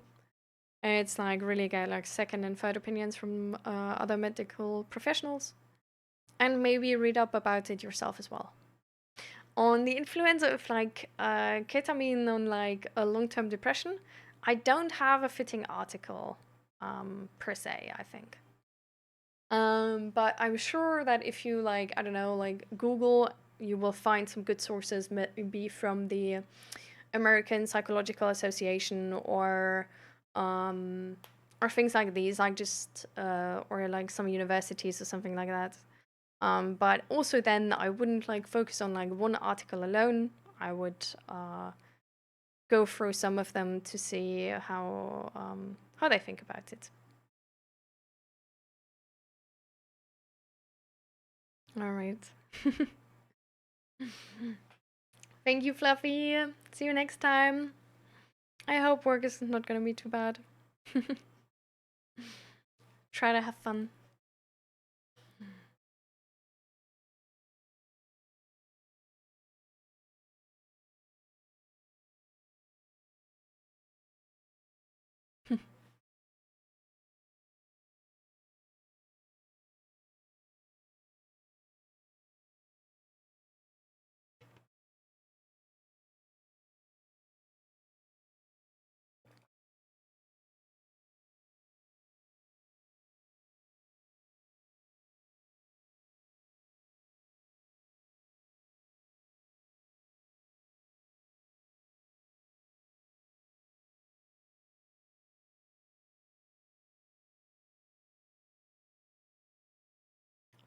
it's like really get like second and third opinions from other medical professionals, and maybe read up about it yourself as well. On the influence of like ketamine on like a long-term depression, I don't have a fitting article per se, I think. But I'm sure that if you like, I don't know, like Google, you will find some good sources, maybe from the American Psychological Association, um, or things like these, like just or like some universities or something like that. But also then I wouldn't like focus on like one article alone. I would go through some of them to see how they think about it. All right. Thank you, Fluffy. See you next time. I hope work is not gonna be too bad. Try to have fun.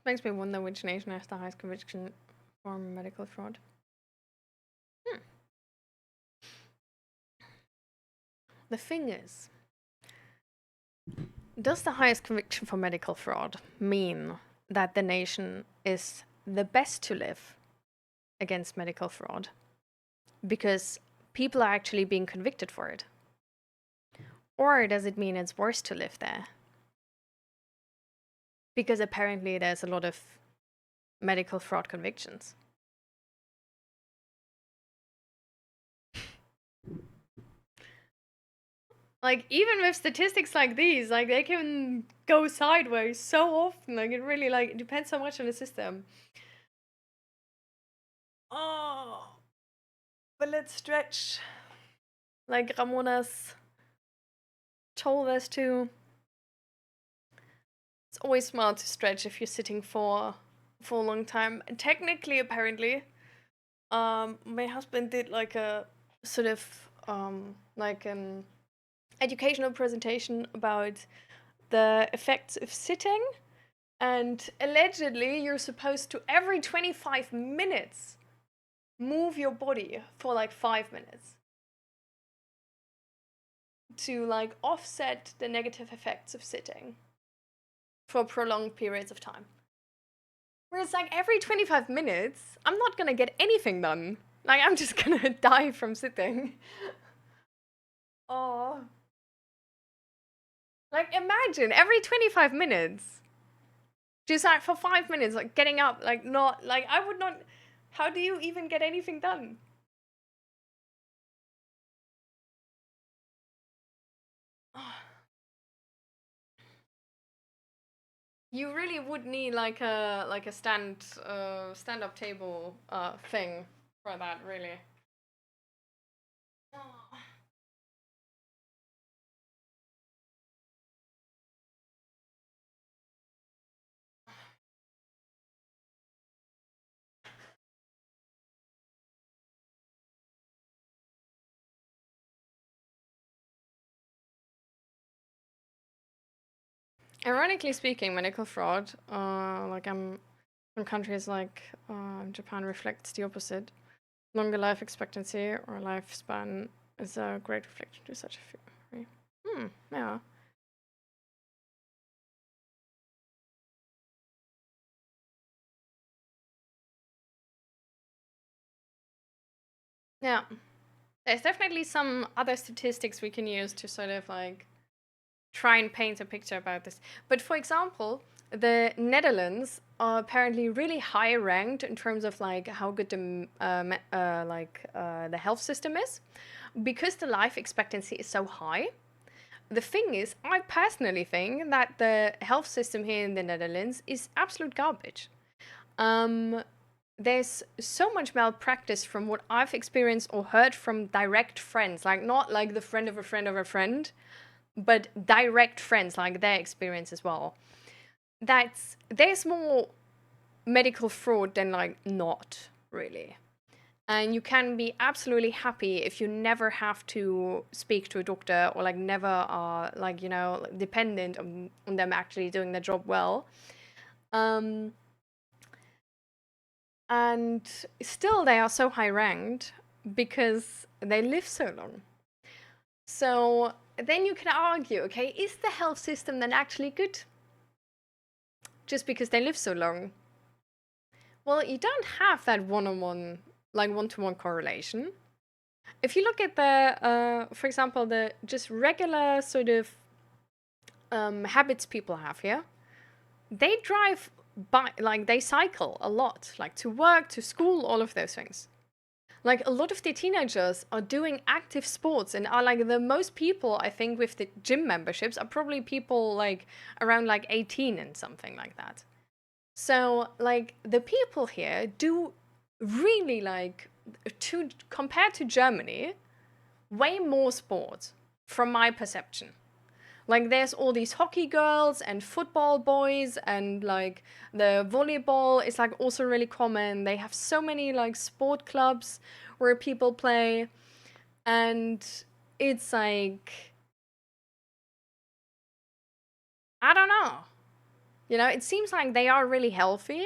Makes me wonder which nation has the highest conviction for medical fraud. Hmm. The thing is, does the highest conviction for medical fraud mean that the nation is the best to live against medical fraud because people are actually being convicted for it? Or does it mean it's worse to live there? Because apparently there's a lot of medical fraud convictions. Like, even with statistics like these, like, they can go sideways so often. Like, it really, like, it depends so much on the system. Oh, but let's stretch. Like Ramona's told us to. It's always smart to stretch if you're sitting for a long time. And technically, apparently, my husband did like a sort of like an educational presentation about the effects of sitting, and allegedly you're supposed to every 25 minutes move your body for like 5 minutes to like offset the negative effects of sitting for prolonged periods of time. Whereas like every 25 minutes, I'm not gonna get anything done. Like I'm just gonna die from sitting. Oh. Like imagine every 25 minutes. Just like for 5 minutes, like getting up, like not like I would not. How do you even get anything done? You really would need like a stand up table thing for that, really. Ironically speaking, medical fraud, like from countries like Japan, reflects the opposite. Longer life expectancy or lifespan is a great reflection to such a theory. Yeah. Yeah. There's definitely some other statistics we can use to sort of like try and paint a picture about this. But for example, the Netherlands are apparently really high ranked in terms of like how good the health system is, because the life expectancy is so high. The thing is, I personally think that the health system here in the Netherlands is absolute garbage. Um, there's so much malpractice from what I've experienced or heard from direct friends, like not like the friend of a friend of a friend, but direct friends, like their experience as well. That's there's more medical fraud than like not really. And you can be absolutely happy if you never have to speak to a doctor or like never are like, dependent on them actually doing their job well. Um, and still they are so high ranked because they live so long. So then you can argue, okay, is the health system then actually good just because they live so long? Well, you don't have that one-on-one, like one-to-one correlation. If you look at for example, the just regular sort of habits people have here, they drive by, like they cycle a lot, like to work, to school, all of those things. Like a lot of the teenagers are doing active sports and are like the most people I think with the gym memberships are probably people like around like 18 and something like that. So like the people here do really like to compared to Germany, way more sport from my perception. Like there's all these hockey girls and football boys and like the volleyball is like also really common. They have so many like sport clubs where people play, and it's like I don't know. It seems like they are really healthy,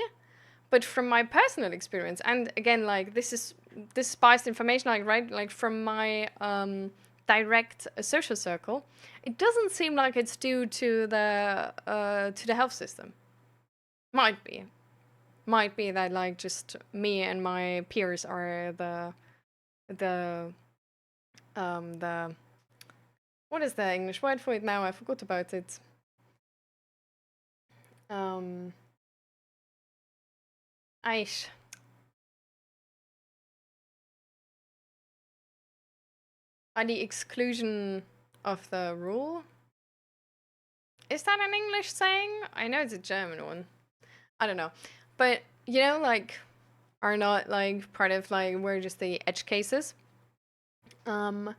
but from my personal experience, and again, like this biased information, like right, like from my direct social circle, it doesn't seem like it's due to the health system. Might be, might be that like just me and my peers are the the what is the English word for it now? I forgot about it. Um, Aish. Are the exclusion of the rule? Is that an English saying? I know it's a German one. I don't know. But, like, are not, like, part of, like, where just the edge cases. Um,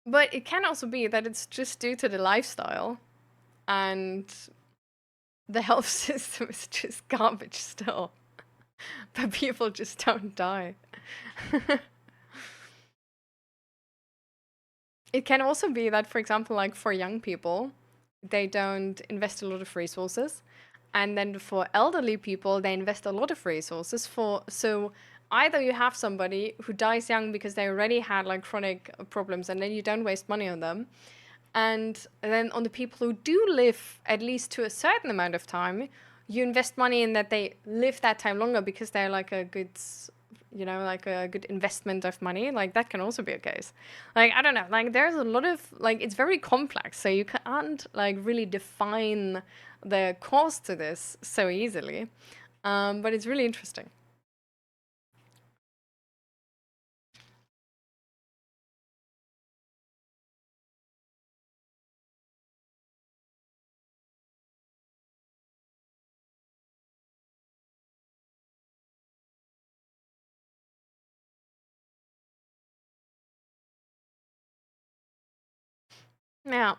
but it can also be that it's just due to the lifestyle and the health system is just garbage still. But people just don't die. It can also be that, for example, like for young people, they don't invest a lot of resources. And then for elderly people, they invest a lot of resources for. So either you have somebody who dies young because they already had like chronic problems and then you don't waste money on them. And then on the people who do live at least to a certain amount of time, you invest money in that they live that time longer because they're like a good, like a good investment of money. Like that can also be a case. Like, I don't know, like there's a lot of, like, it's very complex. So you can't like really define the cause to this so easily. But it's really interesting. Yeah.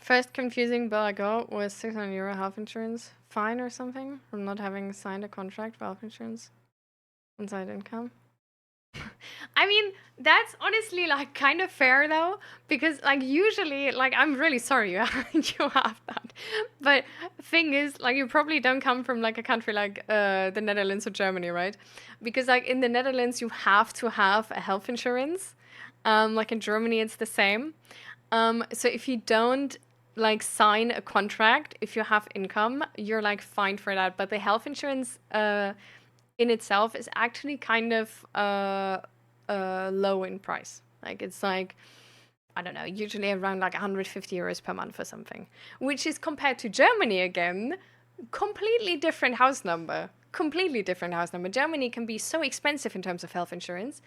First confusing bill I got was 600 euro health insurance fine or something from not having signed a contract for health insurance on side income. I mean, that's honestly like kind of fair though, because like usually, like I'm really sorry you you have that, but thing is, like you probably don't come from like a country like the Netherlands or Germany, right? Because like in the Netherlands you have to have a health insurance. Like in Germany it's the same. So if you don't like sign a contract, if you have income, you're like fined for that. But the health insurance in itself is actually kind of low in price. Like it's like I don't know, usually around like 150 euros per month or something, which is compared to Germany again, completely different house number. Completely different house number. Germany can be so expensive in terms of health insurance.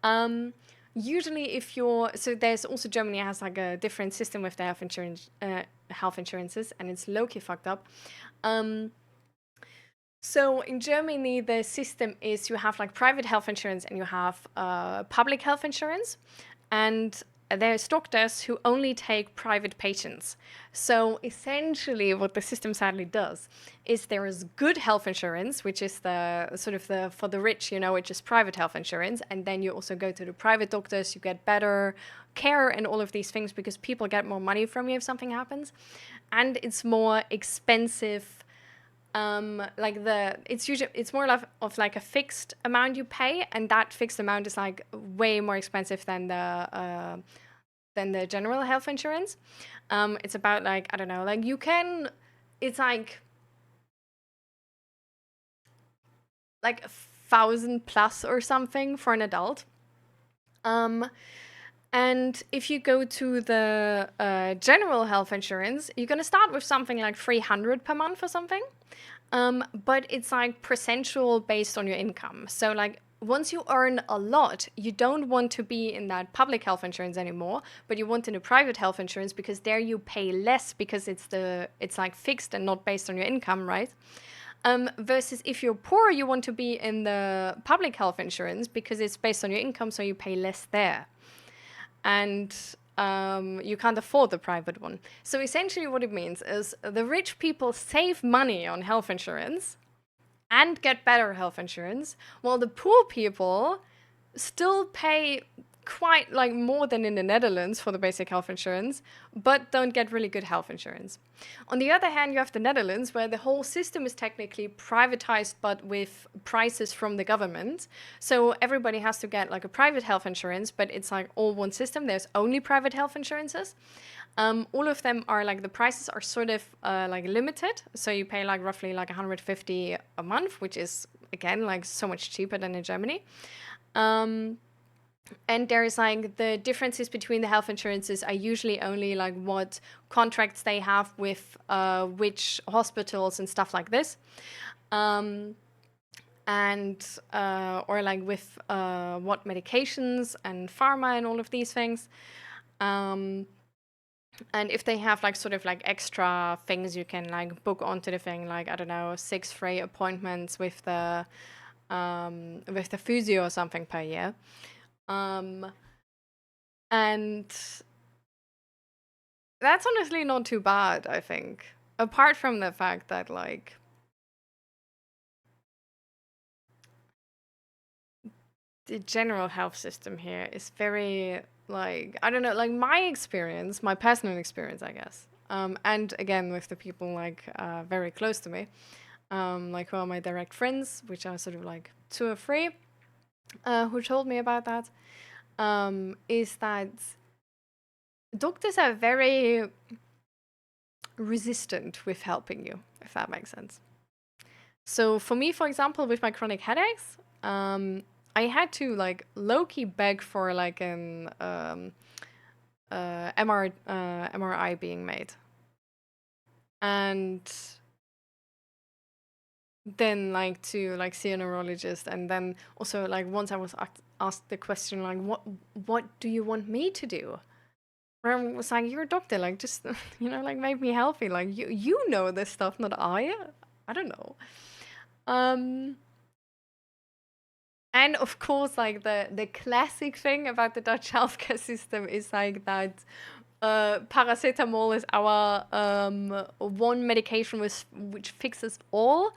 Um, Usually, if you're so there's also Germany has like a different system with the health insurances, and it's low key fucked up. Um, so in Germany, the system is you have like private health insurance and you have public health insurance, and there's doctors who only take private patients. So essentially, what the system sadly does is there is good health insurance, which is the sort of the for the rich, you know, which is private health insurance, and then you also go to the private doctors, you get better care and all of these things because people get more money from you if something happens, and it's more expensive like it's more of like a fixed amount you pay, and that fixed amount is like way more expensive than the general health insurance. It's about like I don't know, like you can, it's like 1,000 plus or something for an adult. Um, and if you go to the general health insurance, you're gonna start with something like 300 per month or something. But it's like percentual based on your income. So like once you earn a lot, you don't want to be in that public health insurance anymore, but you want in a private health insurance because there you pay less because it's like fixed and not based on your income, right? Versus if you're poor, you want to be in the public health insurance because it's based on your income, so you pay less there. And you can't afford the private one. So essentially, what it means is the rich people save money on health insurance and get better health insurance, while the poor people still pay quite like more than in the Netherlands for the basic health insurance, but don't get really good health insurance. On the other hand, you have the Netherlands where the whole system is technically privatized, but with prices from the government. So everybody has to get like a private health insurance, but it's like all one system. There's only private health insurances. All of them are like the prices are sort of like limited. So you pay like roughly like 150 a month, which is again like so much cheaper than in Germany. And there's like the differences between the health insurances are usually only like what contracts they have with which hospitals and stuff like this. And or like with what medications and pharma and all of these things. And if they have like sort of like extra things you can like book onto the thing, like I don't know, 6 free appointments with the physio or something per year. And that's honestly not too bad, I think. Apart from the fact that like the general health system here is very like I don't know, like my personal experience, I guess. And again with the people like very close to me, like who are my direct friends, which are sort of like 2 or 3, who told me about that, is that doctors are very resistant with helping you, if that makes sense. So for me, for example, with my chronic headaches, I had to like low-key beg for like an MRI being made, and then like to like see a neurologist, and then also like once I was asked the question like what do you want me to do? Where I was like, you're a doctor, like just like make me healthy, like you know this stuff, not I don't know. Um, And of course, like the classic thing about the Dutch healthcare system is like that paracetamol is our one medication which fixes all.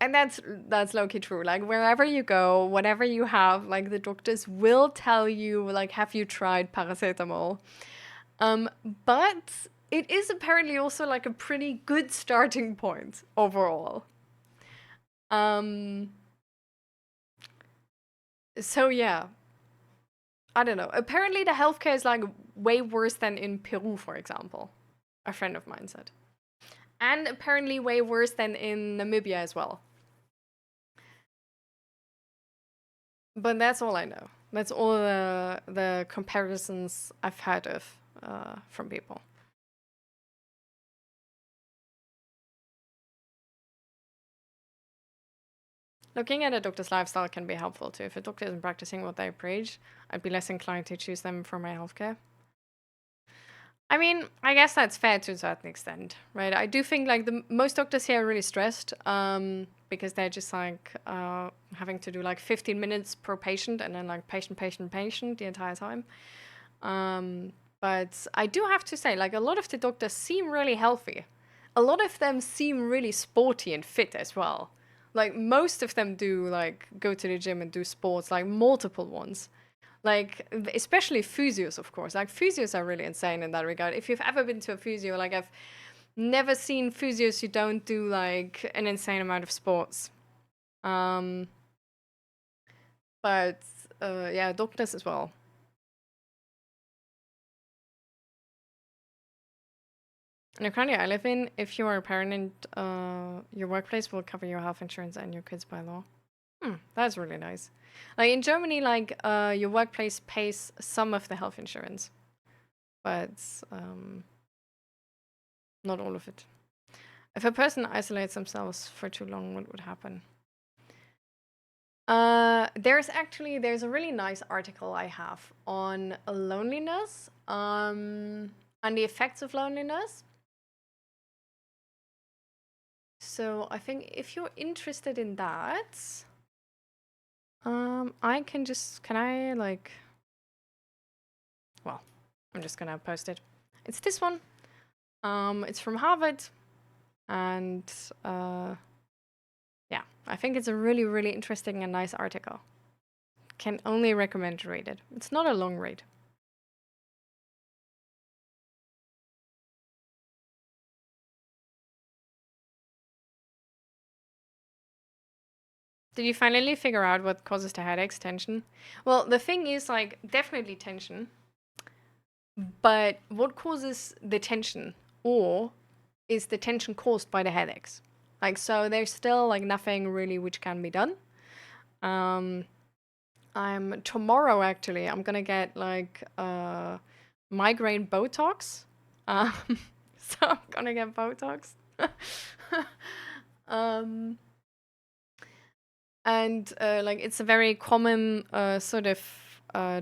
And that's low-key true. Like wherever you go, whatever you have, like the doctors will tell you, like, have you tried paracetamol? Um, but it is apparently also like a pretty good starting point overall. Um, so yeah, I don't know. Apparently the healthcare is like way worse than in Peru, for example. A friend of mine said. And apparently way worse than in Namibia as well. But that's all I know. That's all the comparisons I've heard of from people. Looking at a doctor's lifestyle can be helpful too. If a doctor isn't practicing what they preach, I'd be less inclined to choose them for my healthcare. I mean, I guess that's fair to a certain extent, right? I do think like the most doctors here are really stressed because they're just like having to do like 15 minutes per patient and then like patient the entire time. But I do have to say, like a lot of the doctors seem really healthy. A lot of them seem really sporty and fit as well. Like most of them do like go to the gym and do sports, like multiple ones. Like especially physios, of course. Like physios are really insane in that regard. If you've ever been to a physio, like I've never seen physios who don't do like an insane amount of sports. Um, but yeah, doctors as well. In the country I live in, if you are a parent, your workplace will cover your health insurance and your kids by law. That's really nice. Like in Germany, like your workplace pays some of the health insurance, but not all of it. If a person isolates themselves for too long, what would happen? There's a really nice article I have on loneliness, and the effects of loneliness. So I think if you're interested in that, can I like, well, I'm just gonna post it. It's this one. It's from Harvard, and yeah, I think it's a really, really interesting and nice article. Can only recommend to read it. It's not a long read. Did you finally figure out what causes the headaches? Tension? Well, the thing is, like, definitely tension. But what causes the tension? Or is the tension caused by the headaches? Like, so there's still, like, nothing really which can be done. Tomorrow, actually, I'm gonna get, like, migraine Botox. Um, so I'm gonna get Botox. um, and like it's a very common sort of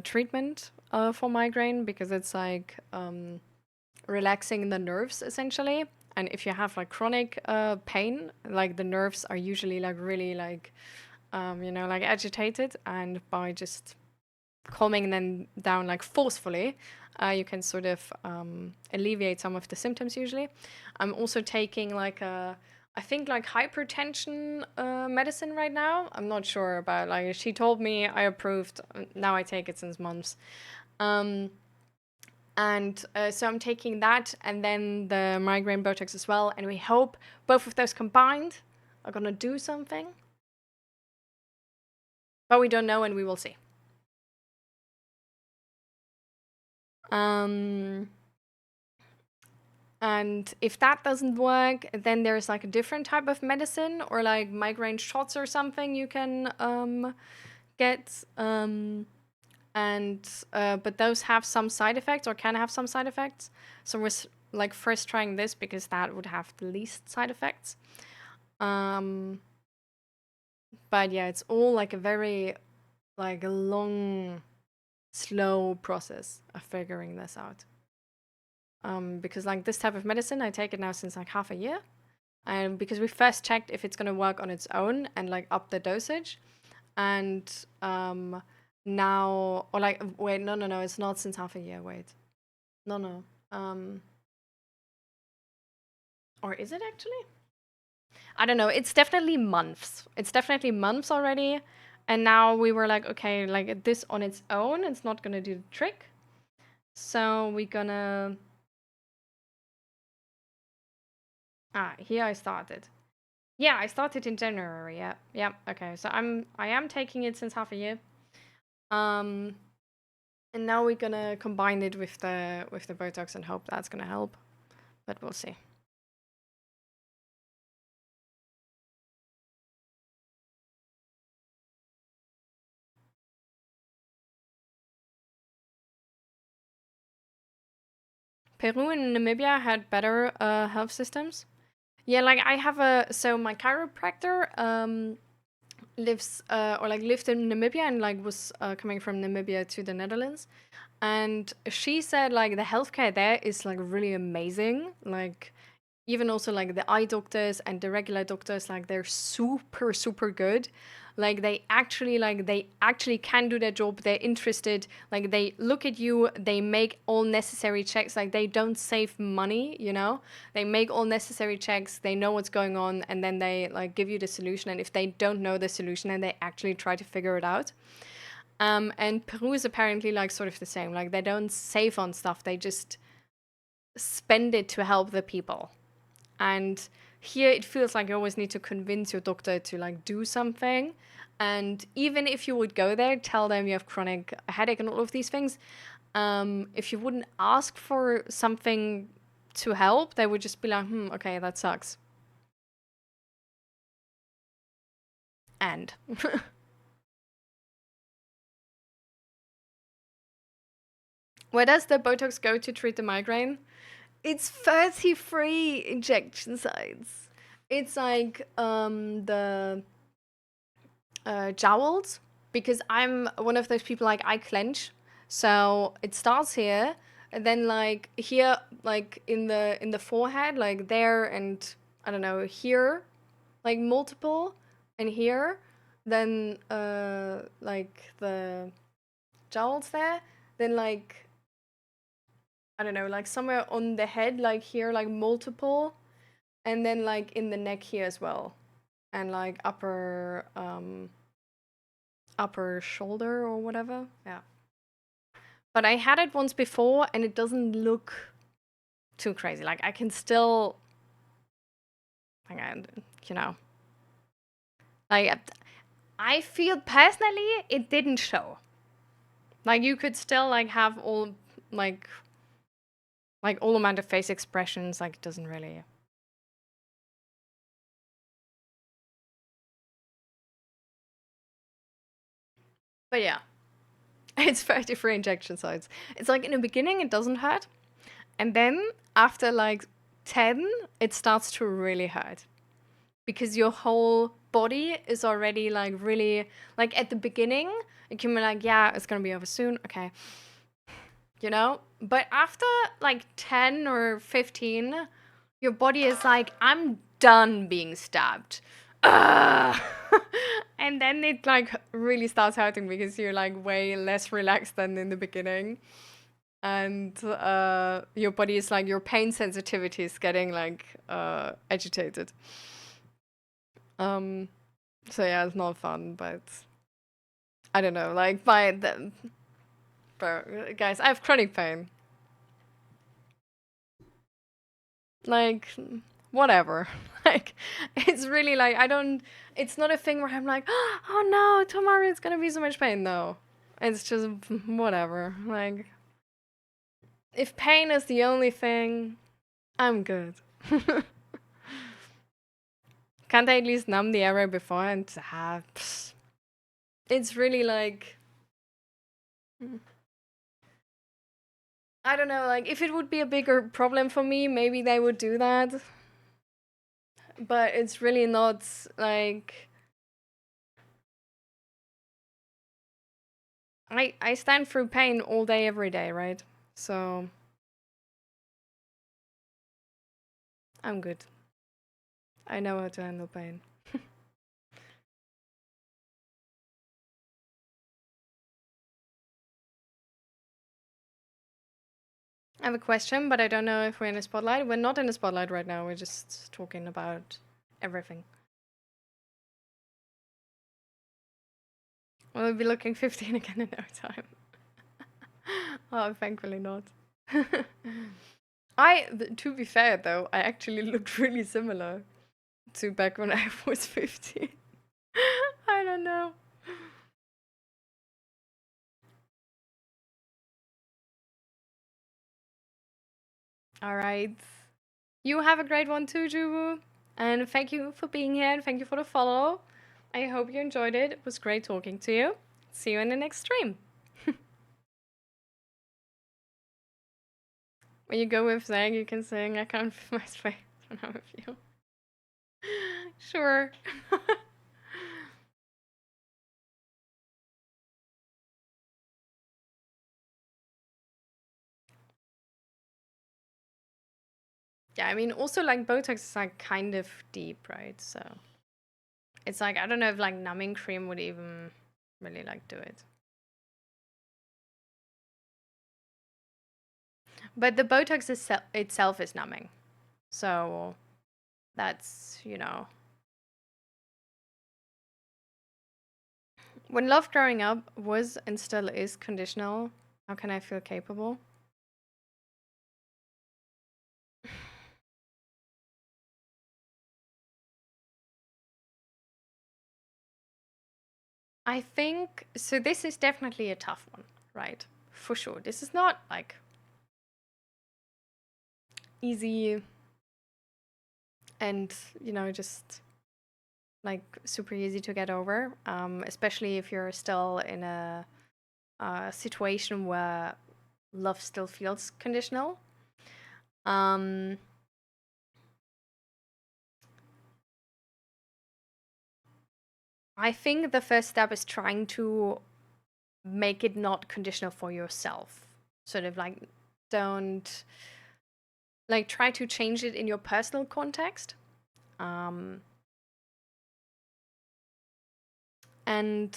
treatment for migraine because it's like relaxing the nerves essentially. And if you have like chronic pain, like the nerves are usually like really like like agitated, and by just calming them down like forcefully, you can sort of alleviate some of the symptoms usually. I'm also taking like I think like hypertension medicine right now. I'm not sure about, like, she told me I approved. Now I take it since months. And so I'm taking that and then the migraine Botox as well. And we hope both of those combined are going to do something. But we don't know, and we will see. And if that doesn't work, then there's like a different type of medicine or like migraine shots or something you can get. But those have some side effects or can have some side effects. So we're like first trying this because that would have the least side effects. But yeah, it's all like a very like a long, slow process of figuring this out. Because like this type of medicine, I take it now since like half a year. And because we first checked if it's going to work on its own and like up the dosage. And now, or like, wait, no, it's not since half a year. Wait, no. Or is it actually? I don't know. It's definitely months. It's definitely months already. And now we were like, okay, like this on its own, it's not gonna do the trick. So we're gonna. Here I started. Yeah, I started in January. Yeah, yeah. Okay, so I am taking it since half a year. Um, and now we're gonna combine it with the Botox and hope that's gonna help. But we'll see. Peru and Namibia had better health systems. Yeah, like I have my chiropractor lives or like lived in Namibia and like was coming from Namibia to the Netherlands. And she said like the healthcare there is like really amazing. Like even also like the eye doctors and the regular doctors, like they're super super good. They actually can do their job. They're interested. Like they look at you, they make all necessary checks. Like they don't save money, you know. They make all necessary checks. They know what's going on, and then they like give you the solution. And if they don't know the solution, then they actually try to figure it out. And Peru is apparently like sort of the same. Like they don't save on stuff. They just spend it to help the people. And here it feels like you always need to convince your doctor to like do something. And even if you would go there, tell them you have chronic headache and all of these things, if you wouldn't ask for something to help, they would just be like, okay, that sucks. And where does the Botox go to treat the migraine? It's 33 injection sites. It's like the jowls, because I'm one of those people like I clench. So it starts here, and then like here, like in the forehead, like there, and I don't know, here, like multiple, and here, then like the jowls there, then like I don't know, like somewhere on the head, like here, like multiple, and then like in the neck here as well, and like upper shoulder or whatever. Yeah. But I had it once before and it doesn't look too crazy. Like I can still, hang on, you know, like I feel personally it didn't show. Like you could still like have like all amount of face expressions. Like it doesn't really. But yeah, it's 33 injection sites. It's like in the beginning it doesn't hurt, and then after like 10, it starts to really hurt. Because your whole body is already like really like at the beginning it can be like, yeah, it's gonna be over soon, okay, you know. But after like 10 or 15, your body is like, I'm done being stabbed. Ugh. And then it like really starts hurting because you're like way less relaxed than in the beginning, and your body is like, your pain sensitivity is getting like agitated. um So yeah, it's not fun, but I don't know. Like bro, guys, I have chronic pain. Like whatever. Like it's really like I don't. It's not a thing where I'm like, oh no, tomorrow it's gonna be so much pain. No, it's just whatever. Like if pain is the only thing, I'm good. Can't I at least numb the area before and have? It's really like. I don't know, like if it would be a bigger problem for me, maybe they would do that. But it's really not like I stand through pain all day every day, right? So I'm good. I know how to handle pain. I have a question, but I don't know if we're in a spotlight. We're not in a spotlight right now. We're just talking about everything. We'll be looking 15 again in no time. Oh, thankfully not. To be fair though, I actually looked really similar to back when I was 15. I don't know. All right. You have a great one too, Jubu. And thank you for being here and thank you for the follow. I hope you enjoyed it. It was great talking to you. See you in the next stream. When you go with Zang, you can sing I can't feel my space when I'm with you. Sure. Yeah, I mean, also like Botox is like kind of deep, right? So it's like I don't know if like numbing cream would even really like do it. But the Botox itself is numbing, so that's when love growing up was and still is conditional. How can I feel capable? I think so. This is definitely a tough one, right? For sure. This is not like easy and, just like super easy to get over, especially if you're still in a situation where love still feels conditional. Um, I think the first step is trying to make it not conditional for yourself. Sort of like, don't like try to change it in your personal context. And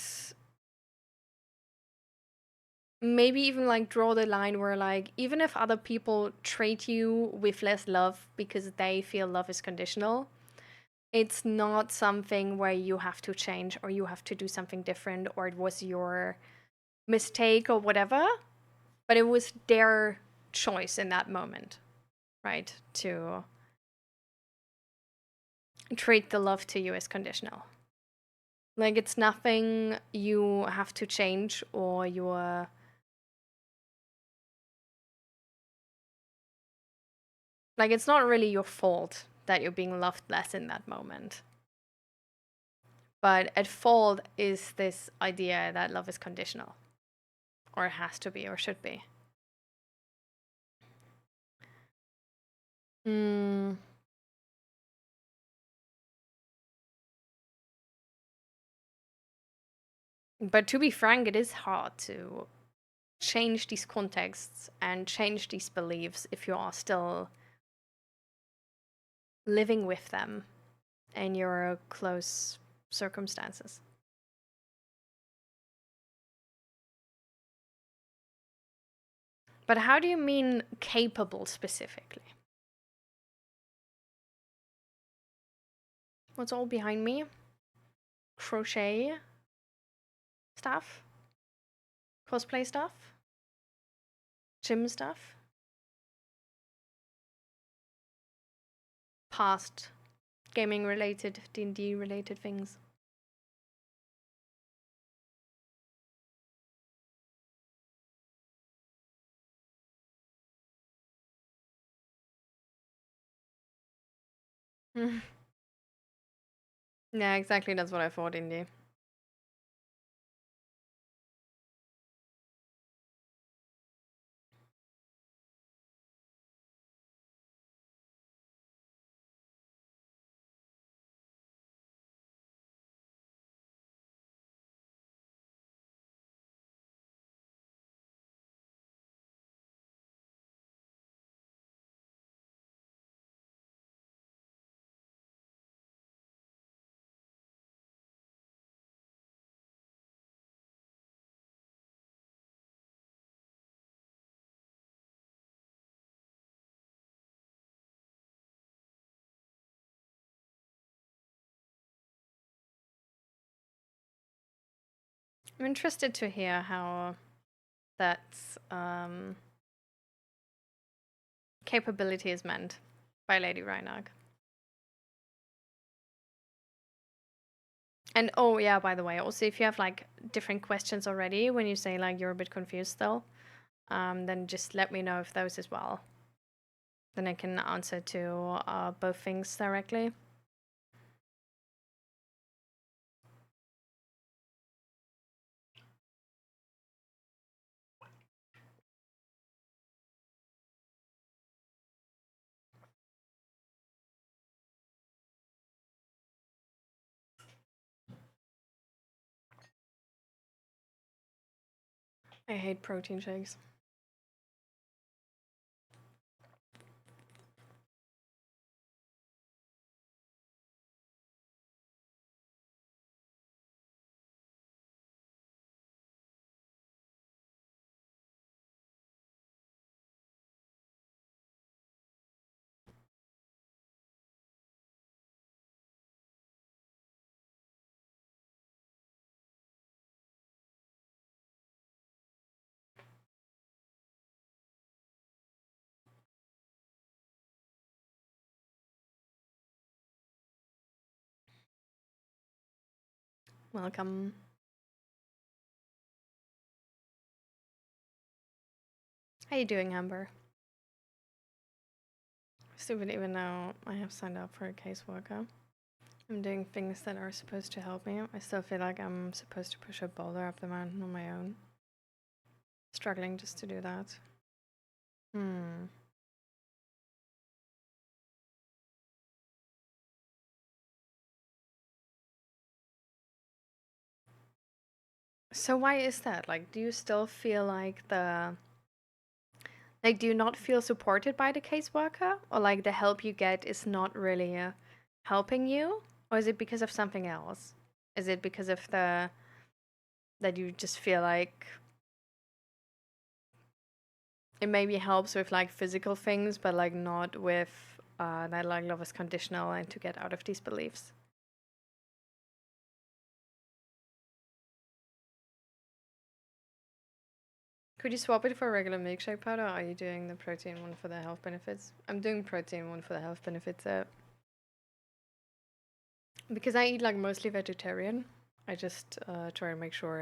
maybe even like draw the line where like even if other people treat you with less love because they feel love is conditional, it's not something where you have to change or you have to do something different or it was your mistake or whatever, but it was their choice in that moment, right, to treat the love to you as conditional. Like it's nothing you have to change or you're like it's not really your fault that you're being loved less in that moment. But at fault is this idea that love is conditional, or it has to be, or should be. Mm. But to be frank, it is hard to change these contexts and change these beliefs if you are still living with them in your close circumstances. But how do you mean capable specifically? What's all behind me? Crochet stuff? Cosplay stuff? Gym stuff? Past gaming related, D&D related things? Yeah, exactly. That's what I thought, Indie. I'm interested to hear how that capability is meant by Lady Reinag. And oh yeah, by the way, also if you have like different questions already when you say like you're a bit confused still, then just let me know if those as well. Then I can answer to both things directly. I hate protein shakes. Welcome. How you doing, Amber? Still don't even know I have signed up for a caseworker. I'm doing things that are supposed to help me. I still feel like I'm supposed to push a boulder up the mountain on my own. Struggling just to do that. So why is that? Like, do you still feel like do you not feel supported by the caseworker? Or like the help you get is not really helping you? Or is it because of something else? Is it because of that you just feel like it maybe helps with like physical things, but like not with that like love is conditional and to get out of these beliefs? Could you swap it for a regular milkshake powder? Or are you doing the protein one for the health benefits? I'm doing protein one for the health benefits. Because I eat like mostly vegetarian, I just try to make sure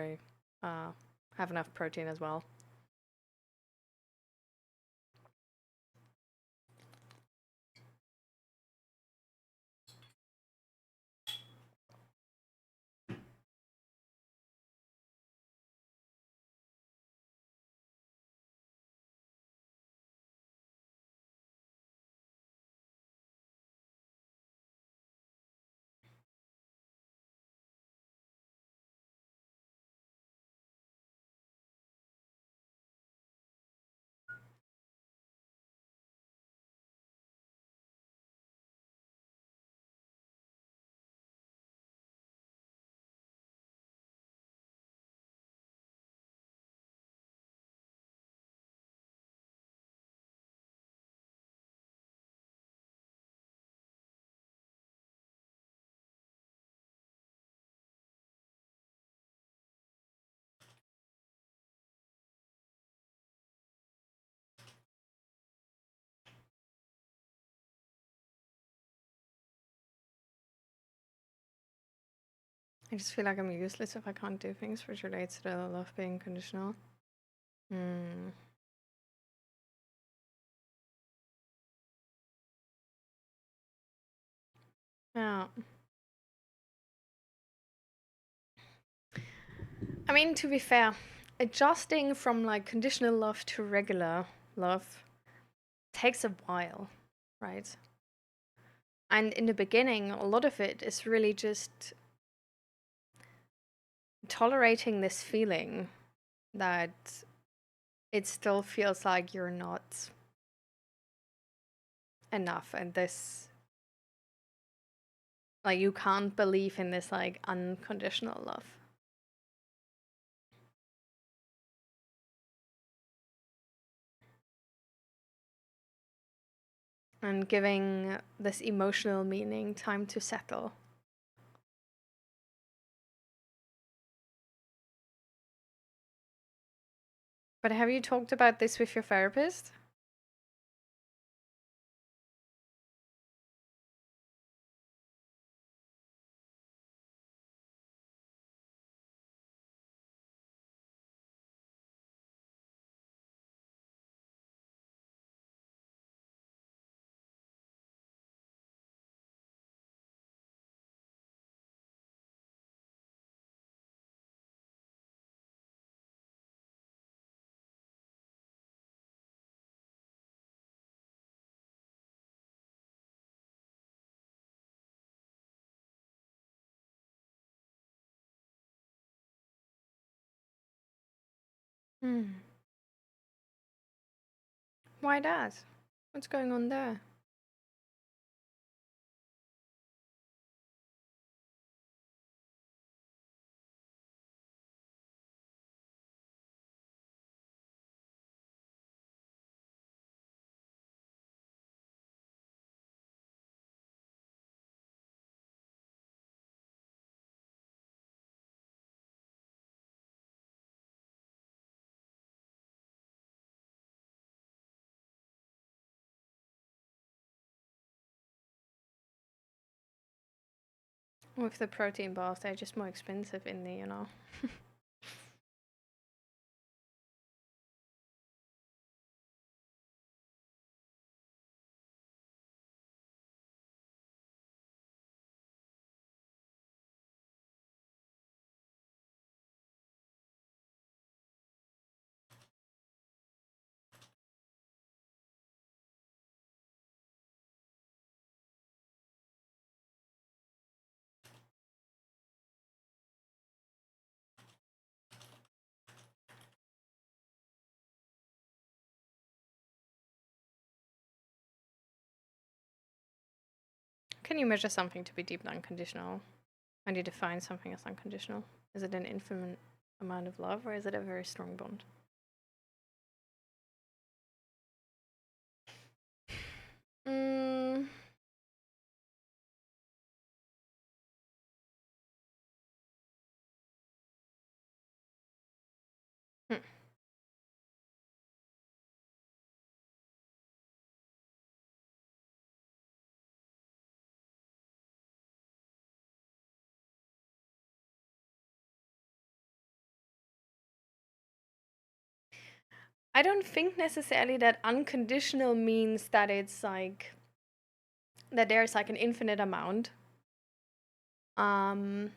I have enough protein as well. I just feel like I'm useless if I can't do things which relates to the love being conditional. Yeah. I mean, to be fair, adjusting from like conditional love to regular love takes a while, right? And in the beginning, a lot of it is really just tolerating this feeling that it still feels like you're not enough and this like you can't believe in this like unconditional love. And giving this emotional meaning time to settle. But have you talked about this with your therapist? Hmm. Why that? What's going on there? With the protein bars, they're just more expensive in the, you know. Can you measure something to be deeply unconditional? And you define something as unconditional? Is it an infinite amount of love, or is it a very strong bond? Mm, hmm. I don't think necessarily that unconditional means that it's like that there's like an infinite amount. Um,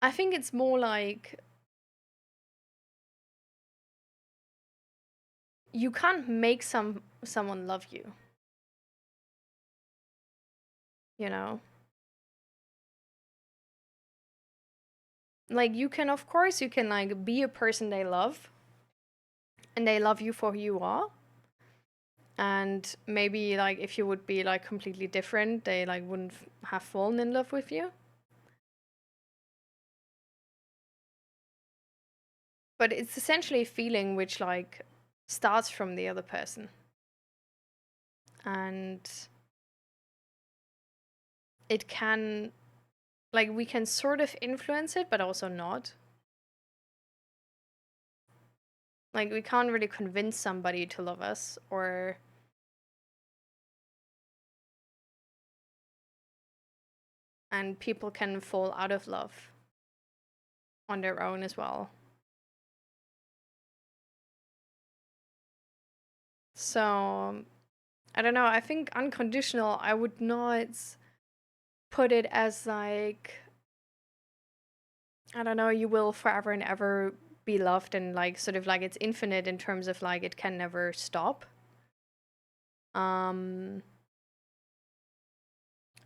I think it's more like you can't make someone love you, you know? Like you can, of course, you can like be a person they love and they love you for who you are. And maybe like if you would be like completely different, they like wouldn't have fallen in love with you. But it's essentially a feeling which like starts from the other person. And it can, like, we can sort of influence it, but also not. Like, we can't really convince somebody to love us, or and people can fall out of love on their own as well. So, I don't know. I think unconditional, I would not put it as like, I don't know, you will forever and ever be loved, and like sort of like it's infinite in terms of like it can never stop. Um,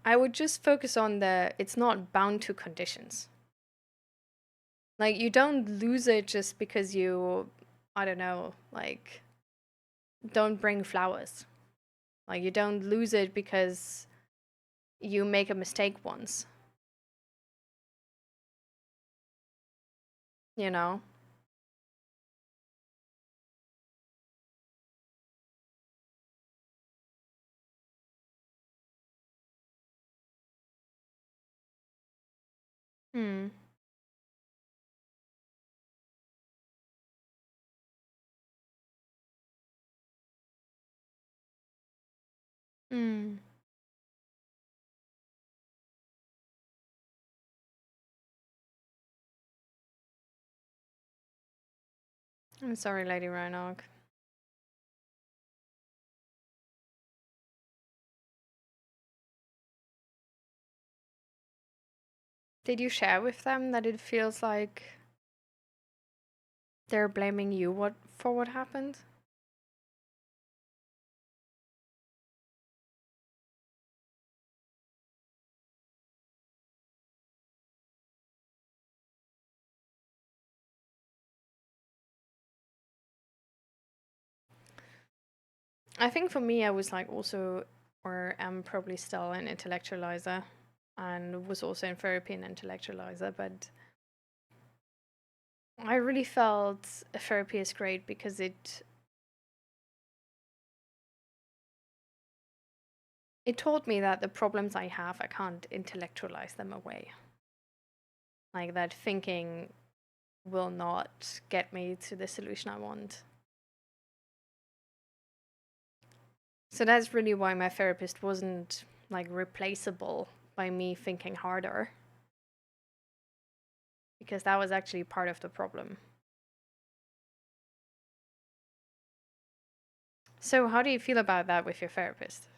I would just focus on the it's not bound to conditions. Like you don't lose it just because you, I don't know, like don't bring flowers. Like you don't lose it because you make a mistake once, you know? Hmm. Mm. I'm sorry, Lady Rhinog. Did you share with them that it feels like they're blaming you for what happened? I think for me, I was like also, or am probably still an intellectualizer, and was also in therapy an intellectualizer. But I really felt therapy is great because it taught me that the problems I have, I can't intellectualize them away. Like that thinking will not get me to the solution I want. So that's really why my therapist wasn't like replaceable by me thinking harder, because that was actually part of the problem. So how do you feel about that with your therapist?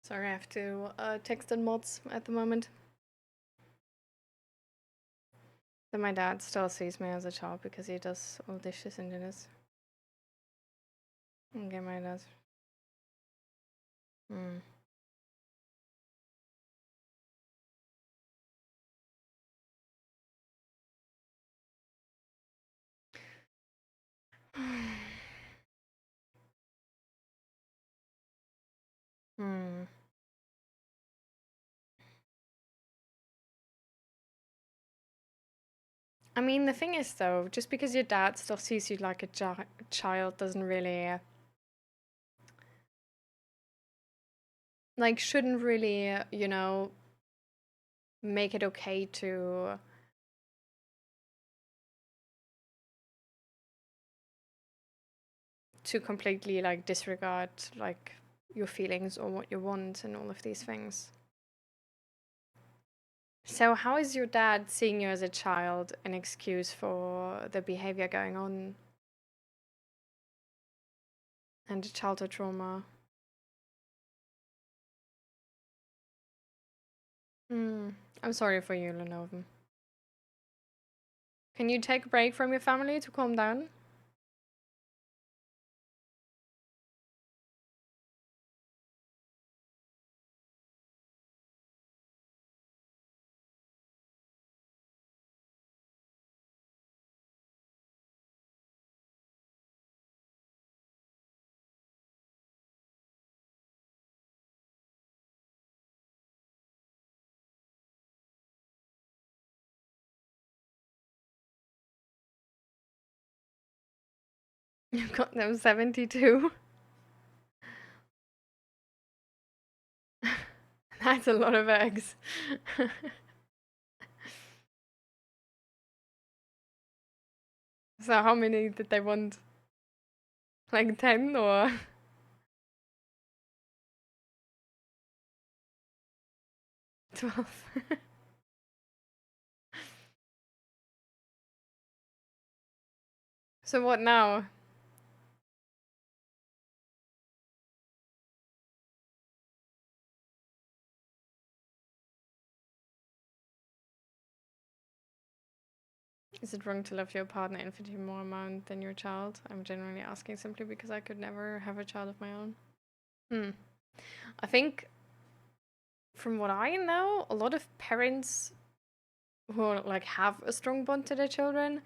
Sorry, I have to text in mods at the moment. Then my dad still sees me as a child because he does all dishes and dinners. Okay, my dad. Mm. Hmm. I mean, the thing is, though, just because your dad still sees you like a child doesn't really, like, shouldn't really, make it okay to completely, like, disregard, like, your feelings or what you want and all of these things. So, how is your dad seeing you as a child an excuse for the behavior going on and the childhood trauma? Hmm. I'm sorry for you, Lenovo. Can you take a break from your family to calm down? You've got them 72. That's a lot of eggs. So how many did they want? Like 10 or 12? So what now? Is it wrong to love your partner infinitely more amount than your child? I'm generally asking simply because I could never have a child of my own. I think from what I know, a lot of parents who like have a strong bond to their children,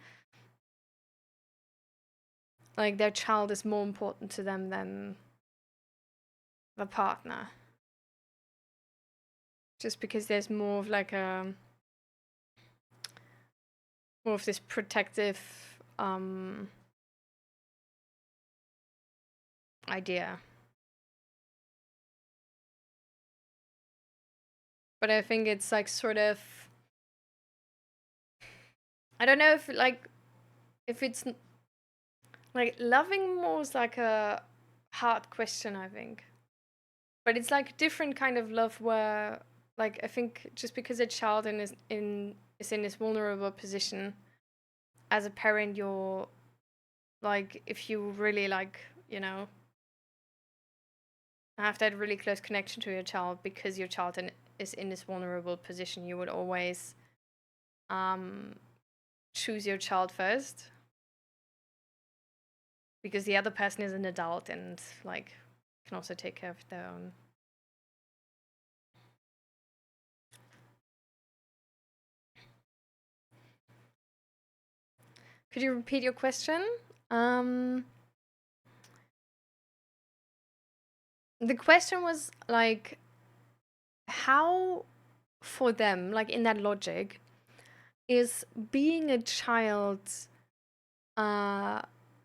like their child is more important to them than the partner. Just because there's more of like a more of this protective idea. But I think it's like sort of, I don't know if it's like loving more is like a hard question, I think. But it's like a different kind of love where like I think just because a child is in this vulnerable position, as a parent you're like, if you really like, you know, have that really close connection to your child because your child is in this vulnerable position, you would always um choose your child first because the other person is an adult and like can also take care of their own. Could you repeat your question? Um, the question was like, how for them, like in that logic, is being a child uh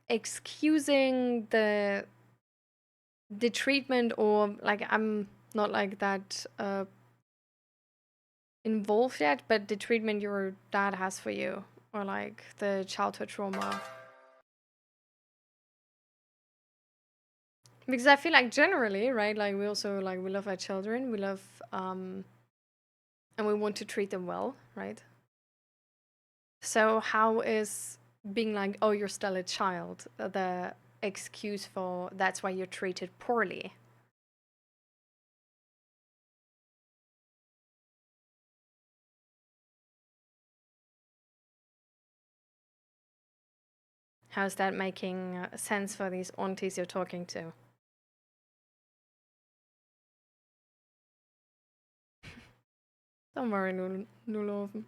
excusing the treatment, or like I'm not like that involved yet, but the treatment your dad has for you, or like the childhood trauma. Because I feel like generally, right, like we also like we love our children, we love and we want to treat them well, right? So how is being like, oh, you're still a child, the excuse for that's why you're treated poorly? How's that making sense for these aunties you're talking to? Don't worry, Nulov.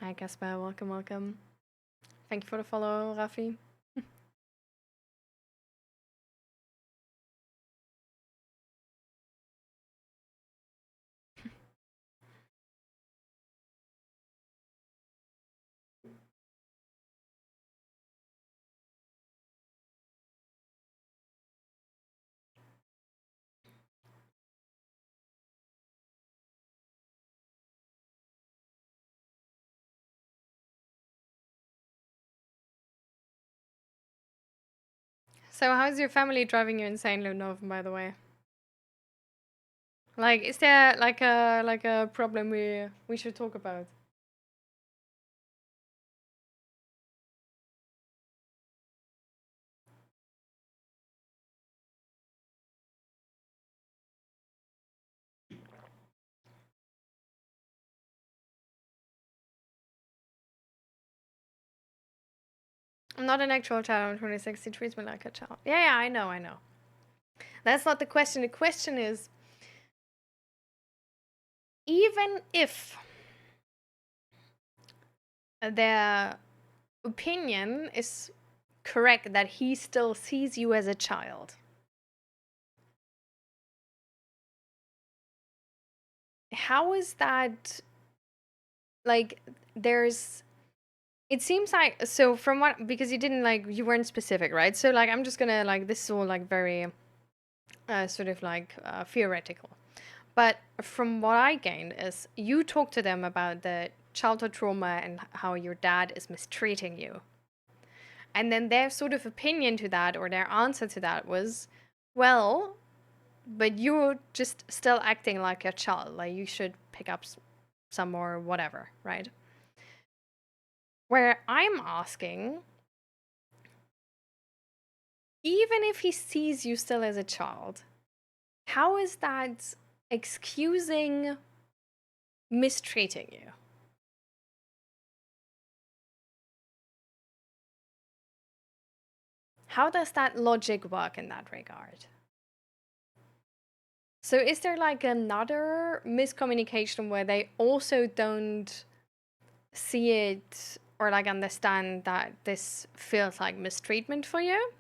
Hi, Casper. Welcome, welcome. Thank you for the follow, Rafi. So, how's your family driving you insane, Lunov, by the way? Like, is there like a problem we should talk about? I'm not an actual child. I'm 26. He treats me like a child. Yeah, yeah, I know, I know. That's not the question. The question is, even if their opinion is correct that he still sees you as a child, how is that like there's It seems like, so from what, because you didn't like, you weren't specific, right? So like, I'm just gonna like, this is all like very sort of like theoretical. But from what I gained is you talk to them about the childhood trauma and how your dad is mistreating you. And then their sort of opinion to that, or their answer to that was, well, but you're just still acting like a child. Like you should pick up some more, whatever, right? Where I'm asking, even if he sees you still as a child, how is that excusing mistreating you? How does that logic work in that regard? So, is there like another miscommunication where they also don't see it or like understand that this feels like mistreatment for you?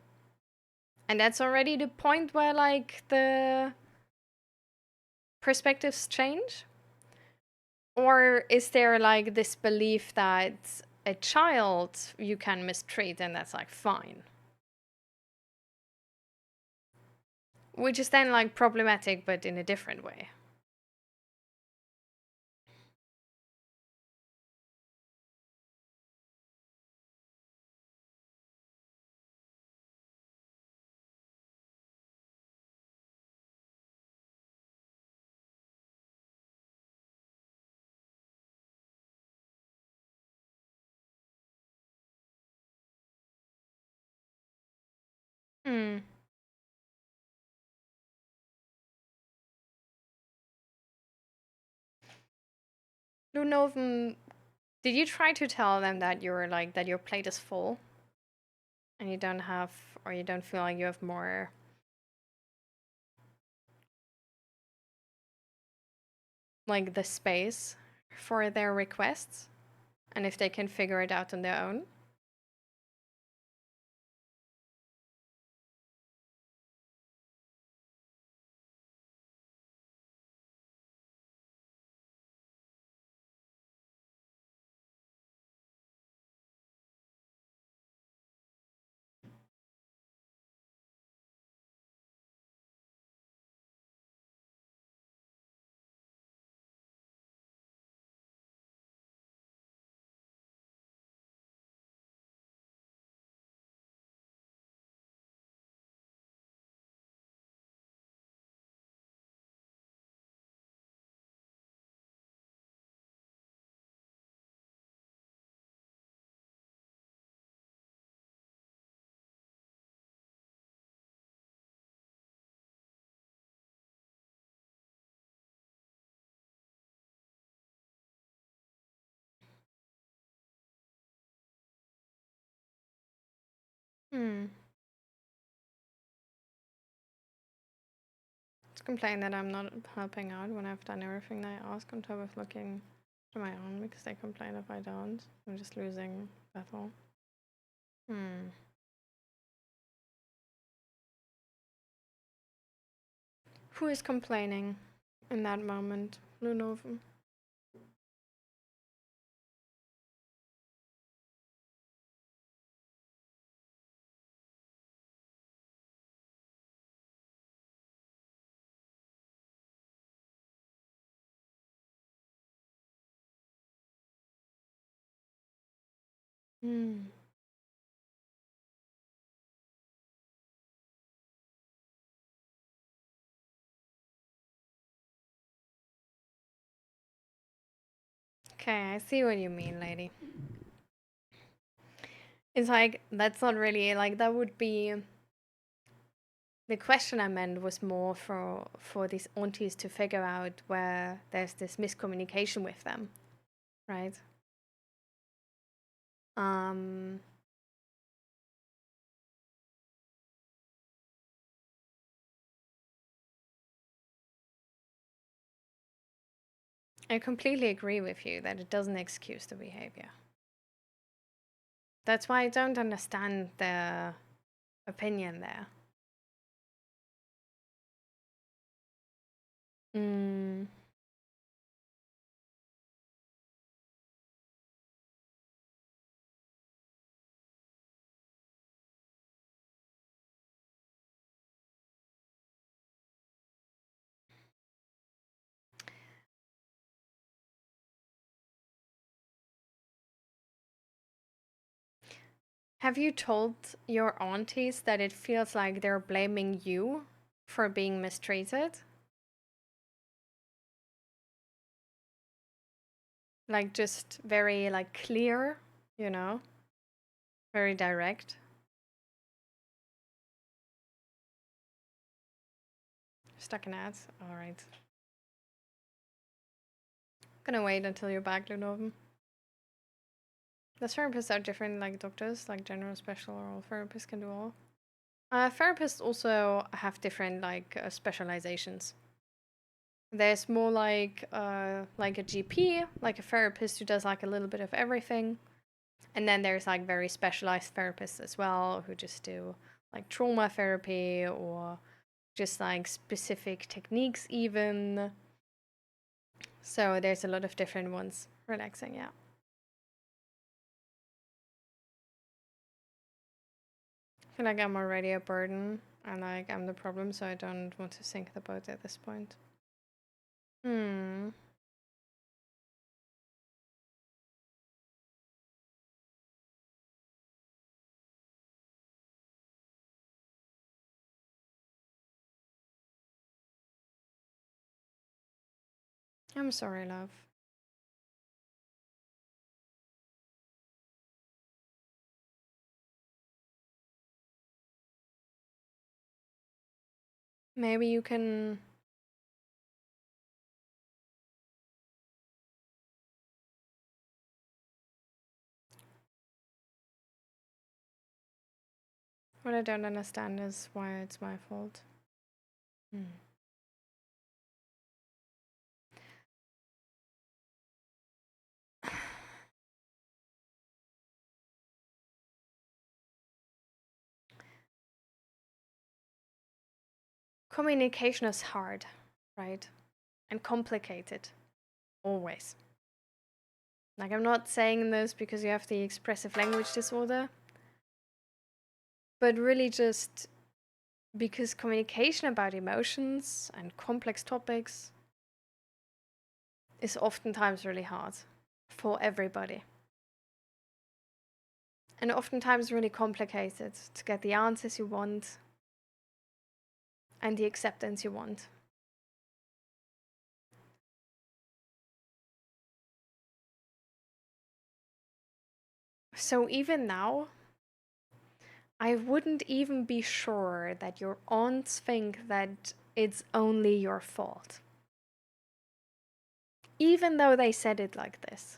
And that's already the point where like the perspectives change? Or is there like this belief that a child you can mistreat and that's like fine? Which is then like problematic, but in a different way. Hmm. Lunoven, did you try to tell them that you're like that your plate is full and you don't have, or you don't feel like you have more like the space for their requests, and if they can figure it out on their own? Hmm. Just complain that I'm not helping out when I've done everything they ask on top of looking to my own because they complain if I don't. I'm just losing battle. Hmm. Who is complaining in that moment? Lunoven. Hmm. Okay, I see what you mean, lady. It's like, that's not really, like, that would be. The question I meant was more for these aunties to figure out where there's this miscommunication with them, right? Um, I completely agree with you that it doesn't excuse the behavior. That's why I don't understand the opinion there. Mm, Have you told your aunties that it feels like they're blaming you for being mistreated? Like just very like clear, you know? Very direct. Stuck in ads. Alright. Gonna wait until you're back, Lunoven. The therapists are different like doctors, like general, special, or all therapists can do all. Therapists also have different like specializations. There's more like a GP, like a therapist who does like a little bit of everything. And then there's like very specialized therapists as well who just do like trauma therapy or just like specific techniques even. So there's a lot of different ones. Relaxing, yeah. I feel like I'm already a burden and like I'm the problem, so I don't want to sink the boat at this point. Hmm. I'm sorry, love. Maybe you can. What I don't understand is why it's my fault. Hmm. Communication is hard, right? And complicated. Always. Like, I'm not saying this because you have the expressive language disorder, but really just because communication about emotions and complex topics is oftentimes really hard for everybody. And oftentimes really complicated to get the answers you want and the acceptance you want. So even now, I wouldn't even be sure that your aunts think that it's only your fault. Even though they said it like this.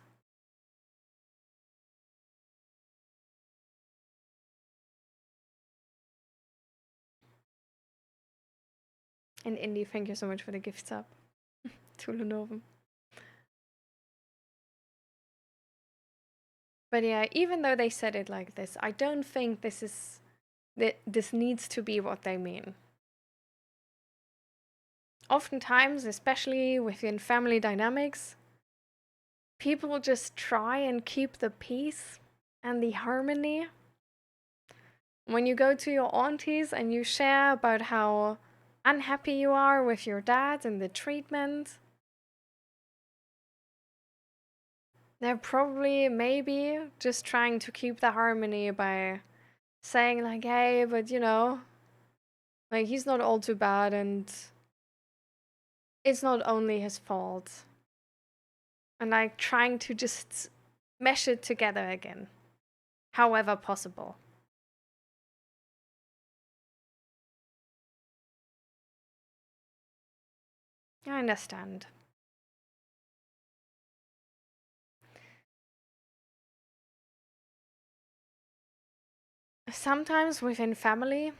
And Indy, thank you so much for the gift sub to Lenovo. But yeah, even though they said it like this, I don't think this needs to be what they mean. Oftentimes, especially within family dynamics, people just try and keep the peace and the harmony. When you go to your aunties and you share about how unhappy you are with your dad and the treatment, they're probably maybe just trying to keep the harmony by saying like, hey, but you know, like he's not all too bad and it's not only his fault. And like trying to just mesh it together again, however possible. I understand. Sometimes within family,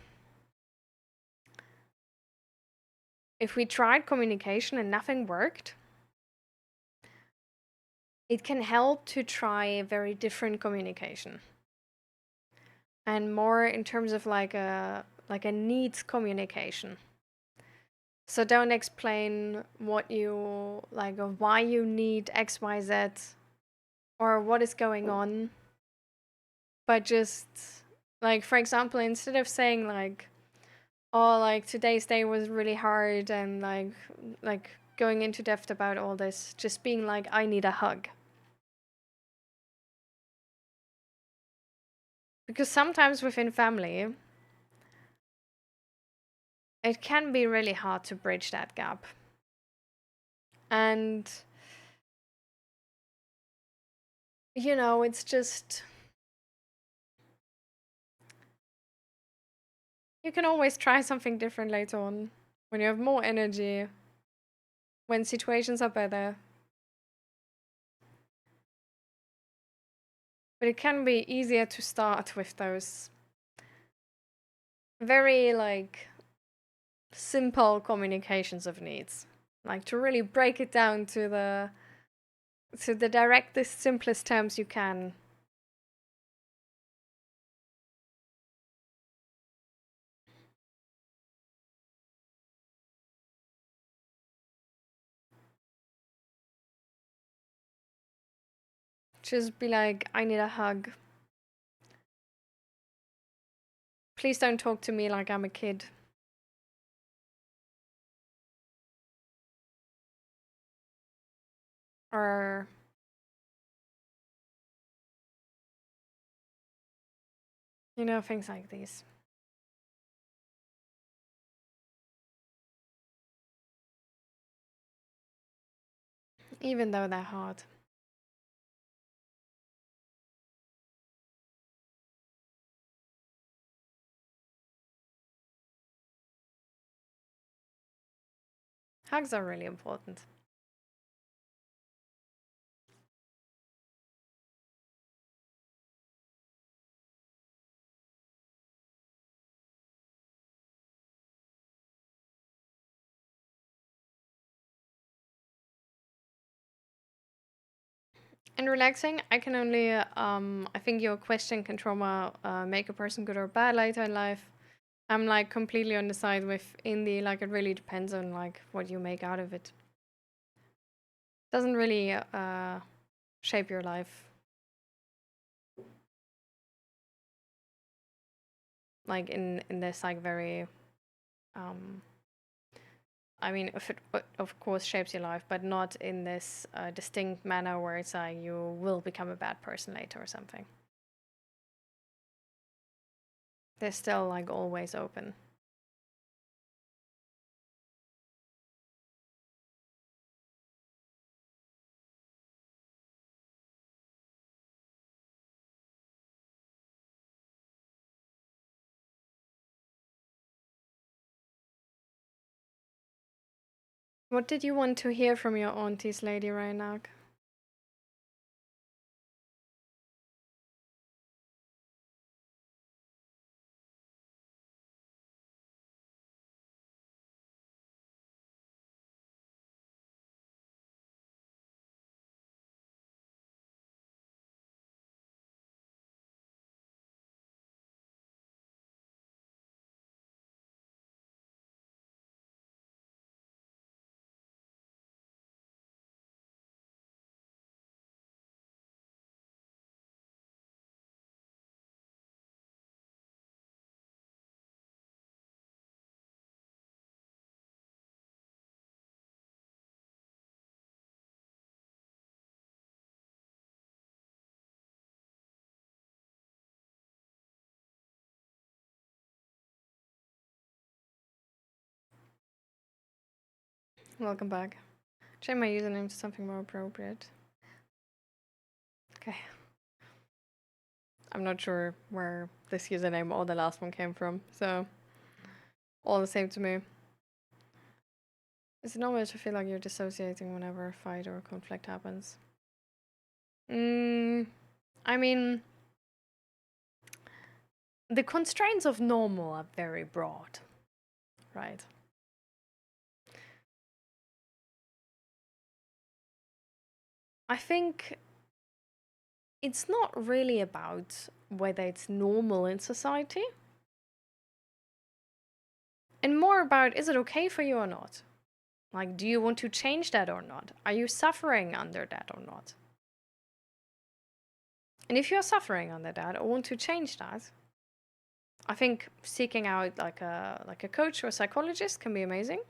if we tried communication and nothing worked, it can help to try a very different communication. And more in terms of like a needs communication. So don't explain what you like or why you need XYZ or what is going on, but just like for example, instead of saying like, oh, like today's day was really hard and like going into depth about all this, just being like, I need a hug. Because sometimes within family, it can be really hard to bridge that gap. And, it's just, you can always try something different later on when you have more energy, when situations are better. But it can be easier to start with those very like simple communications of needs. Like to really break it down to the directest, simplest terms you can. Just be like, I need a hug. Please don't talk to me like I'm a kid. Or, things like these. Even though they're hard. Hugs are really important. And relaxing, I can only, I think your question can trauma make a person good or bad later in life. I'm like completely on the side with indie, like it really depends on like what you make out of it. Doesn't really shape your life. Like in this like very um I mean if it of course shapes your life, but not in this distinct manner where it's like you will become a bad person later or something. They're still like always open. What did you want to hear from your aunties, Lady Reinag? Welcome back. Change my username to something more appropriate. Okay. I'm not sure where this username or the last one came from, so all the same to me. Is it normal to feel like you're dissociating whenever a fight or a conflict happens? I mean, the constraints of normal are very broad, right? I think it's not really about whether it's normal in society, and more about is it okay for you or not? Like, do you want to change that or not? Are you suffering under that or not? And if you're suffering under that or want to change that, I think seeking out like a coach or a psychologist can be amazing.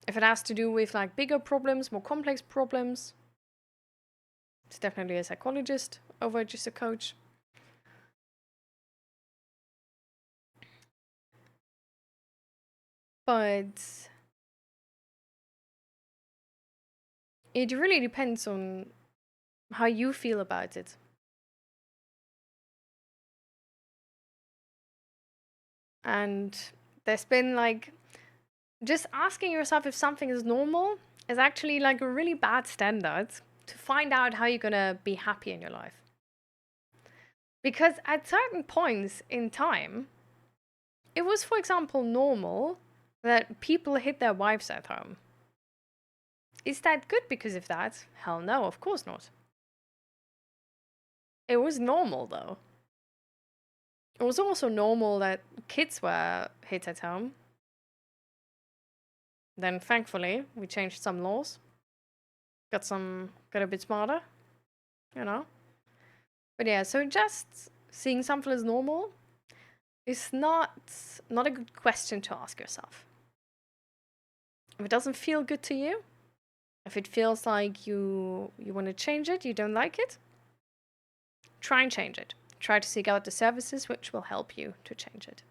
If it has to do with like bigger problems, more complex problems, it's definitely a psychologist over just a coach. But it really depends on how you feel about it. And there's been like just asking yourself if something is normal is actually like a really bad standard to find out how you're gonna be happy in your life. Because at certain points in time, it was, for example, normal that people hit their wives at home. Is that good because of that? Hell no, of course not. It was normal though. It was also normal that kids were hit at home. Then thankfully we changed some laws. Got a bit smarter, you know. But yeah, so just seeing something as normal is not a good question to ask yourself. If it doesn't feel good to you, if it feels like you want to change it, you don't like it, try and change it. Try to seek out the services which will help you to change it.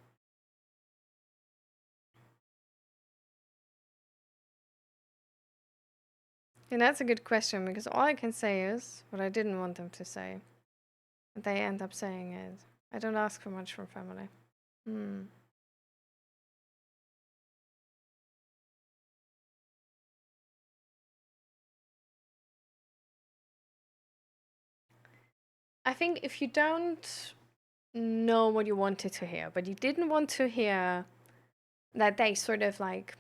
And that's a good question because all I can say is what I didn't want them to say. They end up saying it. I don't ask for much from family. Hmm. I think if you don't know what you wanted to hear, but you didn't want to hear that they sort of like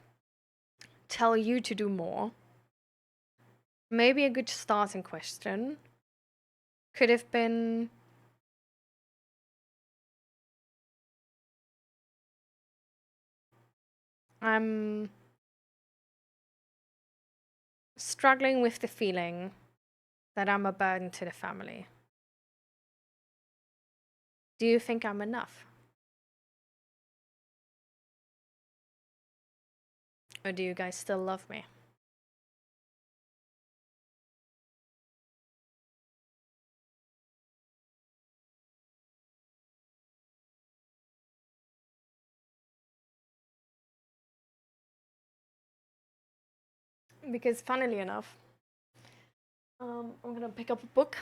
tell you to do more, maybe a good starting question could have been, I'm struggling with the feeling that I'm a burden to the family. Do you think I'm enough? Or do you guys still love me? Because, funnily enough, I'm gonna pick up a book.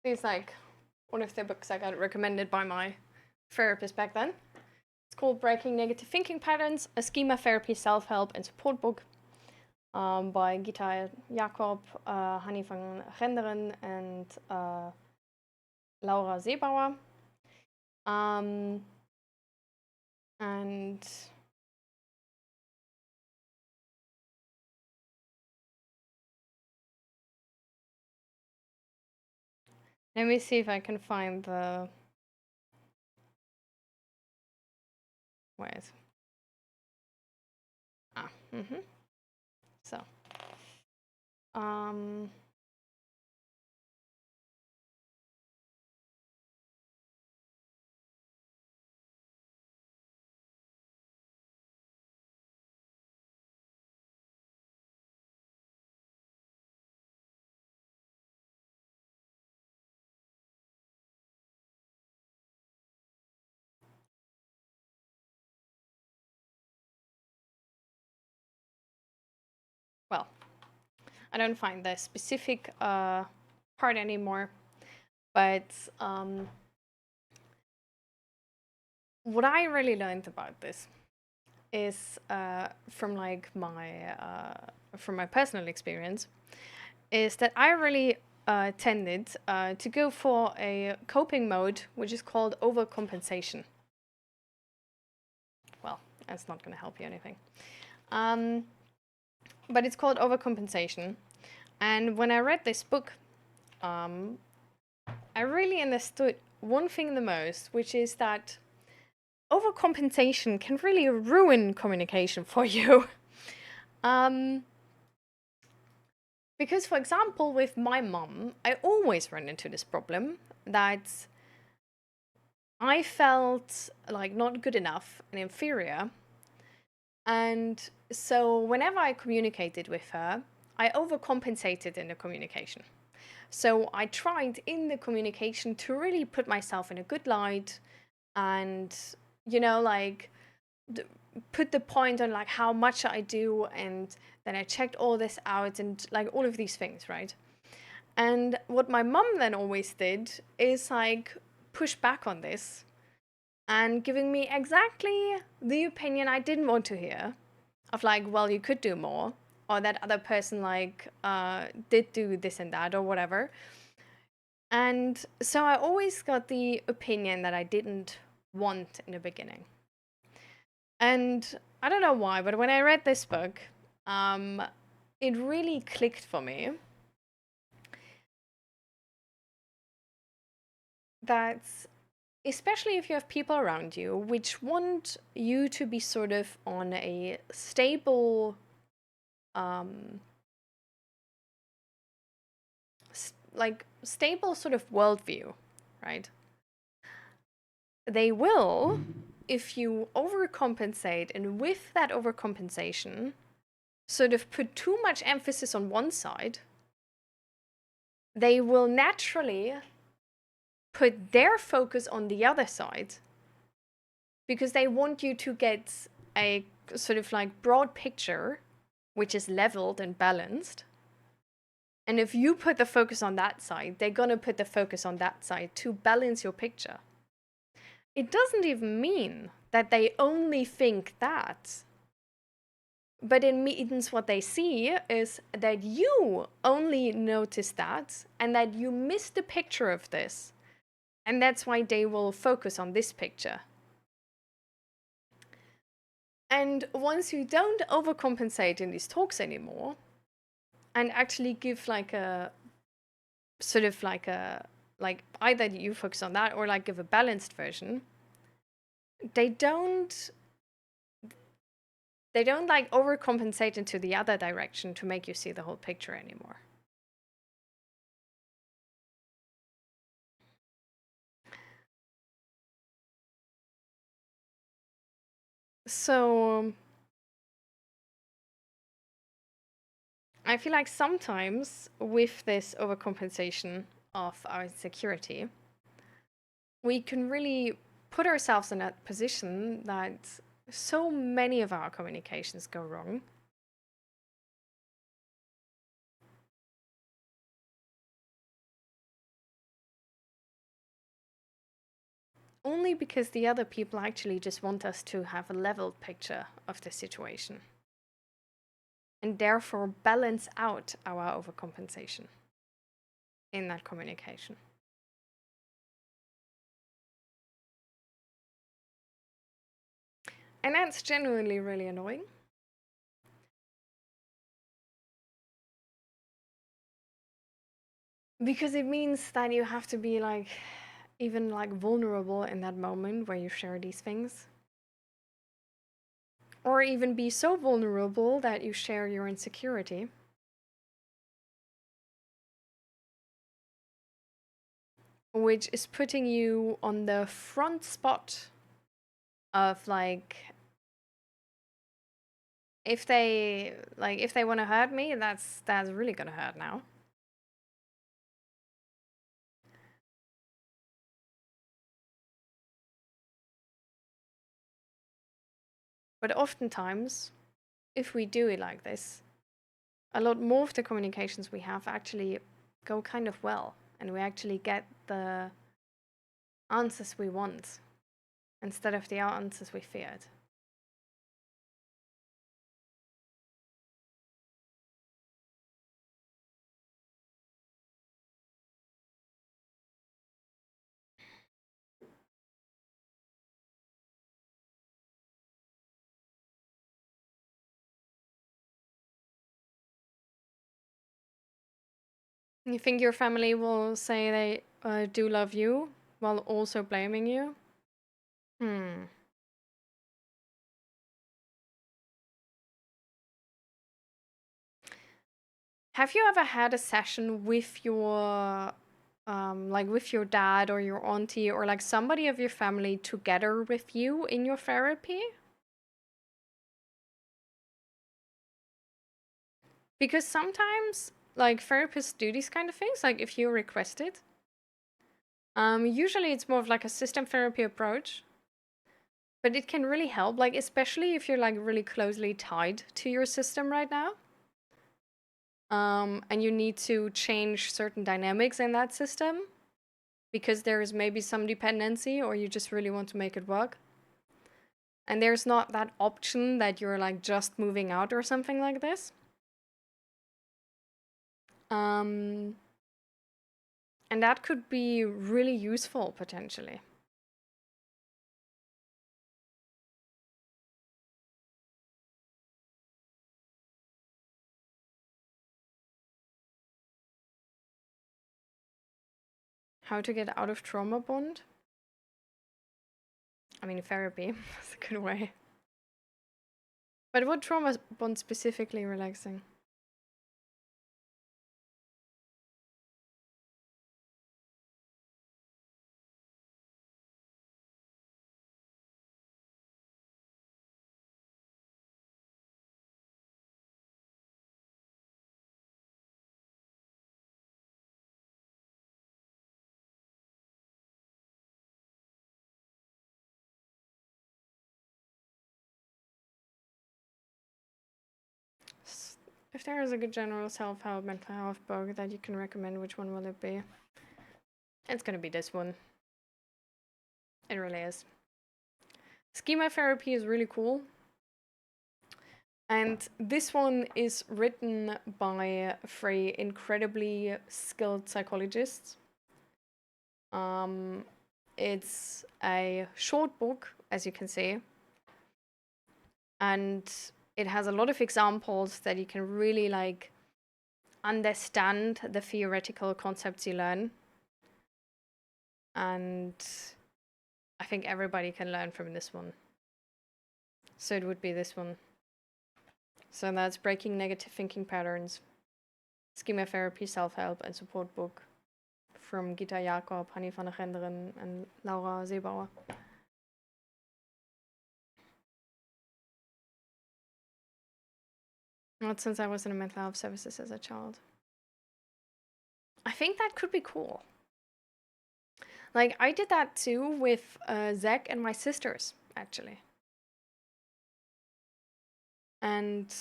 It's like one of the books I got recommended by my therapist back then. It's called Breaking Negative Thinking Patterns, a Schema Therapy Self-Help and Support book by Gita Jakob, Hanni van Genderen, and Laura Seebauer. And let me see if I can find the. Wait. Ah, So, um, well, I don't find the specific part anymore, but what I really learned about this is from like my from my personal experience is that I really tended to go for a coping mode which is called overcompensation. Well, that's not going to help you anything, but it's called overcompensation. And when I read this book, I really understood one thing the most, which is that overcompensation can really ruin communication for you. um, because, for example, with my mom, I always run into this problem that I felt like not good enough and inferior. And so whenever I communicated with her, I overcompensated in the communication. So I tried in the communication to really put myself in a good light and, like put the point on like how much I do, and then I checked all this out and like all of these things, right? And what my mum then always did is like push back on this and giving me exactly the opinion I didn't want to hear of like, well, you could do more, or that other person like did do this and that or whatever. And so I always got the opinion that I didn't want in the beginning. And I don't know why, but when I read this book, it really clicked for me that, especially if you have people around you which want you to be sort of on a stable, um, like stable sort of worldview, right? They will, if you overcompensate, and with that overcompensation, sort of put too much emphasis on one side, they will naturally put their focus on the other side because they want you to get a sort of like broad picture which is leveled and balanced. And if you put the focus on that side, they're gonna put the focus on that side to balance your picture. It doesn't even mean that they only think that, but it means what they see is that you only notice that and that you miss the picture of this. And that's why they will focus on this picture. And once you don't overcompensate in these talks anymore and actually give like a sort of like a, like either you focus on that or like give a balanced version, they don't like overcompensate into the other direction to make you see the whole picture anymore. So I feel like sometimes with this overcompensation of our insecurity, we can really put ourselves in that position that so many of our communications go wrong. Only because the other people actually just want us to have a leveled picture of the situation. And therefore balance out our overcompensation in that communication. And that's genuinely really annoying. Because it means that you have to be like, even like vulnerable in that moment where you share these things. Or even be so vulnerable that you share your insecurity. Which is putting you on the front spot of like, if they want to hurt me, that's really gonna hurt now. But oftentimes, if we do it like this, a lot more of the communications we have actually go kind of well, and we actually get the answers we want instead of the answers we feared. You think your family will say they do love you while also blaming you? Have you ever had a session with your like with your dad or your auntie or like somebody of your family together with you in your therapy? Because sometimes like therapists do these kind of things, like if you request it. Usually it's more of like a system therapy approach, but it can really help, like especially if you're like really closely tied to your system right now. And you need to change certain dynamics in that system because there is maybe some dependency or you just really want to make it work. And there's not that option that you're like just moving out or something like this. Um, and that could be really useful potentially. How to get out of trauma bond? I mean, therapy is a good way. But what trauma bond specifically relaxing? If there is a good general self-help mental health book that you can recommend, which one will it be? It's gonna be this one. It really is. Schema therapy is really cool. And this one is written by three incredibly skilled psychologists. Um, it's a short book, as you can see, and it has a lot of examples that you can really like understand the theoretical concepts you learn. And I think everybody can learn from this one. So it would be this one. So that's Breaking Negative Thinking Patterns, Schema Therapy, Self-Help, and Support Book from Gita Jakob, Hanni van der Genderen, and Laura Seebauer. Not since I was in mental health services as a child. I think that could be cool. Like, I did that too with Zach and my sisters, actually. And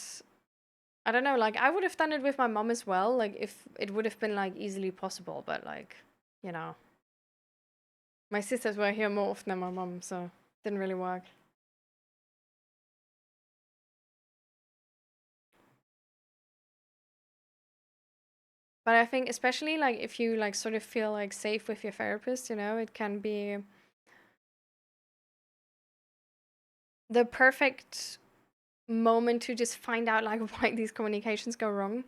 I don't know, like, I would have done it with my mom as well, like, if it would have been, like, easily possible, but, like, you know. My sisters were here more often than my mom, so it didn't really work. But I think especially, like, if you, like, sort of feel, like, safe with your therapist, you know, it can be the perfect moment to just find out, like, why these communications go wrong.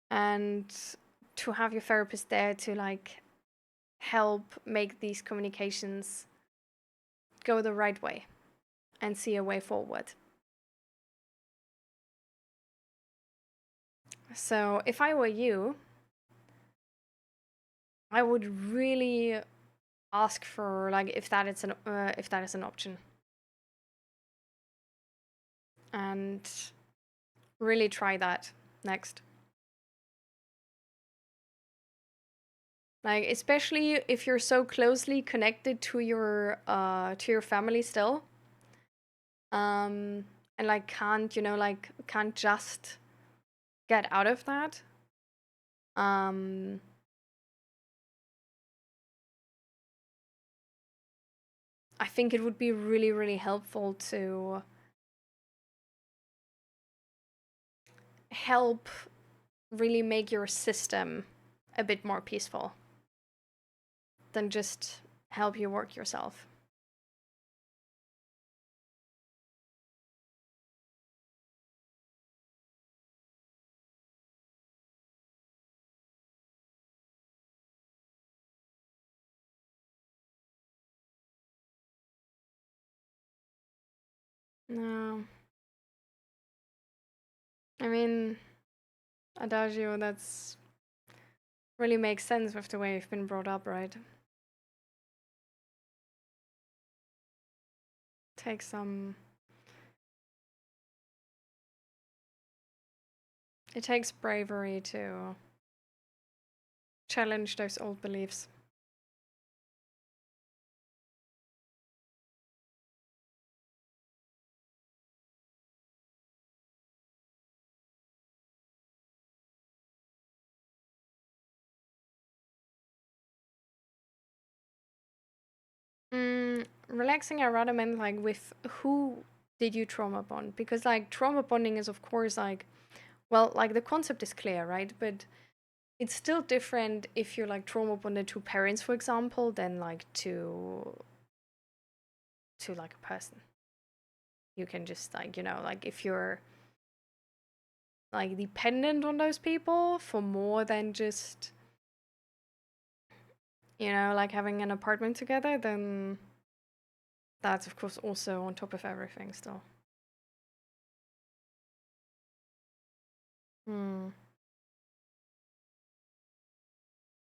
And to have your therapist there to, like, help make these communications go the right way and see a way forward. So if I were you, I would really ask for like if that is an option, and really try that next. Like especially if you're so closely connected to your family still, and like can't just get out of that. Um, I think it would be really, really helpful to help really make your system a bit more peaceful than just help you work yourself. No. I mean, Adagio, that's really makes sense with the way you've been brought up, right? Takes some. It takes bravery to challenge those old beliefs. Relaxing, I rather meant like with who did you trauma bond? Because like trauma bonding is of course like, well, like the concept is clear, right? But it's still different if you're like trauma bonded to parents, for example, than like to like a person. You can just like, like if you're like dependent on those people for more than just, like having an apartment together, then that's of course also on top of everything still. Hmm.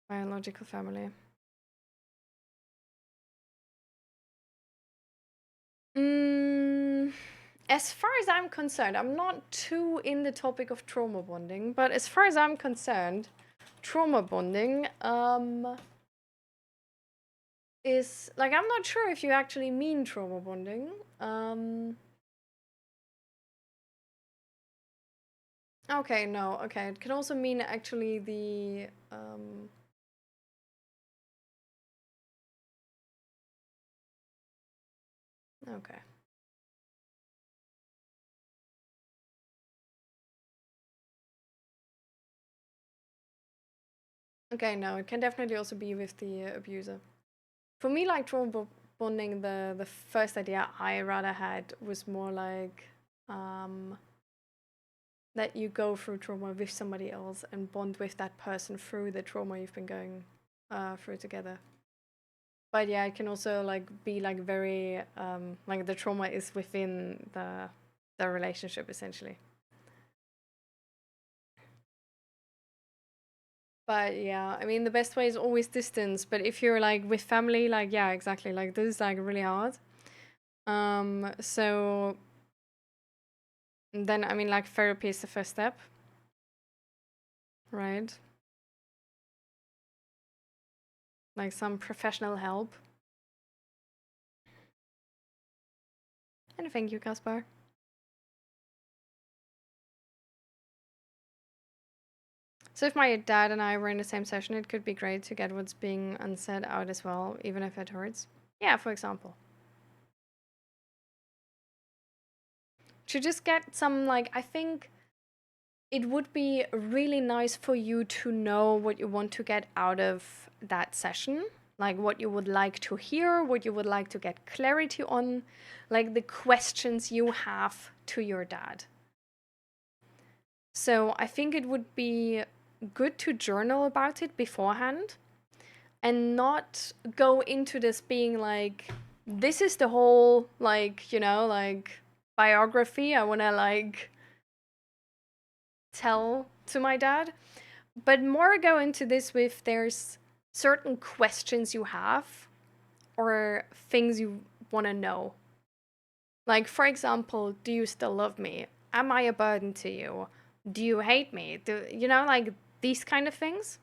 Biological family. Mm, as far as I'm concerned, I'm not too in the topic of trauma bonding, but as far as I'm concerned, trauma bonding is like, I'm not sure if you actually mean trauma bonding. Okay, no, okay. It can also mean actually the okay. Okay, no, it can definitely also be with the abuser. For me, like trauma bonding, the first idea I rather had was more like that you go through trauma with somebody else and bond with that person through the trauma you've been going through together. But yeah, it can also like be like very like the trauma is within the relationship essentially. But yeah, I mean the best way is always distance. But if you're like with family, like yeah, exactly. Like this is like really hard. So then I mean like therapy is the first step, right? Like some professional help. And thank you, Caspar. So if my dad and I were in the same session, it could be great to get what's being unsaid out as well, even if it hurts. Yeah, for example. To just get some, like, I think it would be really nice for you to know what you want to get out of that session. Like, what you would like to hear, what you would like to get clarity on, like the questions you have to your dad. So I think it would be good to journal about it beforehand and not go into this being like, this is the whole, like, like biography I want to like tell to my dad, but more go into this with there's certain questions you have or things you want to know. Like, for example, do you still love me? Am I a burden to you? Do you hate me? Like these kind of things?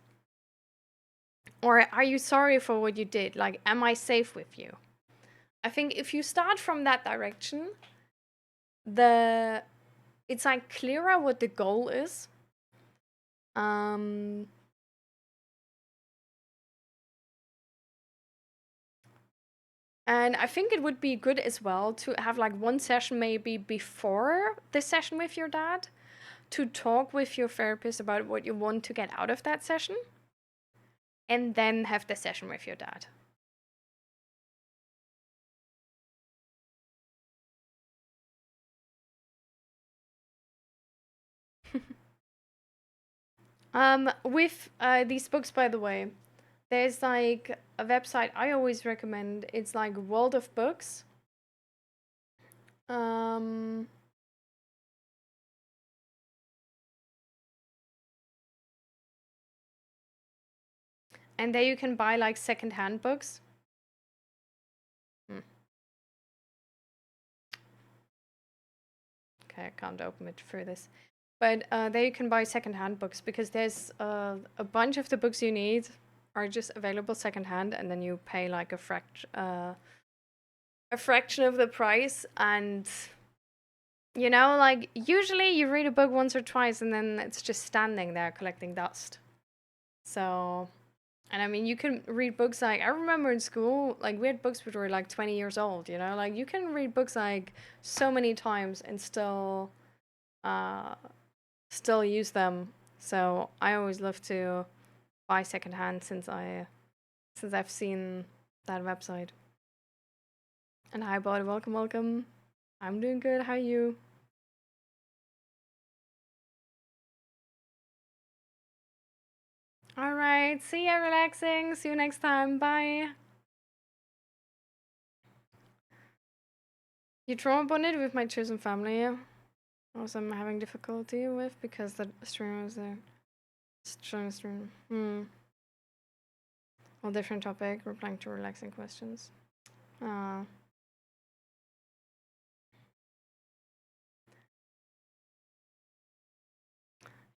Or are you sorry for what you did? Like, am I safe with you? I think if you start from that direction, the it's like clearer what the goal is. Um, and I think it would be good as well to have like one session maybe before the session with your dad to talk with your therapist about what you want to get out of that session and then have the session with your dad. With these books, by the way, there's like a website I always recommend. It's like World of Books. Um, And there you can buy like secondhand books. Hmm. Okay, I can't open it through this. But there you can buy secondhand books because there's a bunch of the books you need are just available secondhand, and then you pay like a fraction of the price. And you know, like usually you read a book once or twice, and then it's just standing there collecting dust. So, and I mean, you can read books like I remember in school, like we had books which were like 20 years old. You know, like you can read books like so many times and uh, still use them. So I always love to buy secondhand since I've seen that website. And hi, bud, welcome, welcome. I'm doing good. How are you? All right. See ya, relaxing. See you next time. Bye. You trauma bonded with my chosen family. Yeah. Also, I'm having difficulty with because the stream was there. Strong stream. All different topic. Replying to relaxing questions. Ah.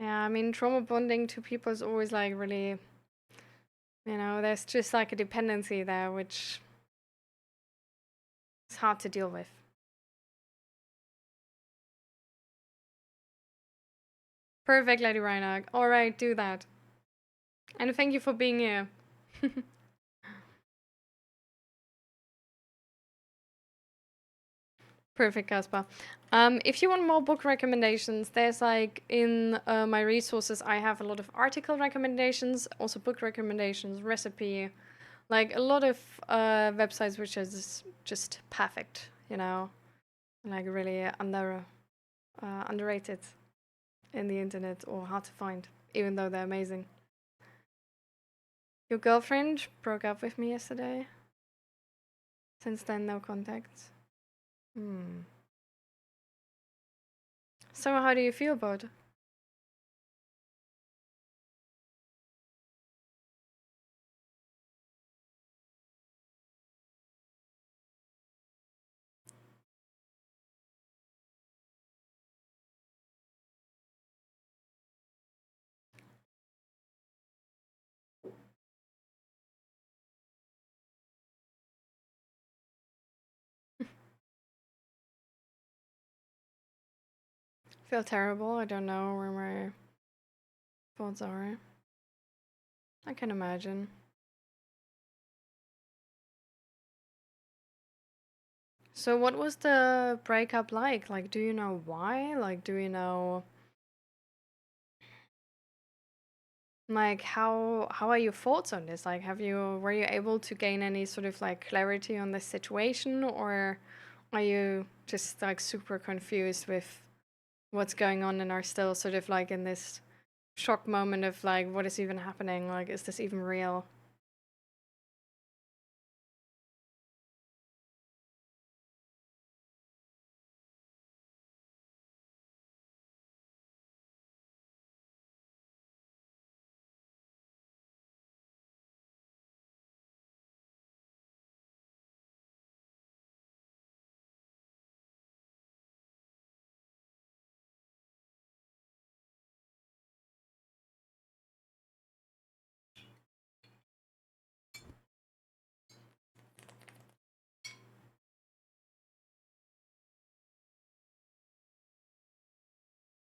Yeah, I mean, trauma bonding to people is always like really, there's just like a dependency there, which is hard to deal with. Perfect, Lady Reinhardt. All right, do that. And thank you for being here. Perfect, Caspar. If you want more book recommendations, there's like in my resources, I have a lot of article recommendations, also book recommendations, recipe, like a lot of websites which is just perfect, like really underrated in the internet or hard to find, even though they're amazing. Your girlfriend broke up with me yesterday. Since then, no contact. Hmm. So, how do you feel about it? Feel terrible. I don't know where my thoughts are. I can imagine. So, what was the breakup like? Like, do you know why? Like, do you know, like, how are your thoughts on this? Like, were you able to gain any sort of like clarity on this situation, or are you just like super confused with what's going on and are still sort of like in this shock moment of like, what is even happening? Like, is this even real?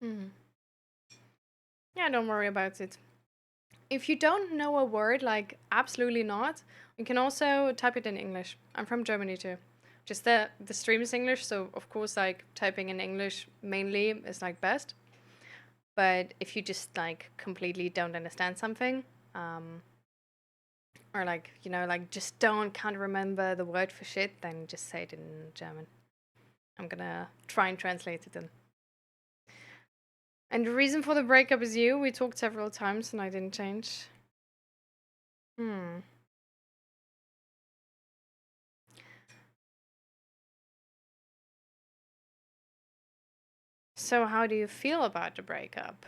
Hmm. Yeah, don't worry about it. If you don't know a word, like absolutely not, you can also type it in English. I'm from Germany too. Just the stream is English, so of course like typing in English mainly is like best. But if you just like completely don't understand something, um, or like like just can't remember the word for shit, then just say it in German. I'm gonna try and translate it then. And the reason for the breakup is you. We talked several times and I didn't change. Hmm. So how do you feel about the breakup?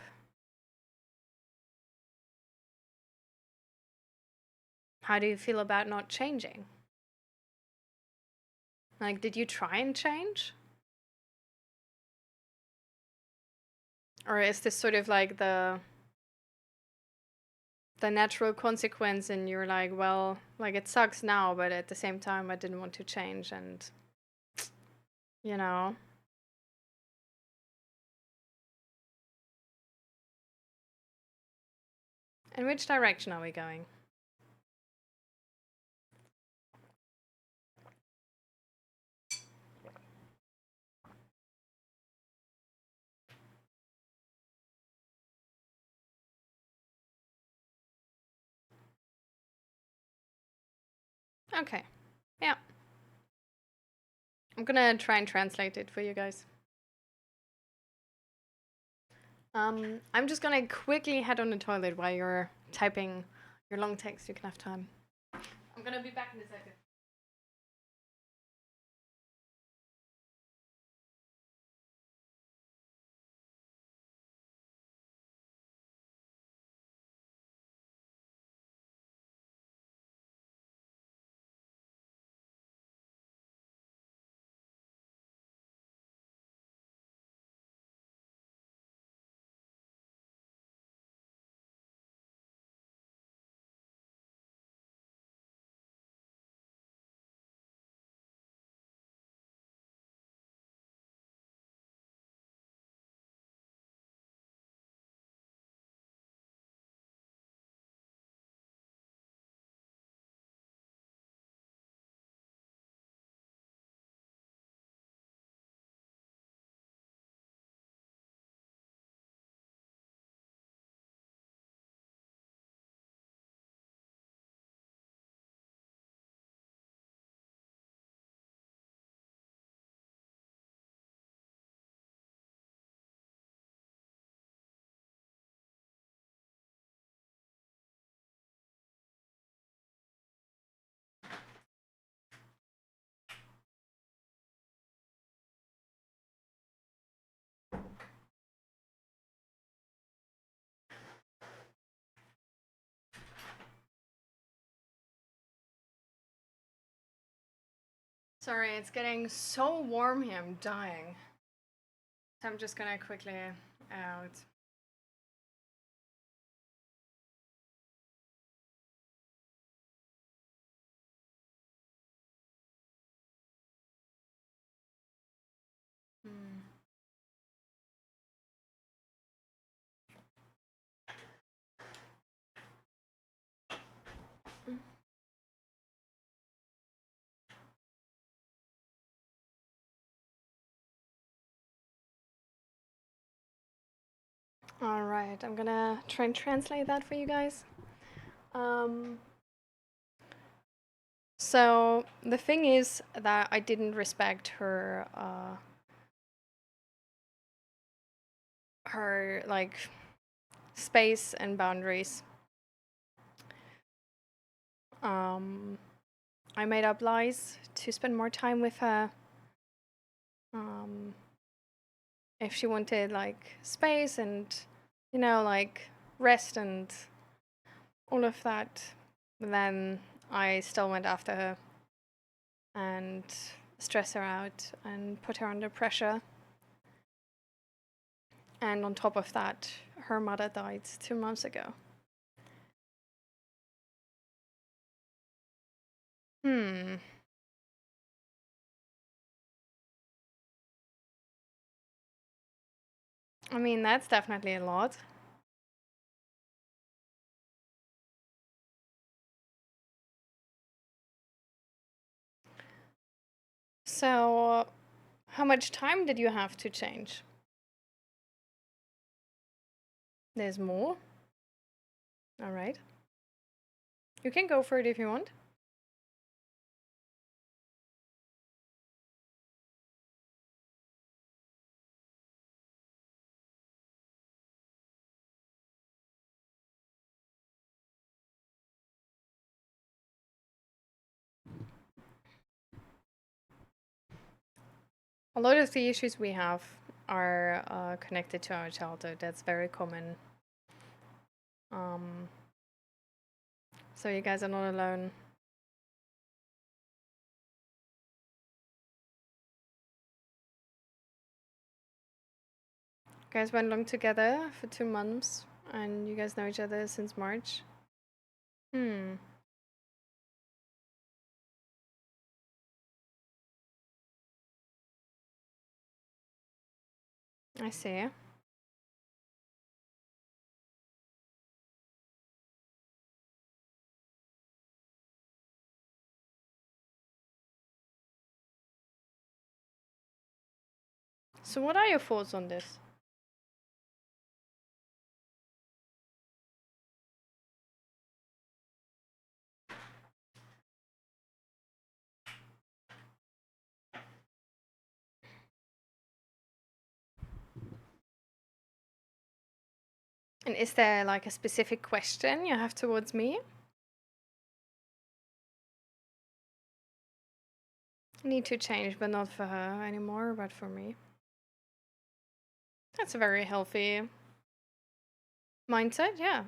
How do you feel about not changing? Like, did you try and change? Or is this sort of like the natural consequence and you're like, well, like it sucks now, but at the same time I didn't want to change and, you know. In which direction are we going? Okay. Yeah. I'm gonna try and translate it for you guys. I'm just gonna quickly head on the toilet while you're typing your long text. You can have time. I'm gonna be back in a second. Sorry, it's getting so warm here. I'm dying. So I'm just gonna quickly out. Hmm. All right, I'm gonna try and translate that for you guys. So the thing is that I didn't respect her like space and boundaries. I made up lies to spend more time with her. If she wanted like space and, you know, like rest and all of that, then I still went after her and stress her out and put her under pressure. And on top of that, her mother died 2 months ago. I mean, that's definitely a lot. So, how much time did you have to change? There's more? Alright. You can go for it if you want. A lot of the issues we have are connected to our childhood. That's very common. So you guys are not alone. You guys went along together for 2 months, and you guys know each other since March. Hmm. I see. So what are your thoughts on this? And is there like a specific question you have towards me? Need to change, but not for her anymore, but for me. That's a very healthy mindset, yeah.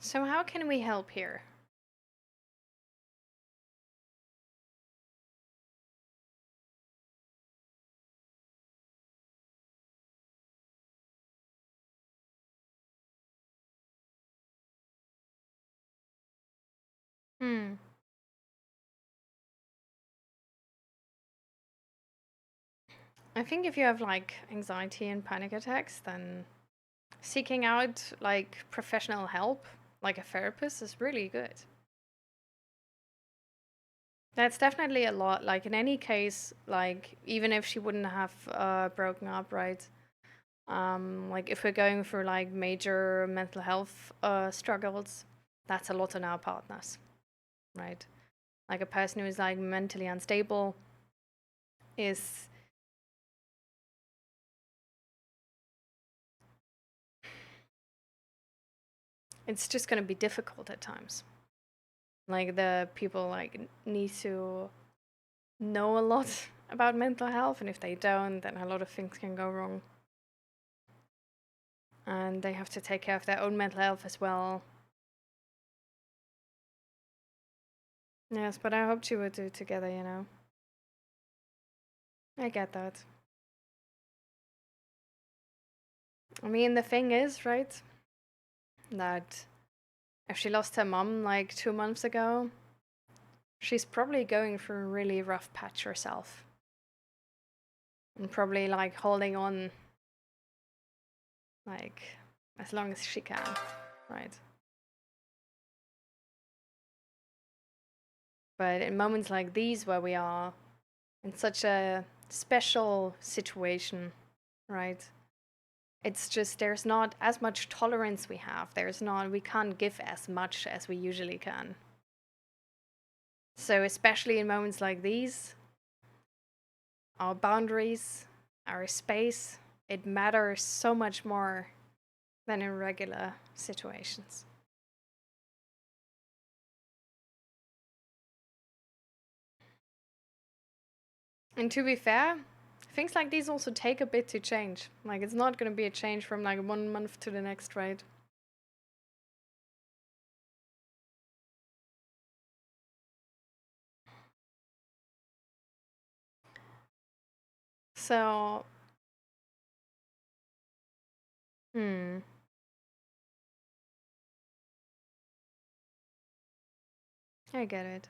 So how can we help here? Hmm. I think if you have like anxiety and panic attacks, then seeking out like professional help, like a therapist, is really good. That's definitely a lot. Like in any case, like even if she wouldn't have broken up, right? Like if we're going through like major mental health struggles, that's a lot on our partners, right? Like a person who is like mentally unstable is it's just going to be difficult at times. Like the people like need to know a lot about mental health, and if they don't, then a lot of things can go wrong. And they have to take care of their own mental health as well. Yes, but I hoped you would do it together, you know. I get that. I mean, the thing is, right, that if she lost her mom like 2 months ago, she's probably going through a really rough patch herself. And probably like holding on like as long as she can, right? But in moments like these where we are in such a special situation, right? It's just there's not as much tolerance we have. We can't give as much as we usually can. So, especially in moments like these, our boundaries, our space, it matters so much more than in regular situations. And to be fair, things like these also take a bit to change. Like, it's not going to be a change from like 1 month to the next, right? So, hmm, I get it.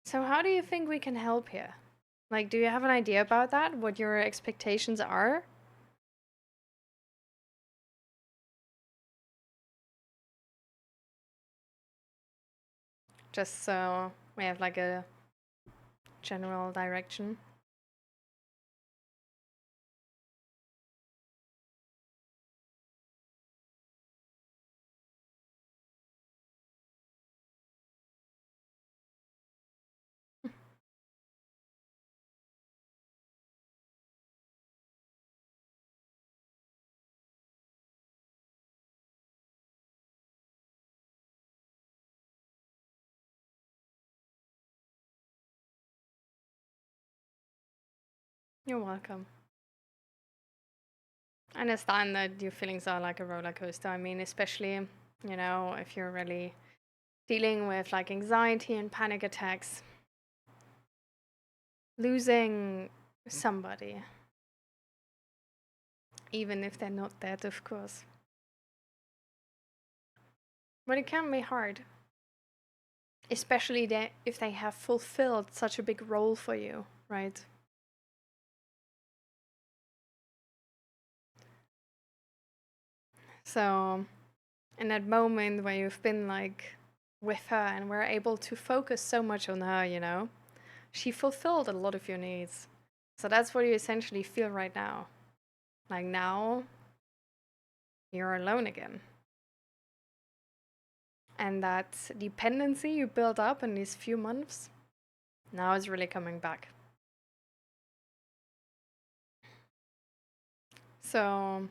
So, how do you think we can help here? Like, do you have an idea about that? What your expectations are? just so we have like a general direction. You're welcome. I understand that your feelings are like a roller coaster. I mean, especially, you know, if you're really dealing with like anxiety and panic attacks, losing somebody, even if they're not dead, of course. But it can be hard, especially if they have fulfilled such a big role for you, right? So, in that moment where you've been like with her and we're able to focus so much on her, you know, she fulfilled a lot of your needs. So that's what you essentially feel right now. Like now, you're alone again. And that dependency you built up in these few months now is really coming back. So,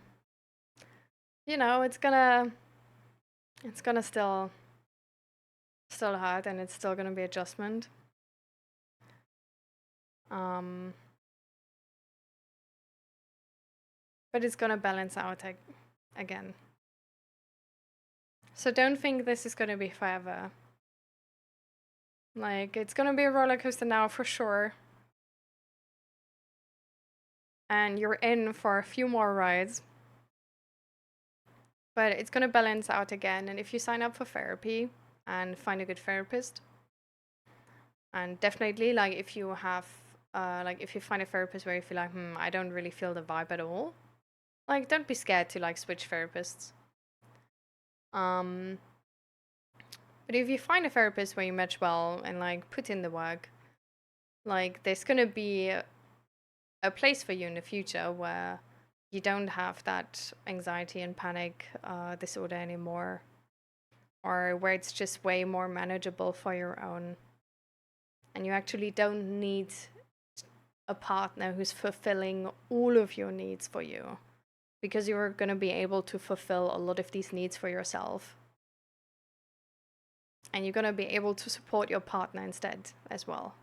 you know, it's gonna still hard, and it's still gonna be adjustment. Um, but it's gonna balance out again. So don't think this is gonna be forever. Like, it's gonna be a roller coaster now for sure. And you're in for a few more rides. But it's gonna balance out again. And if you sign up for therapy and find a good therapist, and definitely, like, if you have, if you find a therapist where you feel like, I don't really feel the vibe at all, like, don't be scared to, like, switch therapists. But if you find a therapist where you match well and, like, put in the work, like, there's gonna be a place for you in the future where you don't have that anxiety and panic disorder anymore, or where it's just way more manageable for your own. And you actually don't need a partner who's fulfilling all of your needs for you, because you're going to be able to fulfill a lot of these needs for yourself. And you're going to be able to support your partner instead as well.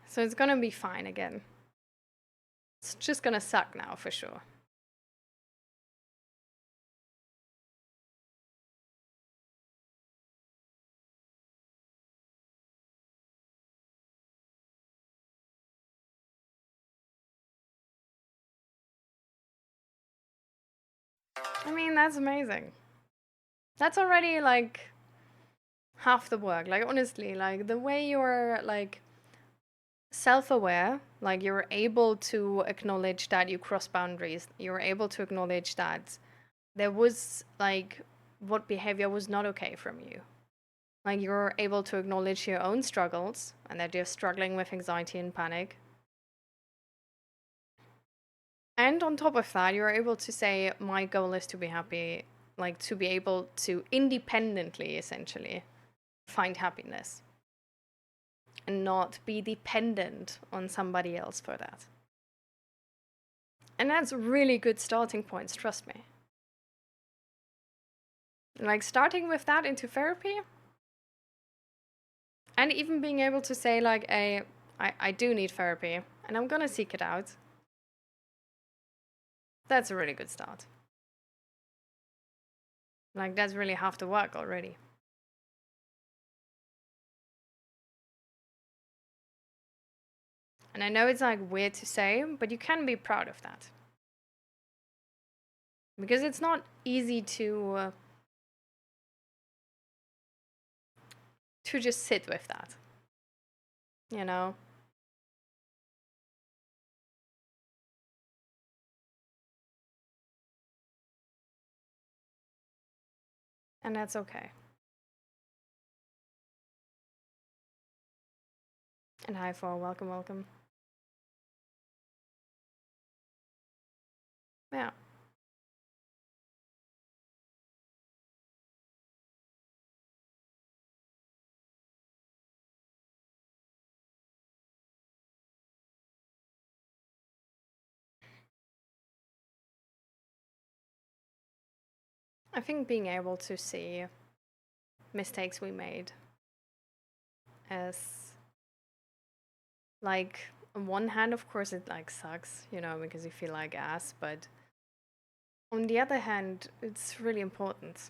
So it's going to be fine again. It's just going to suck now for sure. I mean, that's amazing. That's already like half the work. Like, honestly, like the way you're like self-aware, like you're able to acknowledge that you cross boundaries, you're able to acknowledge that there was like what behavior was not okay from you, like you're able to acknowledge your own struggles and that you're struggling with anxiety and panic, and on top of that you're able to say my goal is to be happy, like to be able to independently essentially find happiness and not be dependent on somebody else for that. And that's really good starting points, trust me. Like starting with that into therapy, and even being able to say like I do need therapy and I'm gonna seek it out. That's a really good start. Like that's really half the work already. And I know it's like weird to say, but you can be proud of that. Because it's not easy to just sit with that. You know? And that's okay. And hi, for welcome, welcome. Yeah. I think being able to see mistakes we made as, like, on one hand, of course, it like sucks, you know, because you feel like ass, but on the other hand, it's really important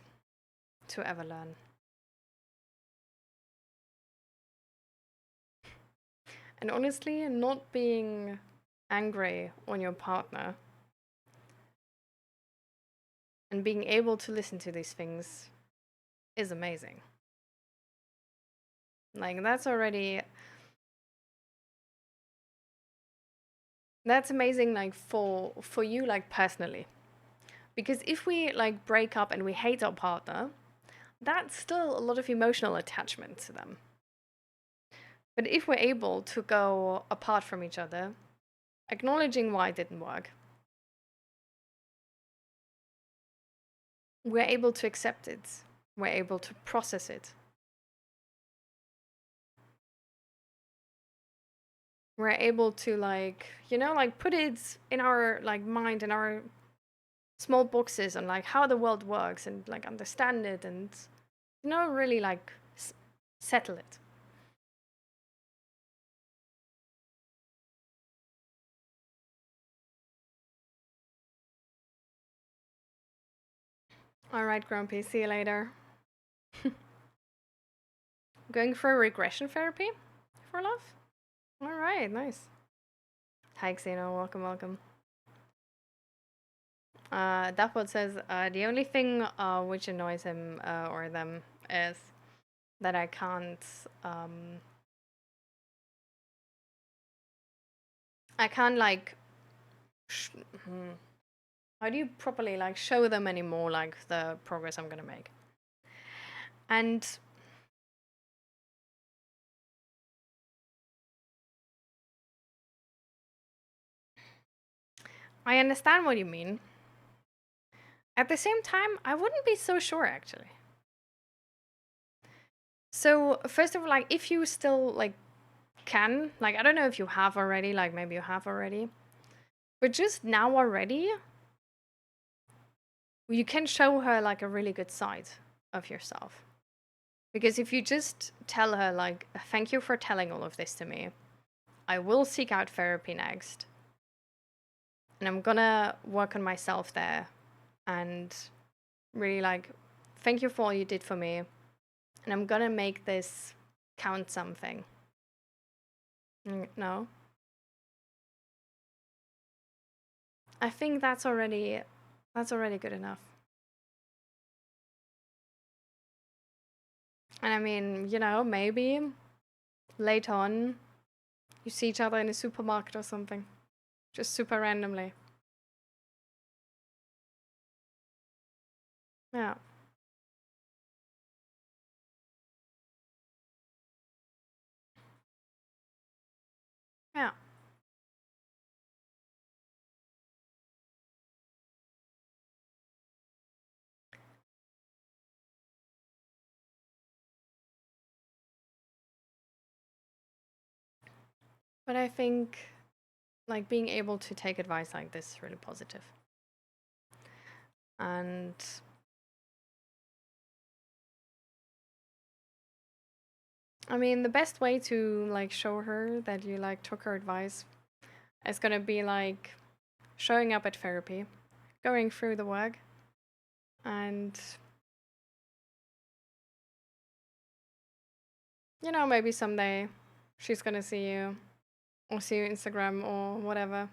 to ever learn. And honestly, not being angry on your partner and being able to listen to these things is amazing. Like, that's amazing, like, for you, like, personally. Because if we like break up and we hate our partner, that's still a lot of emotional attachment to them. But if we're able to go apart from each other, acknowledging why it didn't work, we're able to accept it, we're able to process it, we're able to, like, you know, like put it in our like mind, in our small boxes, on like how the world works, and like understand it, and, you know, really like settle it. All right, Grumpy, see you later. Going for regression therapy for love? All right, nice. Hi, Xeno. Welcome, welcome. Daphod says the only thing which annoys him or them is that I can't. I can't like. Hmm, how do you properly like show them anymore like the progress I'm gonna make? And I understand what you mean. At the same time, I wouldn't be so sure actually. So first of all, like if you still like can, like I don't know if you have already, like maybe you have already, but just now already, you can show her like a really good side of yourself. Because if you just tell her, like, thank you for telling all of this to me, I will seek out therapy next, and I'm gonna work on myself there, and really, like, thank you for all you did for me, and I'm gonna make this count something. No? I think that's already good enough. And I mean, you know, maybe later on you see each other in a supermarket or something. Just super randomly. Yeah. Yeah. But I think like being able to take advice like this is really positive. And I mean, the best way to like show her that you like took her advice is gonna be like showing up at therapy, going through the work, and, you know, maybe someday she's gonna see you or see you Instagram or whatever.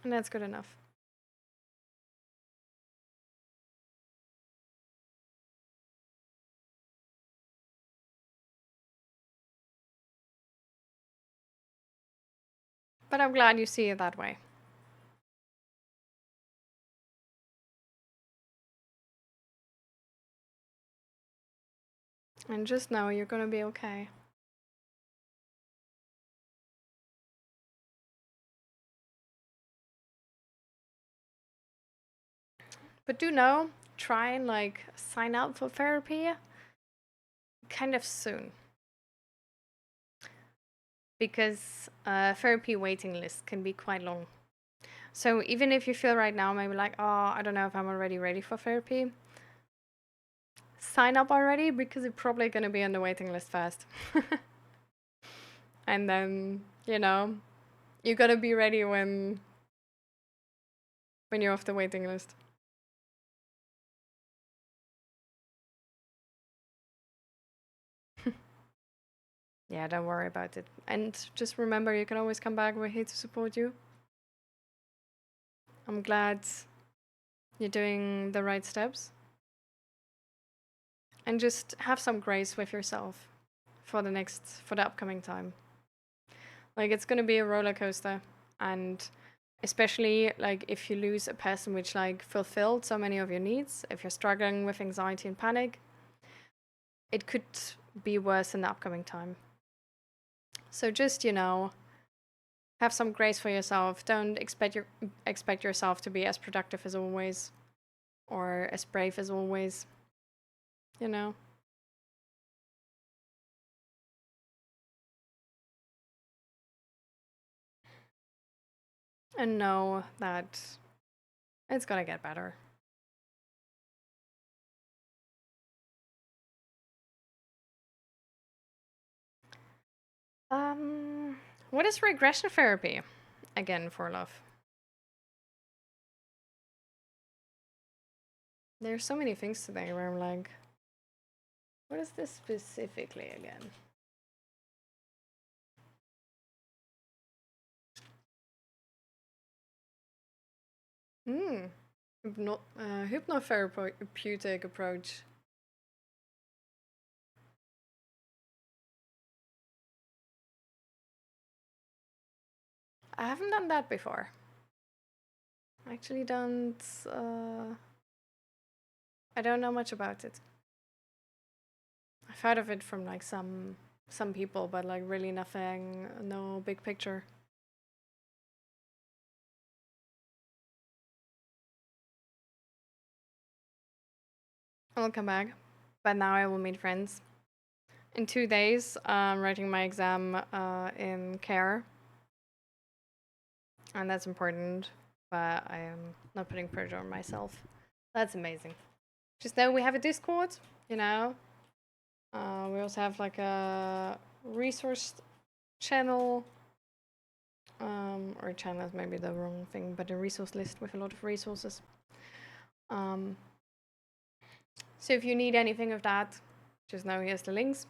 And that's good enough. But I'm glad you see it that way. And just know you're gonna be okay. But do know, try and like sign up for therapy kind of soon. Because therapy waiting lists can be quite long. So even if you feel right now maybe like, oh, I don't know if I'm already ready for therapy, sign up already because you're probably going to be on the waiting list fast. And then, you got to be ready when you're off the waiting list. Yeah, don't worry about it. And just remember, you can always come back. We're here to support you. I'm glad you're doing the right steps. And just have some grace with yourself for the upcoming time. Like, it's gonna be a roller coaster. And especially like if you lose a person which like fulfilled so many of your needs, if you're struggling with anxiety and panic, it could be worse in the upcoming time. So just, have some grace for yourself. Don't expect yourself to be as productive as always or as brave as always. You know. And know that it's gonna get better. Um, what is regression therapy? Again, for love. There's so many things today where I'm like, what is this specifically again? Hmm. Hypnotherapeutic approach. I haven't done that before. I actually don't. I don't know much about it. I've heard of it from like some people, but like really nothing. No big picture. I'll come back, but now I will meet friends. In 2 days, I'm writing my exam in care, and that's important. But I am not putting pressure on myself. That's amazing. Just know we have a Discord. You know, we also have like a resource channel, or channel is maybe the wrong thing, but a resource list with a lot of resources. Um, so if you need anything of that, just know here's the links.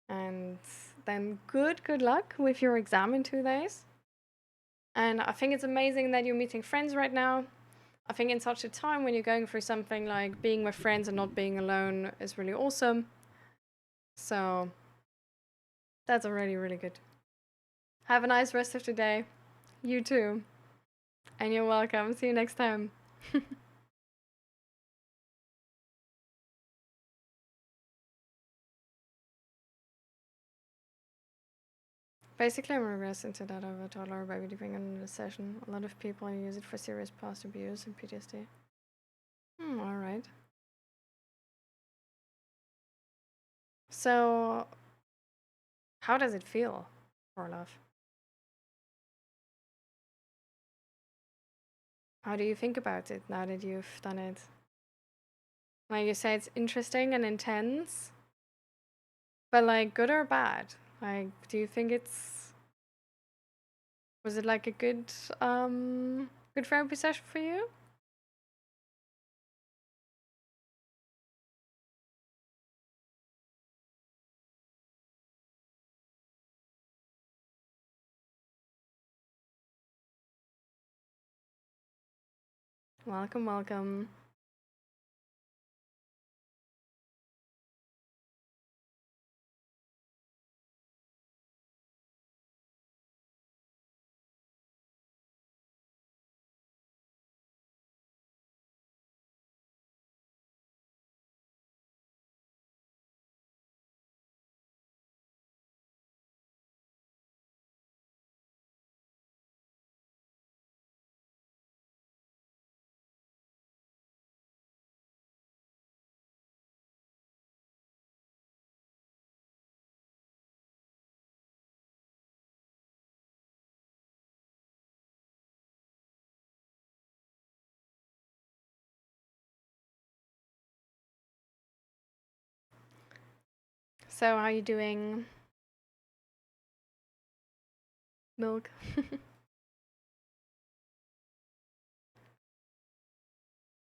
And then good luck with your exam in 2 days. And I think it's amazing that you're meeting friends right now. I think in such a time when you're going through something like being with friends and not being alone is really awesome. So that's already really good. Have a nice rest of the day. You too. And you're welcome. See you next time. Basically, I'm regressing to that of a toddler baby depending on the session. A lot of people use it for serious past abuse and PTSD. Alright. So, how does it feel, Orlov? How do you think about it now that you've done it? Like you say, it's interesting and intense, but like good or bad? Like, do you think was it like a good therapy session for you? Welcome, welcome. So how you doing? Milk?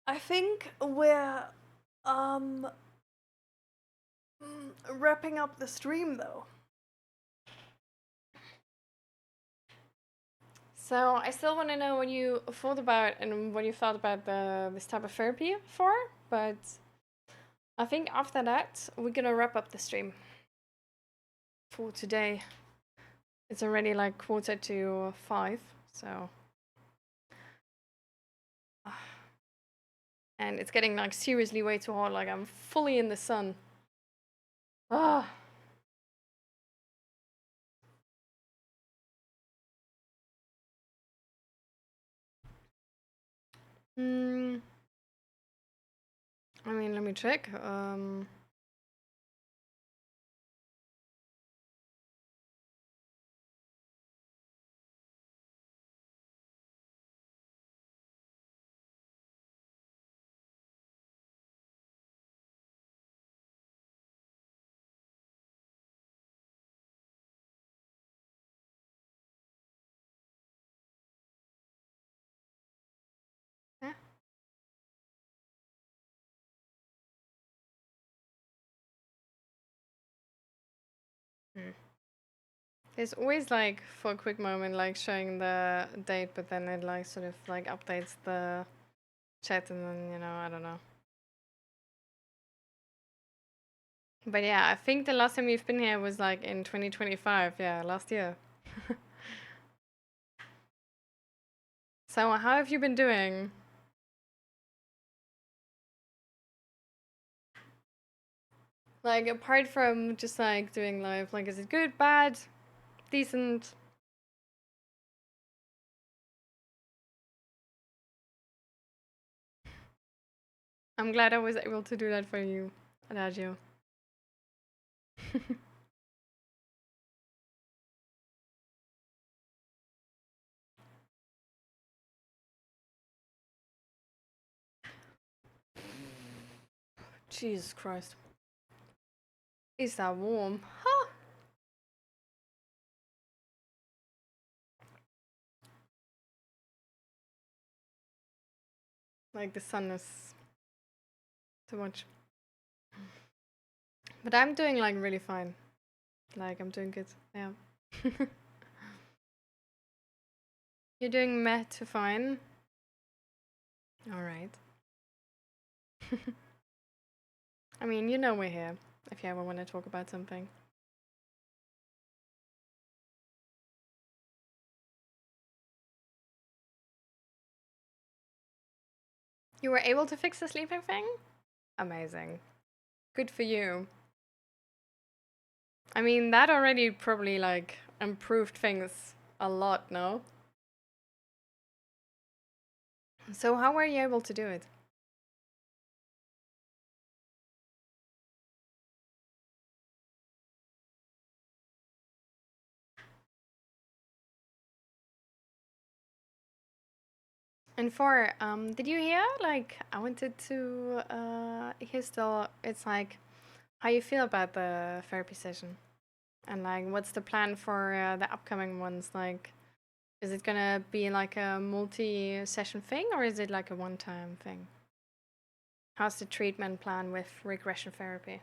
I think we're um wrapping up the stream though. So I still want to know what you thought about and what you thought about this type of therapy for, but I think after that we're gonna wrap up the stream for today. It's already like 4:45, so and it's getting like seriously way too hot. Like I'm fully in the sun. Ah. Hmm. I mean, let me check. Yeah. Hmm. There's always like for a quick moment like showing the date, but then it like sort of like updates the chat, and then I don't know. But yeah, I think the last time we've been here was like in 2025. Yeah, last year. So how have you been doing? Like apart from just like doing live, like is it good, bad, decent? I'm glad I was able to do that for you, Adagio. Jesus Christ. Is that warm? Huh. Like the sun is too much. But I'm doing like really fine. Like I'm doing good. Yeah. You're doing meh to fine. Alright. I mean, we're here if you ever want to talk about something. You were able to fix the sleeping thing? Amazing. Good for you. I mean, that already probably like improved things a lot, no? So how were you able to do it? And for did you hear like I wanted to hear still it's like how you feel about the therapy session? And like what's the plan for the upcoming ones? Like is it gonna be like a multi-session thing or is it like a one-time thing? How's the treatment plan with regression therapy?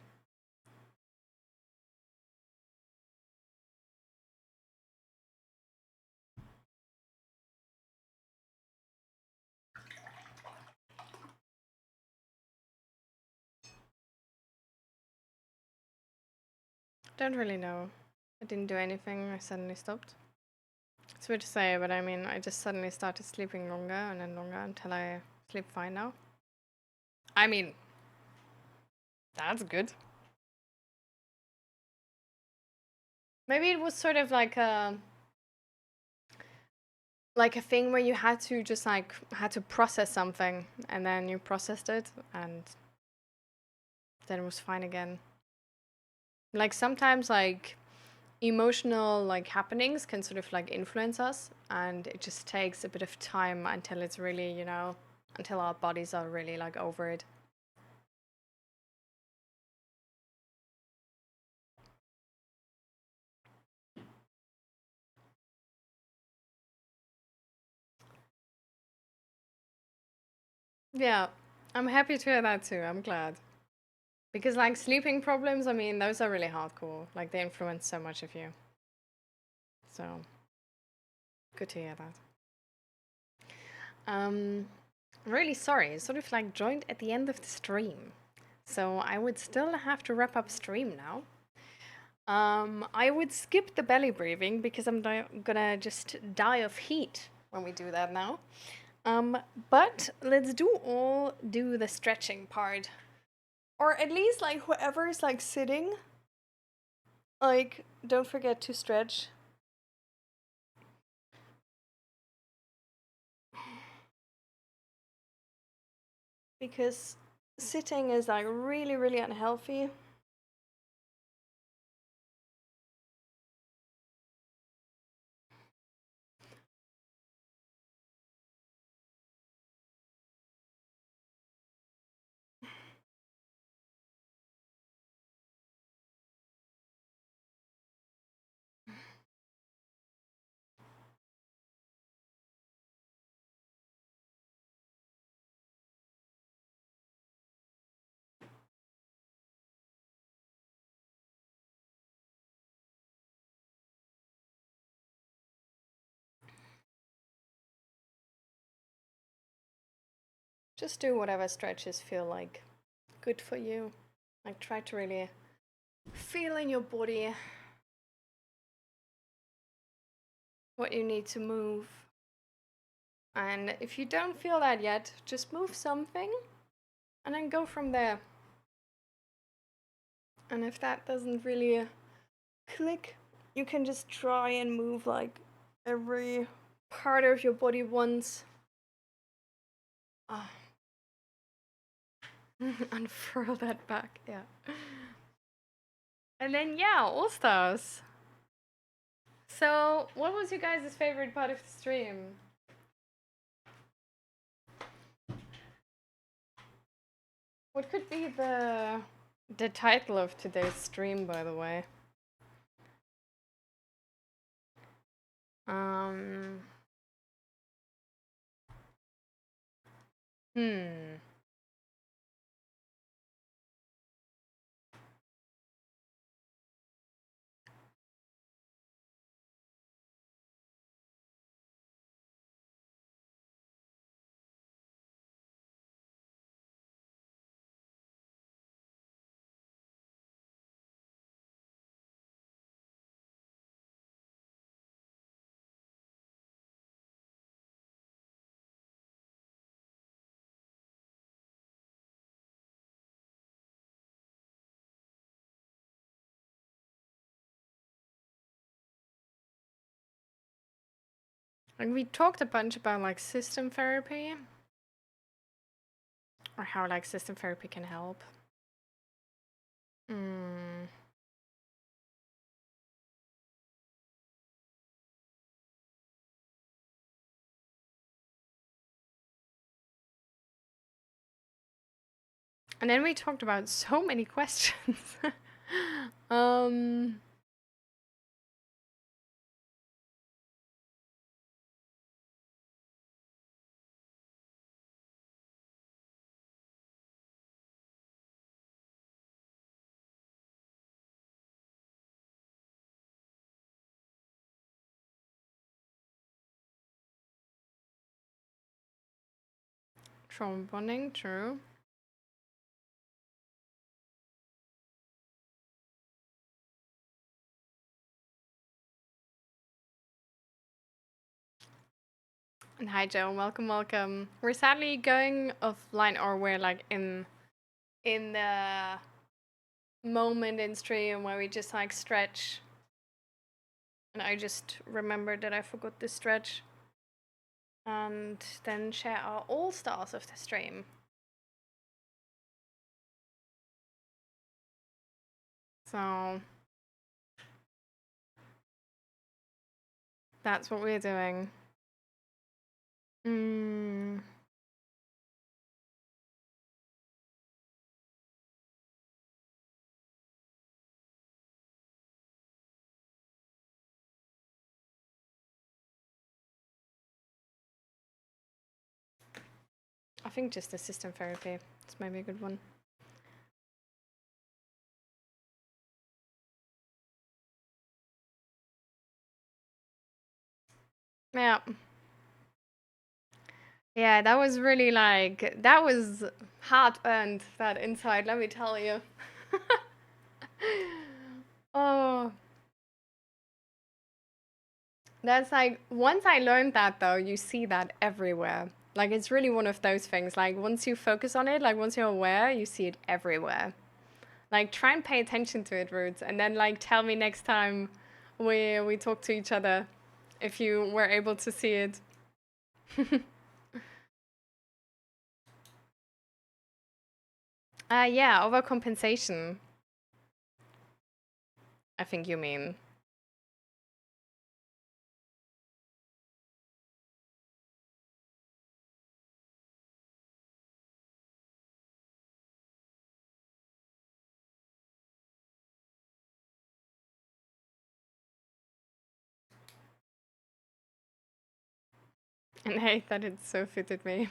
Don't really know. I didn't do anything. I suddenly stopped. It's weird to say, but I mean, I just suddenly started sleeping longer and then longer until I sleep fine now. I mean, that's good. Maybe it was sort of like a thing where you had to just like had to process something and then you processed it and then it was fine again. Like sometimes like emotional like happenings can sort of like influence us and it just takes a bit of time until it's really, until our bodies are really like over it. Yeah, I'm happy to hear that too. I'm glad. Because like sleeping problems, I mean, those are really hardcore. Like they influence so much of you. So good to hear that. Um, I'm really sorry. It's sort of like joined at the end of the stream. So I would still have to wrap up stream now. I would skip the belly breathing because I'm gonna just die of heat when we do that now. Um, but let's do the stretching part. Or at least like whoever is like sitting, like don't forget to stretch. Because sitting is like really, really unhealthy. Just do whatever stretches feel like good for you. Like try to really feel in your body what you need to move. And if you don't feel that yet, just move something and then go from there. And if that doesn't really click, you can just try and move like every part of your body once. Ah, unfurl that back, yeah. And then yeah, all stars. So, what was your guys' favorite part of the stream? What could be the title of today's stream, by the way? Um. Hmm. Like we talked a bunch about like system therapy, or how like system therapy can help. Hmm. And then we talked about so many questions. um. Trauma bonding, true. And hi Joe, welcome, welcome. We're sadly going offline, or we're like in the moment in stream where we just like stretch. And I just remembered that I forgot to stretch. And then share our all stars of the stream. So that's what we're doing. Mm. I think just assistant therapy. It's maybe a good one. Yeah. Yeah, that was really like, that was hard earned, that insight, let me tell you. Oh, that's like, once I learned that though, you see that everywhere. Like, it's really one of those things. Like, once you focus on it, like, once you're aware, you see it everywhere. Like, try and pay attention to it, Roots, and then, like, tell me next time we talk to each other if you were able to see it. Yeah, overcompensation, I think you mean. And I hate that it so fitted me.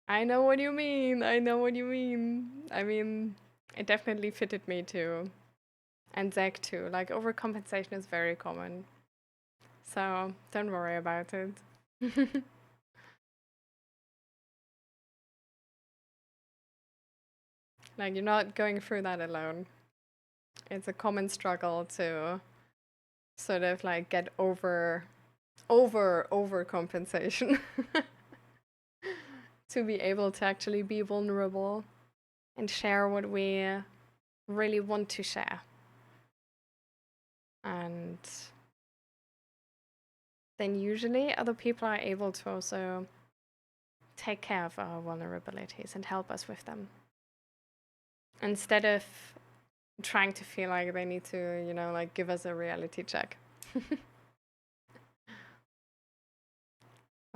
I know what you mean. I know what you mean. I mean, it definitely fitted me too. And Zach too. Like, overcompensation is very common. So don't worry about it. Like, you're not going through that alone. It's a common struggle to sort of like get overcompensation. To be able to actually be vulnerable and share what we really want to share. And then usually other people are able to also take care of our vulnerabilities and help us with them. Instead of trying to feel like they need to, you know, like give us a reality check.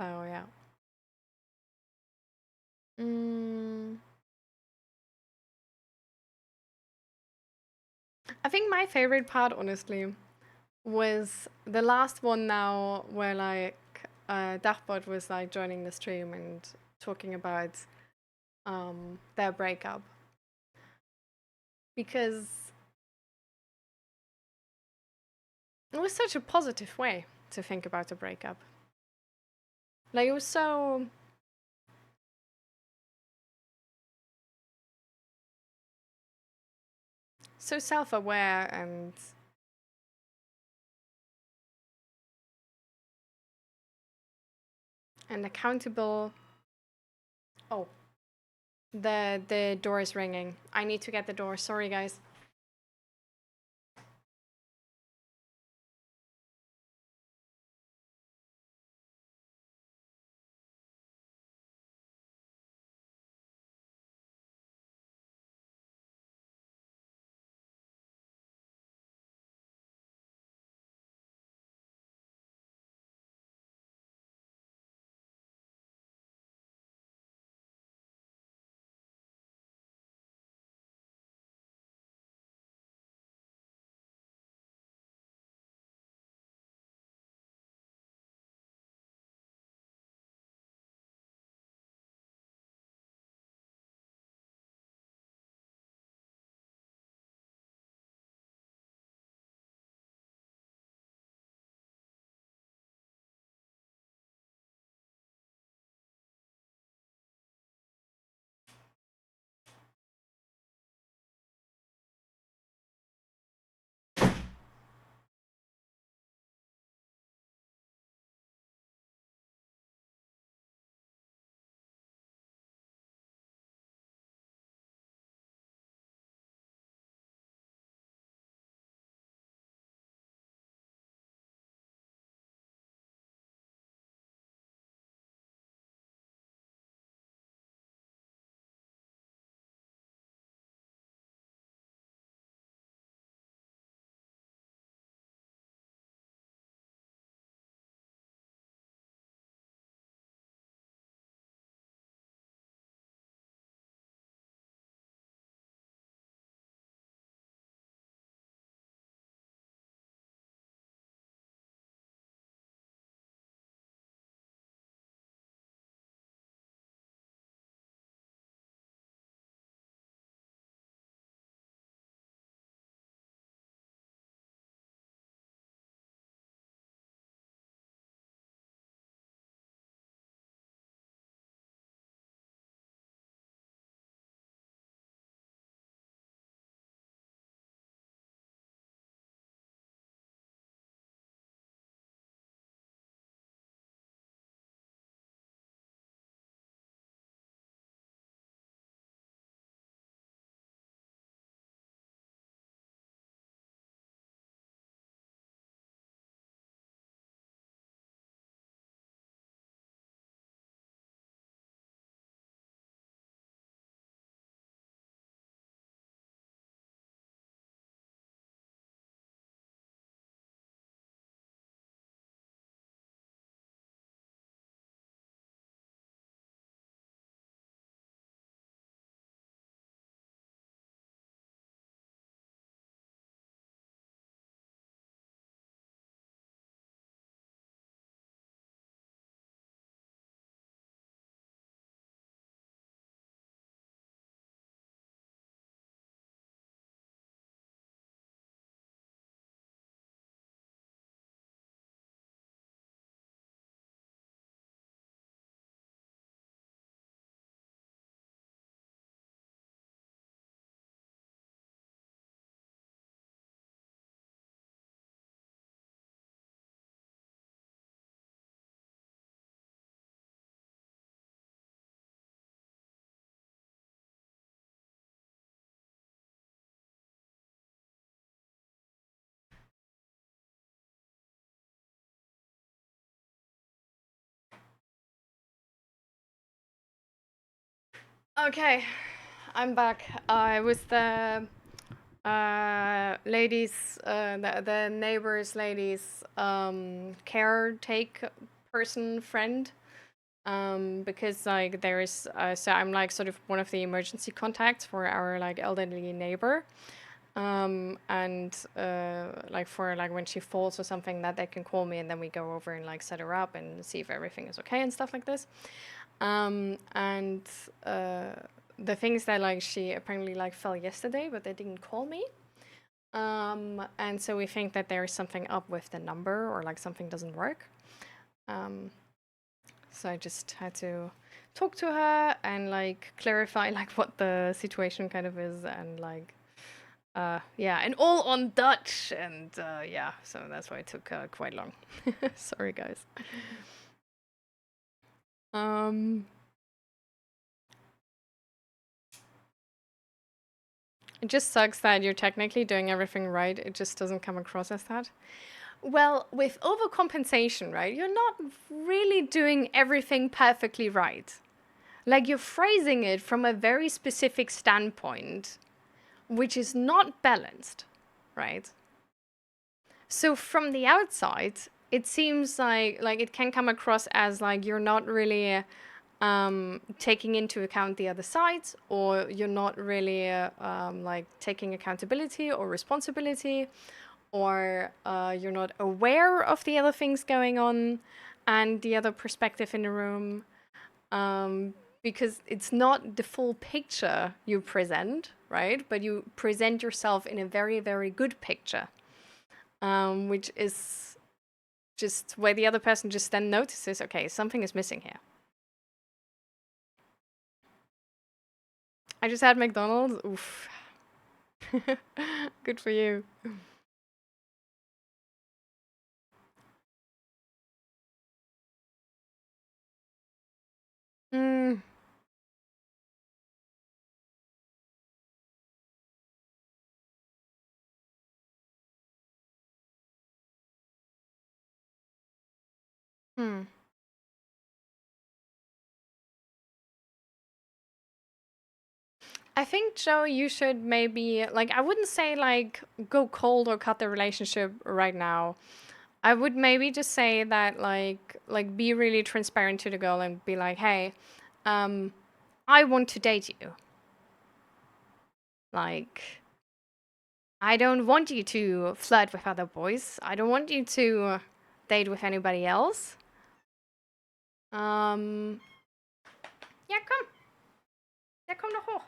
So, yeah. Mm, I think my favorite part, honestly, was the last one now where like Dachbot was like joining the stream and talking about their breakup. Because it was such a positive way to think about a breakup. Like, it was so self-aware and accountable. Oh, the door is ringing. I need to get the door. Sorry, guys. Okay, I'm back. I was the ladies, the neighbors, ladies, caretake person friend. Because like there is, so I'm like sort of one of the emergency contacts for our like elderly neighbor. And like for like when she falls or something, that they can call me and then we go over and like set her up and see if everything is okay and stuff like this. And the things that like she apparently like fell yesterday, but they didn't call me. And so we think that there is something up with the number or like something doesn't work. So I just had to talk to her and like clarify like what the situation kind of is and like yeah, and all on Dutch and yeah, so that's why it took quite long. Sorry guys. Um it just sucks that you're technically doing everything right. It just doesn't come across as that. Well, with overcompensation, right? You're not really doing everything perfectly right. Like you're phrasing it from a very specific standpoint, which is not balanced, right? So from the outside, it seems like it can come across as like you're not really taking into account the other sides, or you're not really like taking accountability or responsibility, or you're not aware of the other things going on and the other perspective in the room, because it's not the full picture you present, right? But you present yourself in a very, very good picture, which is just where the other person just then notices, okay, something is missing here. I just had McDonald's. Oof. Good for you. Mm, hmm. I think, Joe, you should maybe, like, I wouldn't say, like, go cold or cut the relationship right now. I would maybe just say that, like be really transparent to the girl and be like, hey, um, I want to date you. Like, I don't want you to flirt with other boys. I don't want you to date with anybody else. Ja, komm. Ja, komm doch hoch.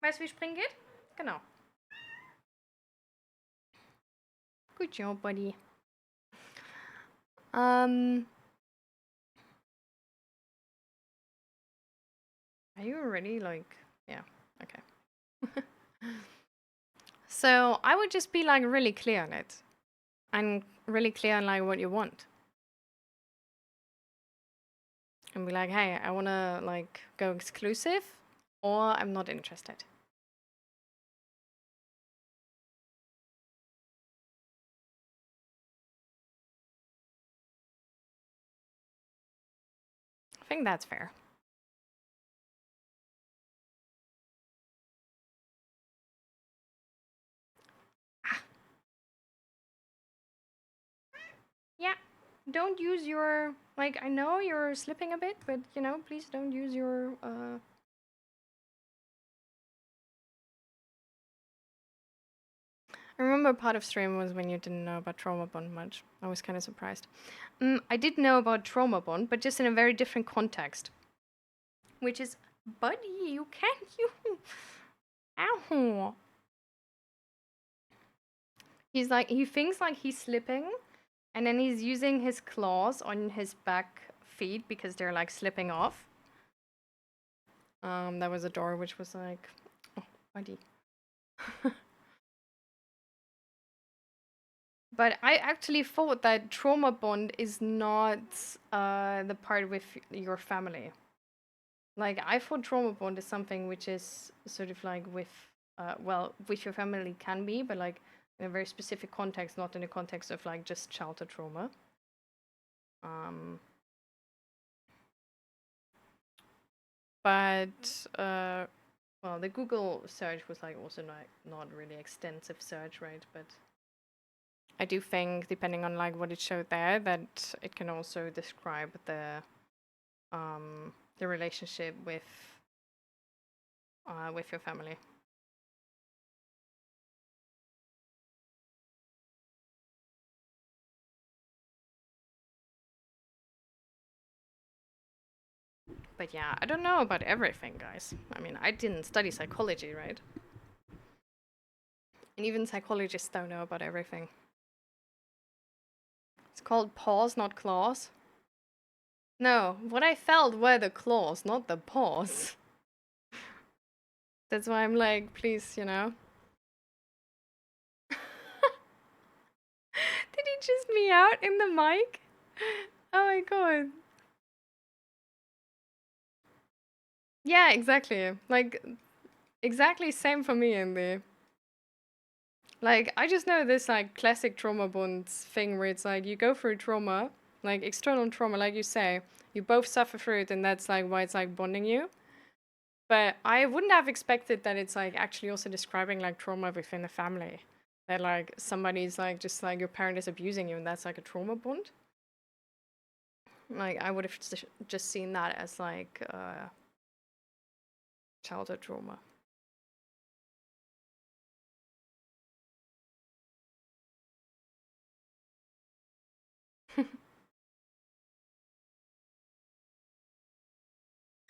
Weißt du, wie springen geht? Genau. Good job, buddy. Are you already like, yeah, okay. So I would just be like really clear on it and really clear on like what you want. And be like, hey, I want to like go exclusive or I'm not interested. I think that's fair. Yeah, don't use your, like, I know you're slipping a bit, but you know, please don't use your I remember part of stream was when you didn't know about trauma bond much. I was kind of surprised. I did know about trauma bond, but just in a very different context. Which is, buddy, you can't, you. Ow. He's like, he thinks like he's slipping, and then he's using his claws on his back feet because they're like slipping off. There was a door which was like, oh, buddy. But I actually thought that trauma bond is not the part with your family. Like, I thought trauma bond is something which is sort of like with, well, with your family can be, but like in a very specific context, not in the context of like just childhood trauma. Um, But well, the Google search was like also not really extensive search, right? But I do think, depending on like what it showed there, that it can also describe the relationship with your family. But yeah, I don't know about everything, guys. I mean, I didn't study psychology, right? And even psychologists don't know about everything. It's called pause, not clause. No, what I felt were the claws, not the pause. That's why I'm like, please, you know. Did he just me out in the mic? Oh my god. Yeah, exactly. Like, exactly same for me in the. Like, I just know this, like, classic trauma bonds thing where it's like, you go through trauma, like, external trauma, like you say, you both suffer through it, and that's, like, why it's, like, bonding you. But I wouldn't have expected that it's, like, actually also describing, like, trauma within the family. That, like, somebody's, like, just, like, your parent is abusing you, and that's, like, a trauma bond. Like, I would have just seen that as, like, childhood trauma.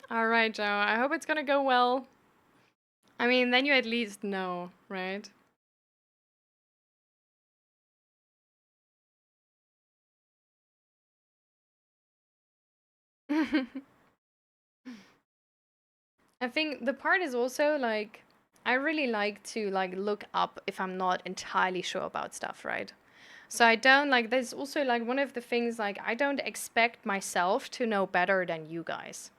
All right, Joe. I hope it's gonna go well. I mean, then you at least know, right? I think the part is also like I really like to like look up if I'm not entirely sure about stuff, right? So I don't like there's also like one of the things like I don't expect myself to know better than you guys.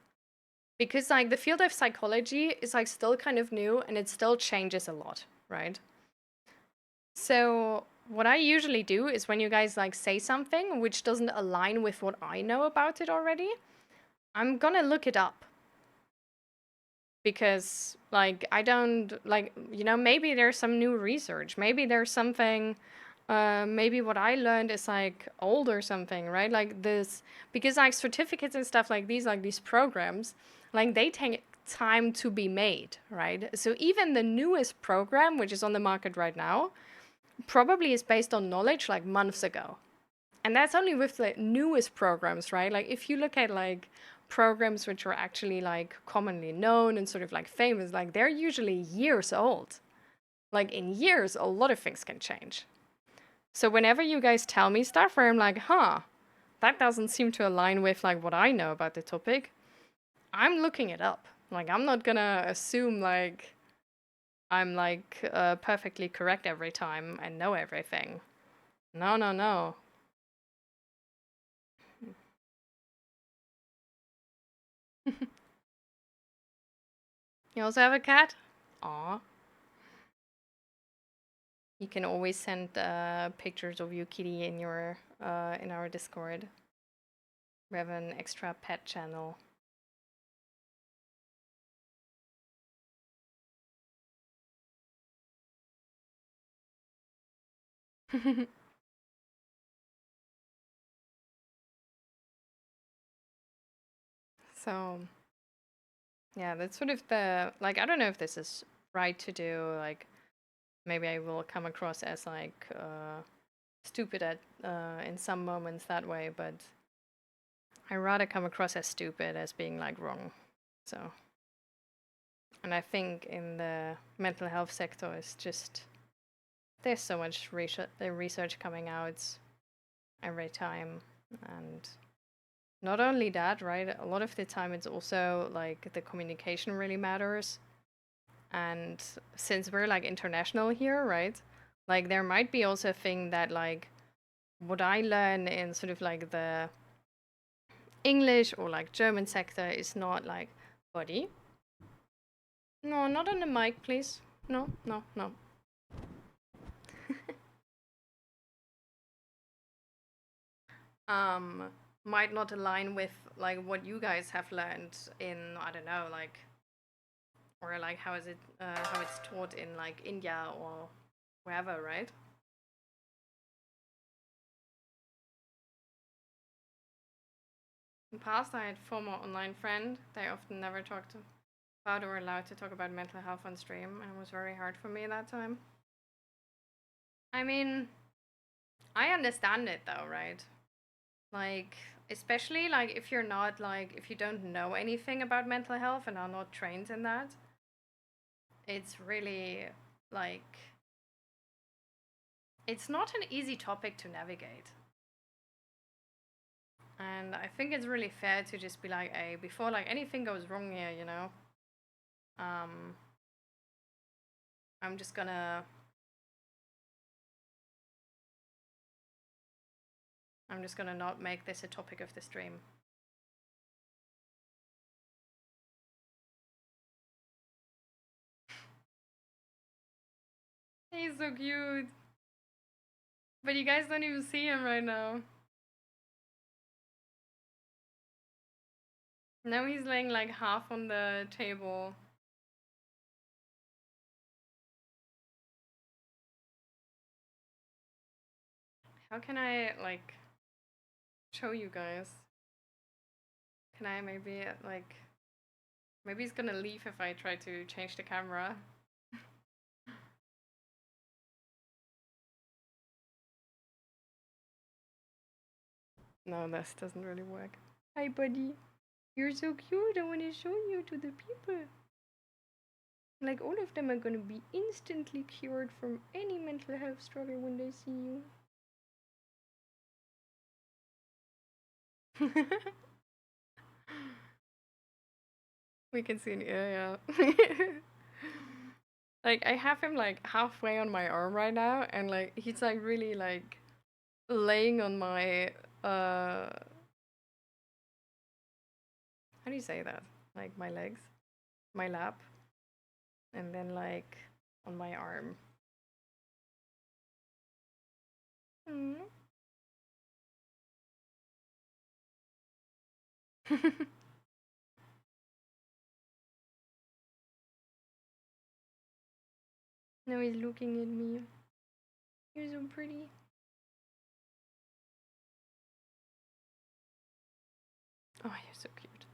Because like the field of psychology is like still kind of new and it still changes a lot, right? So what I usually do is when you guys like say something which doesn't align with what I know about it already, I'm gonna look it up. Because like I don't like you know maybe there's some new research, maybe there's something maybe what I learned is like old or something, right? Like this because like certificates and stuff like these programs like they take time to be made, right? So even the newest program which is on the market right now probably is based on knowledge like months ago. And that's only with the newest programs, right? Like if you look at like programs which are actually like commonly known and sort of like famous, like they're usually years old. Like in years, a lot of things can change. So whenever you guys tell me stuff where I'm like, huh, that doesn't seem to align with like what I know about the topic, I'm looking it up. Like I'm not gonna assume like I'm like perfectly correct every time and know everything. No, no, no. You also have a cat? Aw. You can always send pictures of your kitty in your in our Discord. We have an extra pet channel. So yeah, that's sort of the like I don't know if this is right to do. Like maybe I will come across as like stupid at in some moments that way, but I rather come across as stupid as being like wrong. So and I think in the mental health sector, it's just there's so much research coming out every time, and not only that, right? A lot of the time, it's also like the communication really matters. And since we're like international here, right? Like there might be also a thing that like what I learn in sort of like the English or like German sector is not like body. No, not on the mic, please. No, no, no. um might not align with like what you guys have learned in, I don't know, like, or like how is it how it's taught in like India or wherever, right? In the past, I had former online friend. They often never talked about or allowed to talk about mental health on stream, and it was very hard for me that time. I mean, I understand it though, right? Like, especially like if you're not like if you don't know anything about mental health and are not trained in that, it's really like it's not an easy topic to navigate. And I think it's really fair to just be like, hey, before like anything goes wrong here, you know, um, I'm just gonna not make this a topic of the stream. He's so cute. But you guys don't even see him right now. Now he's laying like half on the table. How can I like show you guys? Can I maybe like maybe he's gonna leave if I try to change the camera. No, this doesn't really work. Hi buddy. You're so cute. I wanna show you to the people. Like all of them are gonna be instantly cured from any mental health struggle when they see you. We can see an ear, yeah. Like I have him like halfway on my arm right now, and like he's like really like laying on my how do you say that? Like my legs, my lap, and then like on my arm. Mm. Now he's looking at me. You're so pretty. Oh, you're so cute.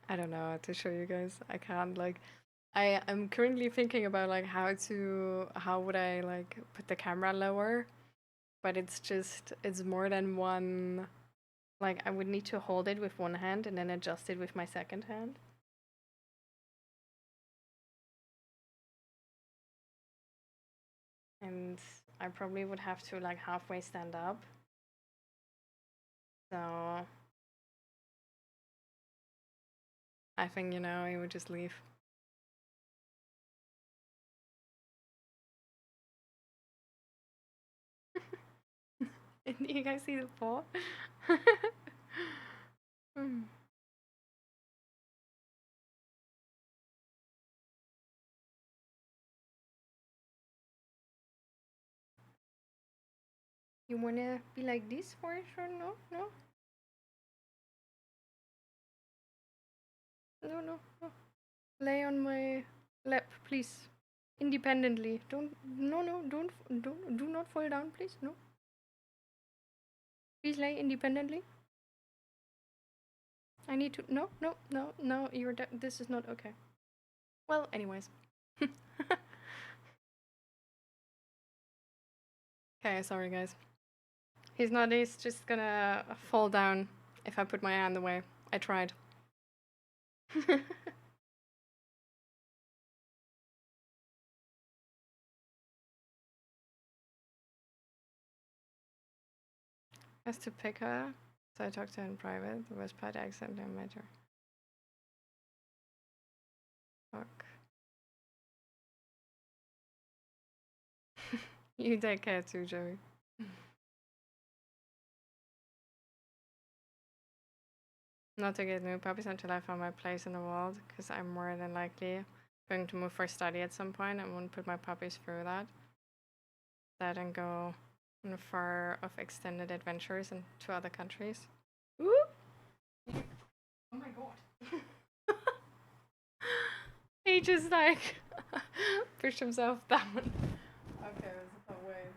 I don't know how to show you guys. I can't like I'm currently thinking about like how would I like put the camera lower, but it's more than one. Like I would need to hold it with one hand and then adjust it with my second hand. And I probably would have to like halfway stand up. So I think, you know, I would just leave. You guys see the paw? Hmm. You wanna be like this for sure? No, no, no, no, no. Lay on my lap, please. Independently. Don't. No, no. Don't. Do not fall down, please. No. Please lay independently. I need to. No, no, no, no. You're. This is not okay. Well, anyways. Okay, sorry guys. He's not. He's just gonna fall down if I put my hand away. I tried. Has to pick her, so I talked to her in private. The worst part, accidentally met her. Fuck. You take care too, Joey. Not to get new puppies until I find my place in the world, because I'm more than likely going to move for study at some point and won't put my puppies through that. That and go and far of extended adventures into other countries. Ooh. Oh my god. He just like pushed himself down. Okay, that's a way.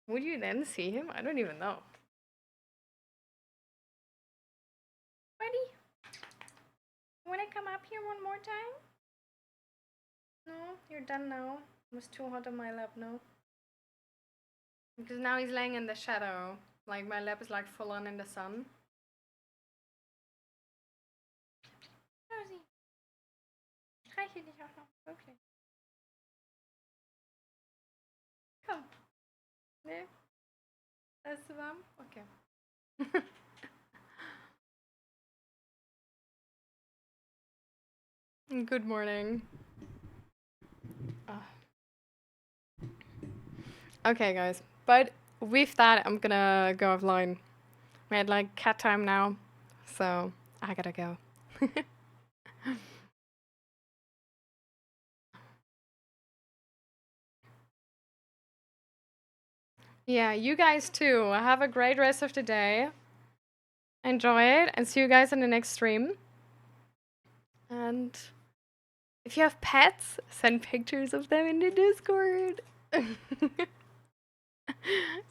Would you then see him? I don't even know. Ready? Wanna come up here one more time? No, you're done now. It was too hot on my lap, no? Because now he's laying in the shadow. Like my lap is like full on in the sun. Rosie. Streichel dich auch noch, wirklich. Komm. Nee? Ist zu warm? Okay. Good morning. Okay, guys. But with that, I'm gonna go offline. We had like cat time now, so I gotta go. Yeah, you guys too. Have a great rest of the day. Enjoy it, and see you guys in the next stream. And if you have pets, send pictures of them in the Discord.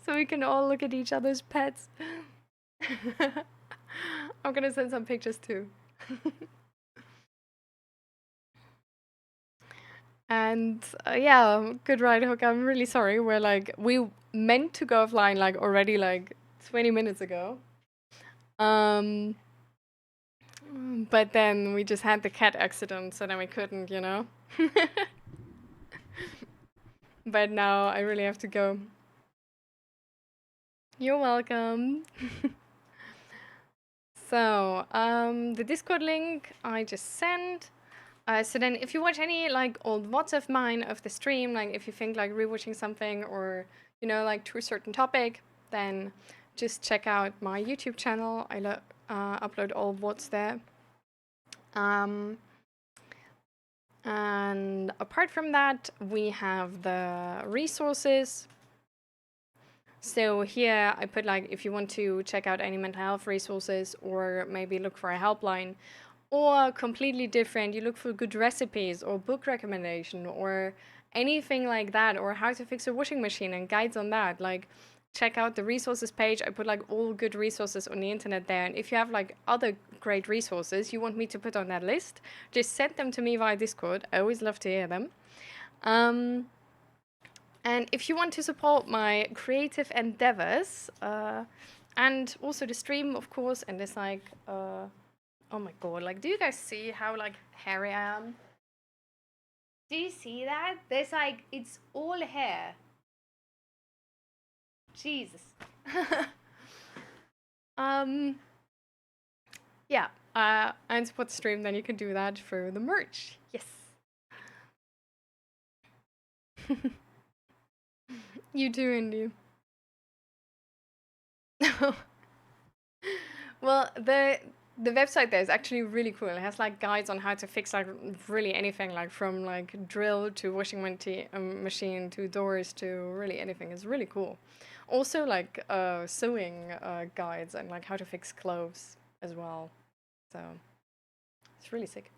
So we can all look at each other's pets. I'm gonna send some pictures too. And yeah, good ride, Hook. I'm really sorry. We meant to go offline like already like 20 minutes ago. But then we just had the cat accident, so then we couldn't, you know. But now I really have to go. You're welcome. So, the Discord link I just sent. So then if you watch any like old VODs of mine of the stream, like if you think like rewatching something or, you know, like to a certain topic, then just check out my YouTube channel. I upload all VODs there. And apart from that, we have the resources. So here I put like, if you want to check out any mental health resources or maybe look for a helpline, or completely different, you look for good recipes or book recommendation or anything like that, or how to fix a washing machine and guides on that, like check out the resources page. I put like all good resources on the internet there. And if you have like other great resources you want me to put on that list, just send them to me via Discord. I always love to hear them. And if you want to support my creative endeavors, and also the stream, of course, and this like, oh my god, like, do you guys see how like hairy I am? Do you see that? There's like, it's all hair. Jesus. Yeah, and support the stream, then you can do that for the merch. Yes. You too, Indy. Well, the website there is actually really cool. It has like guides on how to fix like really anything, like from like drill to washing machine to doors to really anything. It's really cool. Also like sewing guides and like how to fix clothes as well. So it's really sick.